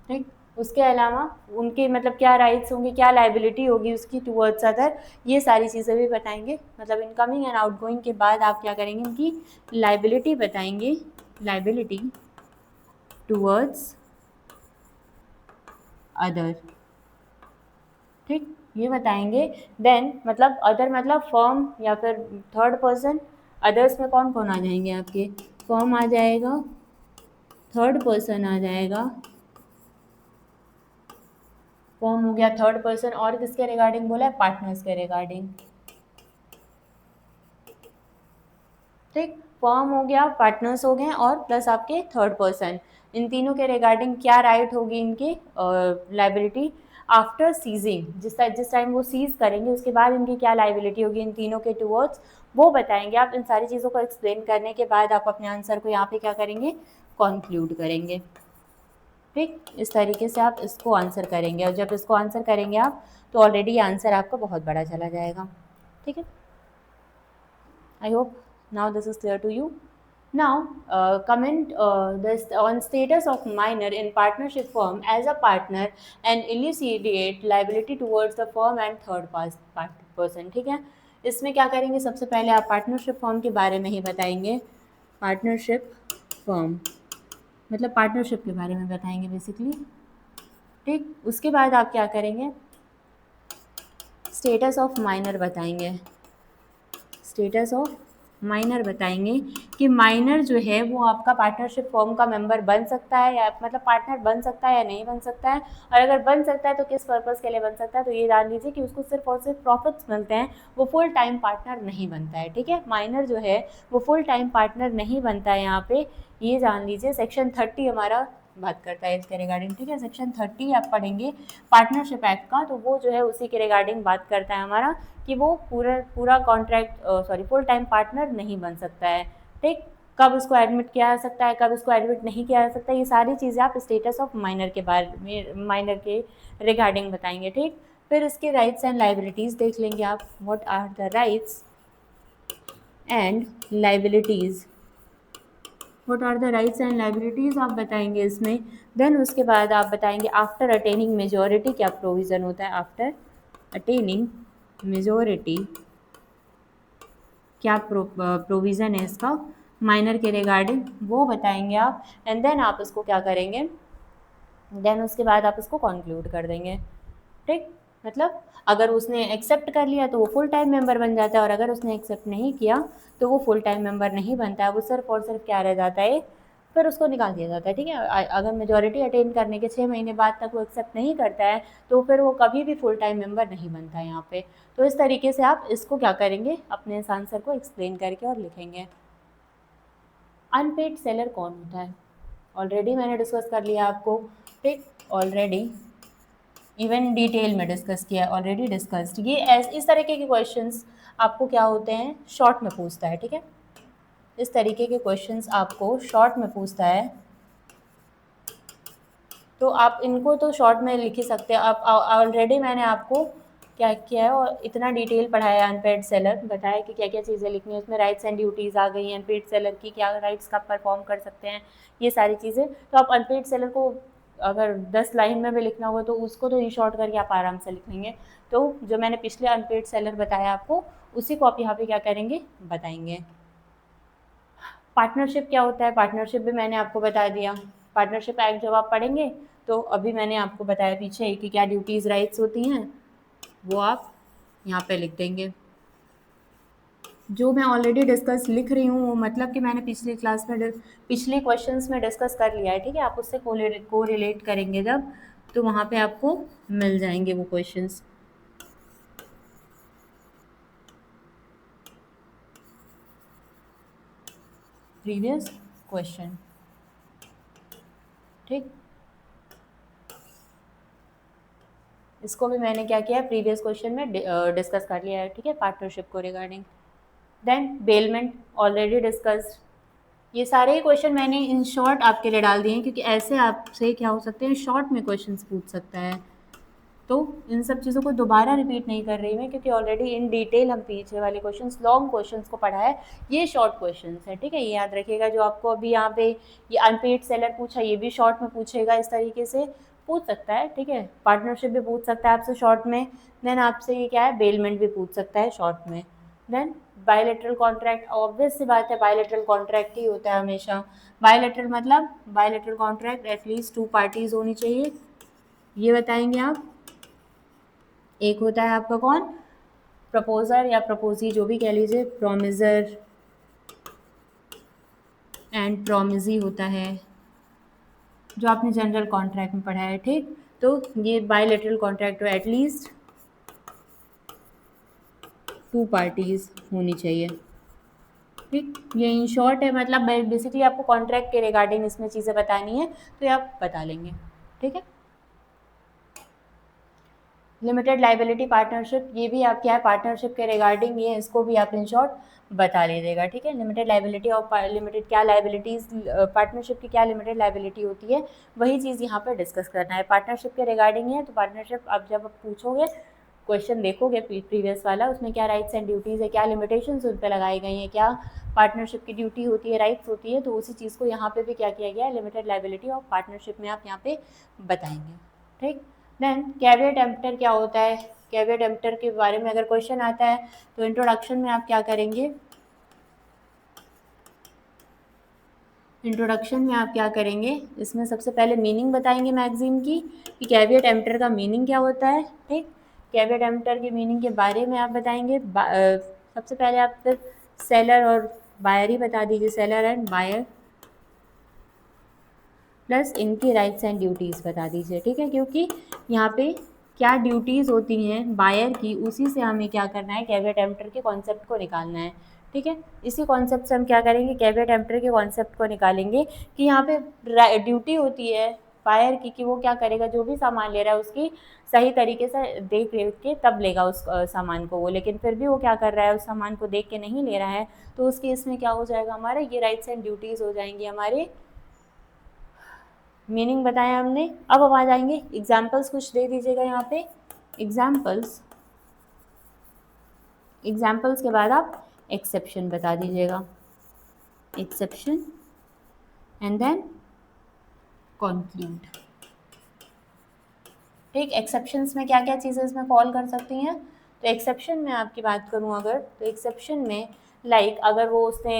ठीक, उसके अलावा उनके मतलब क्या राइट्स होंगे, क्या लाइबिलिटी होगी उसकी टूवर्ड्स अदर, ये सारी चीज़ें भी बताएंगे। मतलब इनकमिंग एंड आउटगोइंग के बाद आप क्या करेंगे, उनकी लाइबिलिटी बताएंगे, लाइबिलिटी टूवर्ड्स अदर। ठीक, ये बताएंगे। देन मतलब अदर मतलब फर्म या फिर थर्ड पर्सन। अदर्स में कौन कौन आ जाएंगे आपके, फर्म आ जाएगा, थर्ड पर्सन आ जाएगा, फॉर्म हो गया, थर्ड पर्सन, और किसके रिगार्डिंग बोला है, पार्टनर्स के रिगार्डिंग। ठीक, फॉर्म हो गया, पार्टनर्स हो गए, और प्लस आपके थर्ड पर्सन, इन तीनों के रिगार्डिंग क्या राइट होगी इनकी लाइबिलिटी आफ्टर सीजिंग, जिस टाइम वो सीज करेंगे उसके बाद इनकी क्या लाइबिलिटी होगी इन तीनों के टूवर्ड्स, वो बताएंगे आप। इन सारी चीज़ों को एक्सप्लेन करने के बाद आप अपने आंसर को यहाँ पे क्या करेंगे, कंक्लूड करेंगे। ठीक, इस तरीके से आप इसको आंसर करेंगे, और जब इसको आंसर करेंगे आप तो ऑलरेडी आंसर आपका बहुत बड़ा चला जाएगा। ठीक है, I hope now this is clear to you. Now, comment this on status of minor in partnership firm as a partner and elucidate liability towards the firm and third person। ठीक है, इसमें क्या करेंगे, सबसे पहले आप पार्टनरशिप फर्म के बारे में ही बताएंगे। पार्टनरशिप फर्म मतलब पार्टनरशिप के बारे में बताएंगे बेसिकली। ठीक, उसके बाद आप क्या करेंगे, स्टेटस ऑफ माइनर बताएंगे, स्टेटस ऑफ माइनर बताएंगे कि माइनर जो है वो आपका पार्टनरशिप फर्म का मेंबर बन सकता है, या मतलब पार्टनर बन सकता है या नहीं बन सकता है, और अगर बन सकता है तो किस पर्पज़ के लिए बन सकता है। तो ये जान लीजिए कि उसको सिर्फ और सिर्फ प्रॉफिट्स मिलते हैं, वो फुल टाइम पार्टनर नहीं बनता है। ठीक है, माइनर जो है वो फुल टाइम पार्टनर नहीं बनता है यहाँ पे, ये जान लीजिए। सेक्शन 30 हमारा बात करता है इसके रिगार्डिंग। ठीक है, सेक्शन 30 आप पढ़ेंगे पार्टनरशिप एक्ट का, तो वो जो है उसी के रिगार्डिंग बात करता है हमारा, कि वो पूरा कॉन्ट्रैक्ट फुल टाइम पार्टनर नहीं बन सकता है। ठीक, कब उसको एडमिट किया जा सकता है, कब उसको एडमिट नहीं किया जा सकता है, ये सारी चीज़ें आप स्टेटस ऑफ माइनर के बारे में, माइनर के रिगार्डिंग बताएंगे। ठीक, फिर इसके राइट्स एंड लाइबिलिटीज़ देख लेंगे आप, what are the rights and liabilities, what are the rights and liabilities आप बताएंगे इसमें। देन उसके बाद आप बताएंगे आफ्टर अटेनिंग मेजॉरिटी क्या प्रोविज़न होता है, आफ्टर अटेनिंग मेजॉरिटी क्या प्रोविज़न है इसका माइनर के रिगार्डिंग, वो बताएंगे आप। एंड देन आप इसको क्या करेंगे, देन उसके बाद आप इसको कंक्लूड कर देंगे। ठीक, मतलब अगर उसने एक्सेप्ट कर लिया तो वो फुल टाइम मेंबर बन जाता है, और अगर उसने एक्सेप्ट नहीं किया तो वो फुल टाइम मेंबर नहीं बनता है, वो सिर्फ और सिर्फ क्या रह जाता है, फिर उसको निकाल दिया जाता है। ठीक है, अगर मेजॉरिटी अटेन करने के 6 महीने बाद तक वो एक्सेप्ट नहीं करता है तो फिर वो कभी भी फुल टाइम मेंबर नहीं बनता है यहाँ पे। तो इस तरीके से आप इसको क्या करेंगे, अपने इस आंसर को एक्सप्लेन करके और लिखेंगे। अनपेड सेलर कौन होता है, ऑलरेडी मैंने डिस्कस कर लिया आपको। ठीक, ऑलरेडी इवन डिटेल में डिस्कस किया, ऑलरेडी डिस्कस्ड। ये इस तरीके के क्वेश्चंस आपको क्या होते हैं, शॉर्ट में पूछता है। ठीक है, इस तरीके के क्वेश्चंस आपको शॉर्ट में पूछता है, तो आप इनको तो शॉर्ट में लिख ही सकते हैं। आप ऑलरेडी मैंने आपको क्या किया है और इतना डिटेल पढ़ाया है, अनपेड सेलर बताया कि क्या क्या चीज़ें लिखनी है उसमें, राइट्स एंड ड्यूटीज़ आ गई हैं, अनपेड सेलर की क्या राइट्स का परफॉर्म कर सकते हैं, ये सारी चीज़ें। तो आप अनपेड सेलर को अगर 10 लाइन में भी लिखना होगा तो उसको तो शॉर्ट करके आप आराम से लिख लेंगे। तो जो मैंने पिछले अनपेड सेलर बताया आपको, उसी को आप यहाँ पे क्या करेंगे, बताएंगे। पार्टनरशिप क्या होता है, पार्टनरशिप भी मैंने आपको बता दिया। पार्टनरशिप एक्ट जब आप पढ़ेंगे तो अभी मैंने आपको बताया पीछे कि क्या ड्यूटीज़ राइट्स होती हैं, वो आप यहाँ पे लिख देंगे। जो मैं ऑलरेडी डिस्कस लिख रही हूँ वो मतलब कि मैंने पिछली क्लास में पिछले क्वेश्चंस में डिस्कस कर लिया है। ठीक है, आप उससे को रिलेट करेंगे जब, तो वहाँ पे आपको मिल जाएंगे वो क्वेश्चंस। Previous question. ठीक, इसको भी मैंने क्या किया, प्रीवियस क्वेश्चन में डिस्कस कर लिया है, ठीक है, पार्टनरशिप को regarding. Then bailment already discussed. ये सारे ही क्वेश्चन मैंने इन शॉर्ट आपके लिए डाल दिए हैं, क्योंकि ऐसे आपसे क्या हो सकते हैं, शॉर्ट में क्वेश्चन पूछ सकता है। तो इन सब चीज़ों को दोबारा रिपीट नहीं कर रही मैं, क्योंकि ऑलरेडी इन डिटेल हम पीछे वाले क्वेश्चंस, लॉन्ग क्वेश्चंस को पढ़ा है। ये शॉर्ट क्वेश्चंस है, ठीक है, ये याद रखिएगा। जो आपको अभी यहाँ पे ये अनपेड सेलर पूछा, ये भी शॉर्ट में पूछेगा, इस तरीके से पूछ सकता है, ठीक है। पार्टनरशिप भी पूछ सकता है आपसे शॉर्ट में। देन आपसे ये क्या है, बेलमेंट भी पूछ सकता है शॉर्ट में। देन बायलैटरल कॉन्ट्रैक्ट, ऑब्वियस सी बात है, बायलैटरल कॉन्ट्रैक्ट ही होता है हमेशा। बायलैटरल मतलब बायलैटरल कॉन्ट्रैक्ट एटलीस्ट 2 पार्टीज होनी चाहिए, ये बताएंगे आप। एक होता है आपका कौन, प्रपोजर या प्रपोजी, जो भी कह लीजिए, प्रोमिजर एंड प्रोमिजी होता है, जो आपने जनरल कॉन्ट्रैक्ट में पढ़ा है, ठीक। तो ये बायलैटरल कॉन्ट्रैक्ट में एटलीस्ट 2 पार्टीज होनी चाहिए, ठीक। ये इन शॉर्ट है, मतलब बेसिकली आपको कॉन्ट्रैक्ट के रिगार्डिंग इसमें चीज़ें बतानी है, तो ये आप बता लेंगे, ठीक है। लिमिटेड लाइबिलिटी पार्टनरशिप, ये भी आप क्या है, पार्टनरशिप के रिगार्डिंग ये, इसको भी आप इन शॉर्ट बता लीजिएगा, ठीक है। लिमिटेड लाइबिलिटी और लिमिटेड क्या लाइबिलिटीज़, पार्टनरशिप की क्या लिमिटेड लाइबिलिटी होती है, वही चीज़ यहाँ पर डिस्कस करना है। पार्टनरशिप के रिगार्डिंग है, तो पार्टनरशिप अब जब आप पूछोगे, क्वेश्चन देखोगे प्रीवियस वाला, उसमें क्या राइट्स एंड ड्यूटीज़ है, क्या लिमिटेशंस उन पर लगाई गई हैं, क्या पार्टनरशिप की ड्यूटी होती है, राइट्स होती है, तो उसी चीज़ को यहाँ पे भी क्या किया गया है, लिमिटेड लाइबिलिटी ऑफ पार्टनरशिप में आप यहाँ पे बताएंगे, ठीक। देन कैविएट एम्पटर क्या होता है, कैविएट एम्पटर के बारे में अगर क्वेश्चन आता है, तो इंट्रोडक्शन में आप क्या करेंगे, इंट्रोडक्शन में आप क्या करेंगे, इसमें सबसे पहले मीनिंग बताएंगे मैगजीन की, कि कैविएट एम्पटर का मीनिंग क्या होता है, ठीक। कैविएट एम्पटर की मीनिंग के बारे में आप बताएंगे। सबसे पहले आप फिर सेलर और बायर ही बता दीजिए, सेलर एंड बायर, प्लस इनकी राइट्स एंड ड्यूटीज़ बता दीजिए, ठीक है। क्योंकि यहाँ पे क्या ड्यूटीज़ होती हैं बायर की, उसी से हमें क्या करना है, कैविएट एम्पटर के कॉन्सेप्ट को निकालना है, ठीक है। इसी कॉन्सेप्ट से हम क्या करेंगे, कैविएट एम्पटर के कॉन्सेप्ट को निकालेंगे, कि यहाँ पे ड्यूटी होती है बायर की, कि वो क्या करेगा, जो भी सामान ले रहा है उसकी सही तरीके से देख रेख के तब लेगा उस सामान को वो, लेकिन फिर भी वो क्या कर रहा है, उस सामान को देख के नहीं ले रहा है, तो उस केस में क्या हो जाएगा हमारा, ये राइट्स एंड ड्यूटीज़ हो जाएंगी हमारे। मीनिंग बताया हमने, अब हम आ जाएंगे एग्जाम्पल्स, कुछ दे दीजिएगा यहाँ पे एग्जाम्पल्स। एग्जाम्पल्स के बाद आप एक्सेप्शन बता दीजिएगा, एक्सेप्शन एंड देन कंक्लूड, ठीक। एक्सेप्शंस में क्या क्या चीज़ें इसमें फॉल कर सकती हैं, तो एक्सेप्शन में आपकी बात करूँ अगर, तो एक्सेप्शन में अगर वो उसने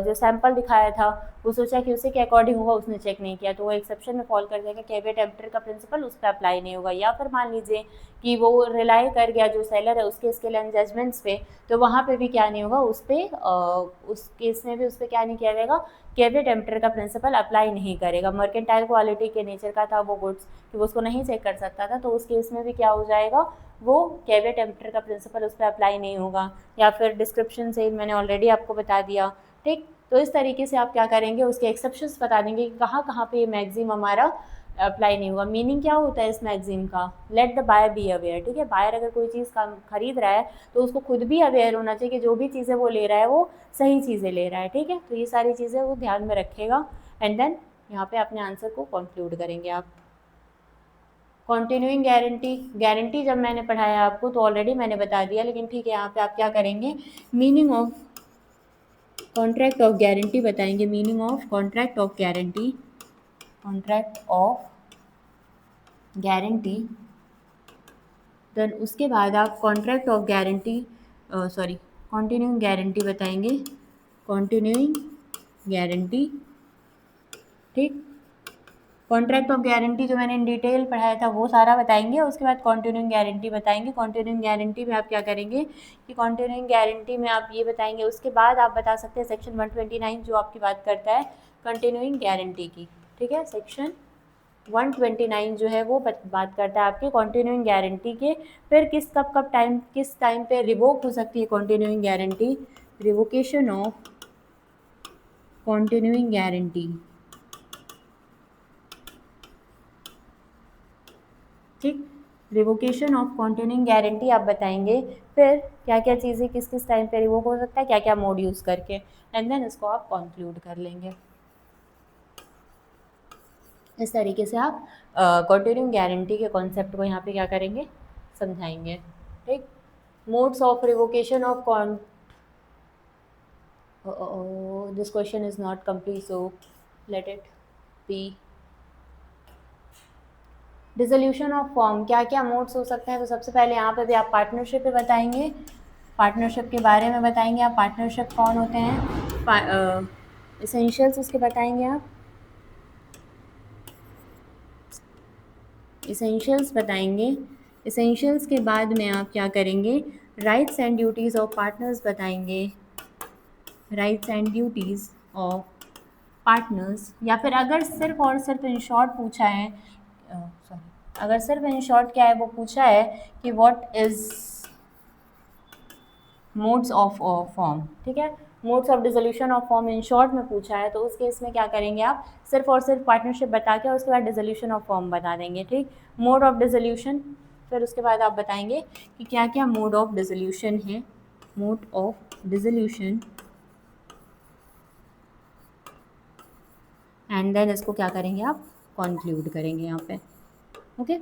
जो सैंपल दिखाया था, वो सोचा कि उसी के अकॉर्डिंग होगा, उसने चेक नहीं किया, तो वो एक्सेप्शन में फॉल कर जाएगा, कैविएट एम्पटर का प्रिंसिपल उस पर अप्लाई नहीं होगा। या फिर मान लीजिए कि वो रिलाई कर गया जो सेलर है उसके स्किल एंड जजमेंट्स पे, तो वहाँ पे भी क्या नहीं होगा, उस पर उस केस में भी उस पर क्या नहीं किया जाएगा, कैविएट एम्पटर का प्रिंसिपल अप्लाई नहीं करेगा। मर्केंटाइल क्वालिटी के नेचर का था वो गुड्स, कि वो उसको नहीं चेक कर सकता था, तो उस केस में भी क्या हो जाएगा, वो कैविएट एम्पटर का प्रिंसिपल उस पर अप्लाई नहीं होगा। या फिर डिस्क्रिप्शन से मैंने ऑलरेडी आपको बता दिया, ठीक। तो इस तरीके से आप क्या करेंगे, उसके एक्सेप्शंस बता देंगे कि कहाँ कहाँ पे ये मैगजीम हमारा अप्लाई नहीं होगा। मीनिंग क्या होता है इस मैगजीम का, let the buyer be aware, ठीक है। बायर अगर कोई चीज़ का खरीद रहा है, तो उसको खुद भी अवेयर होना चाहिए कि जो भी चीज़ें वो ले रहा है वो सही चीज़ें ले रहा है, ठीक है। तो ये सारी चीज़ें वो ध्यान में रखेगा, एंड देन यहाँ पे अपने आंसर को कंक्लूड करेंगे आप। कॉन्टिन्यूइंग गारंटी, गारंटी जब मैंने पढ़ाया आपको तो ऑलरेडी मैंने बता दिया, लेकिन ठीक है, यहाँ पे आप क्या करेंगे, meaning of contract of guarantee बताएंगे, meaning of contract of guarantee, contract of guarantee. Then उसके बाद आप contract of guarantee, sorry, continuing guarantee बताएंगे, कॉन्टिन्यूइंग गारंटी, ठीक। कॉन्ट्रैक्ट ऑफ गारंटी जो मैंने इन डिटेल पढ़ाया था वो सारा बताएंगे, उसके बाद कॉन्टिन्यूइंग गारंटी बताएंगे। कॉन्टिन्यूइंग गारंटी में आप क्या करेंगे, कि कॉन्टिन्यूइंग गारंटी में आप ये बताएंगे, उसके बाद आप बता सकते हैं सेक्शन 129 जो आपकी बात करता है कंटिन्यूइंग गारंटी की, ठीक है। सेक्शन 129 जो है वो बात करता है आपके कंटिन्यूइंग गारंटी के, फिर किस टाइम पे रिवोक हो सकती है continuing guarantee, revocation of continuing guarantee, ठीक। रिवोकेशन ऑफ कॉन्टिन्यूइंग गारंटी आप बताएंगे, फिर क्या क्या चीज़ें किस किस टाइम पे रिवोक हो सकता है, क्या क्या मोड यूज़ करके, एंड देन इसको आप कंक्लूड कर लेंगे। इस तरीके से आप कॉन्टिन्यूइंग गारंटी के कॉन्सेप्ट को यहाँ पे क्या करेंगे, समझाएंगे। ठीक, modes of revocation of con this question is not complete, so let it be. Dissolution of form, क्या क्या मोड्स हो सकते हैं, तो सबसे पहले यहाँ पे भी आप पार्टनरशिप पे बताएंगे, पार्टनरशिप के बारे में बताएंगे आप, पार्टनरशिप कौन होते हैं, इसेंशियल्स उसके बताएंगे आप, इसेंशियल्स बताएंगे। इसेंशियल्स के बाद में आप क्या करेंगे, rights and duties of partners बताएंगे, rights and duties of partners, या फिर अगर सिर्फ और सिर्फ इन शॉर्ट पूछा है, सॉरी, अगर सिर्फ इन शॉर्ट क्या है वो पूछा है कि what is modes of form, ठीक है, modes of dissolution of form in short में पूछा है, तो उस केस में क्या करेंगे आप, सिर्फ और सिर्फ पार्टनरशिप बता के उसके बाद डिसोल्यूशन ऑफ फॉर्म बता देंगे। ठीक, मोड ऑफ डिसोल्यूशन, फिर उसके बाद आप बताएंगे कि क्या क्या मोड ऑफ डिसोल्यूशन है, mode of dissolution, and then इसको क्या करेंगे आप, कंक्लूड करेंगे यहाँ पे। ओके,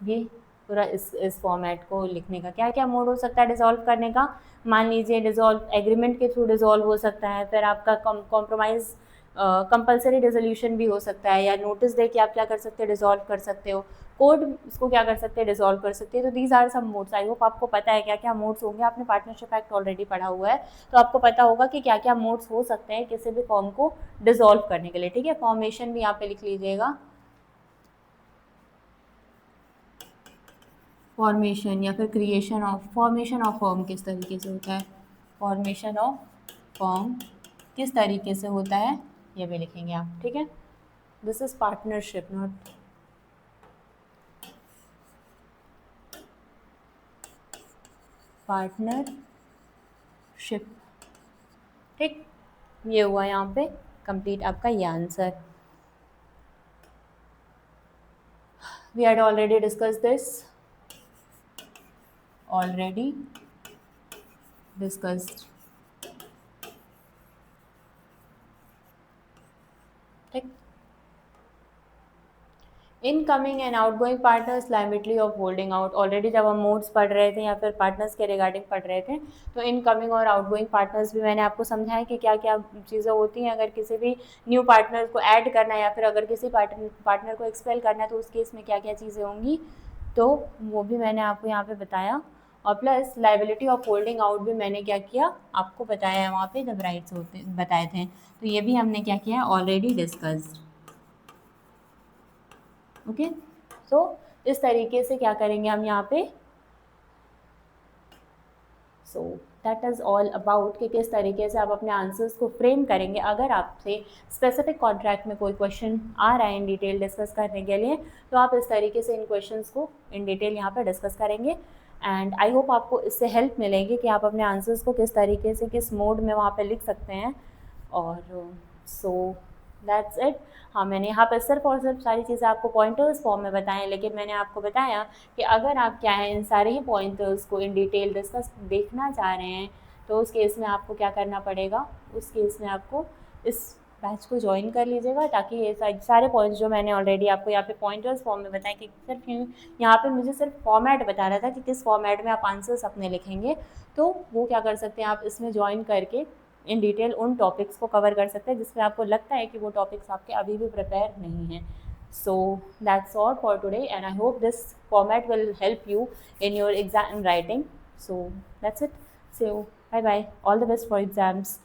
ये पूरा इस फॉर्मेट को लिखने का, क्या क्या मोड हो सकता है डिसॉल्व करने का, मान लीजिए डिसॉल्व एग्रीमेंट के थ्रू डिसॉल्व हो सकता है, फिर आपका कॉम्प्रोमाइज़ कंपलसरी डिसोल्यूशन भी हो सकता है, या नोटिस दे के आप क्या कर सकते हैं, डिसॉल्व कर सकते हो, कोर्ट इसको क्या कर सकते हैं, डिसॉल्व कर सकते हैं। तो these are some modes. I hope आपको पता है क्या क्या मोड्स होंगे, आपने पार्टनरशिप एक्ट ऑलरेडी पढ़ा हुआ है, तो आपको पता होगा कि क्या क्या मोड्स हो सकते हैं किसी भी फॉर्म को डिसॉल्व करने के लिए। ठीक है, फॉर्मेशन भी यहाँ पे लिख लीजिएगा, फॉर्मेशन या फिर creation of, formation of form किस तरीके से होता है, फॉर्मेशन ऑफ फॉर्म किस तरीके से होता है ये भी लिखेंगे आप। ठीक है, this is partnership, not partnership. ठीक, ये हुआ यहाँ पे कंप्लीट आपका ये answer. We had already discuss this, already discussed. ठीक, incoming and outgoing partners liability of holding out, already जब हम मोड्स पढ़ रहे थे या फिर पार्टनर्स के रिगार्डिंग पढ़ रहे थे, तो इनकमिंग और आउटगोइंग पार्टनर्स भी मैंने आपको समझाया कि क्या क्या चीज़ें होती हैं। अगर किसी भी न्यू पार्टनर को ऐड करना है या फिर अगर किसी पार्टनर को एक्सपेल करना है तो उस केस में क्या क्या चीज़ें होंगी, तो वो भी मैंने आपको यहाँ पे बताया। और plus liability of holding out भी मैंने क्या किया आपको बताया है वहाँ पे जब राइट्स होते बताए थे, तो ये भी हमने क्या किया, ऑलरेडी डिस्कस्ड। ओके, सो इस तरीके से क्या करेंगे हम यहाँ पे, so that is all about कि किस तरीके से आप अपने आंसर्स को फ्रेम करेंगे। अगर आपसे स्पेसिफिक कॉन्ट्रैक्ट में कोई क्वेश्चन आ रहा है इन डिटेल डिस्कस करने के लिए, तो आप इस तरीके से इन क्वेश्चंस को इन डिटेल यहाँ पे डिस्कस करेंगे। एंड आई होप आपको इससे हेल्प मिलेगी कि आप अपने आंसर्स को किस तरीके से किस मोड में वहाँ पे लिख सकते हैं। और सो दैट्स इट। हाँ, मैंने यहाँ पर सिर्फ और सिर्फ सारी चीज़ें आपको पॉइंटर्स फॉर्म में बताएं, लेकिन मैंने आपको बताया कि अगर आप क्या है इन सारे ही पॉइंटर्स को इन डिटेल डिस्कस देखना चाह रहे हैं, तो उस केस में आपको क्या करना पड़ेगा, उस केस में आपको इस बैच को ज्वाइन कर लीजिएगा, ताकि ये सारे पॉइंट्स जो मैंने ऑलरेडी आपको यहाँ पे पॉइंटर्स फॉर्म में बताया कि सिर्फ यहाँ पे मुझे सिर्फ फॉर्मेट बता रहा था कि किस फॉर्मेट में आप आंसर्स अपने लिखेंगे, तो वो क्या कर सकते हैं आप इसमें ज्वाइन करके इन डिटेल उन टॉपिक्स को कवर कर सकते हैं जिसमें आपको लगता है कि वो टॉपिक्स आपके अभी भी प्रिपेयर नहीं हैं। So that's all for today and I hope this format will help you in your exam writing. So that's it, so bye bye, all the best for exams.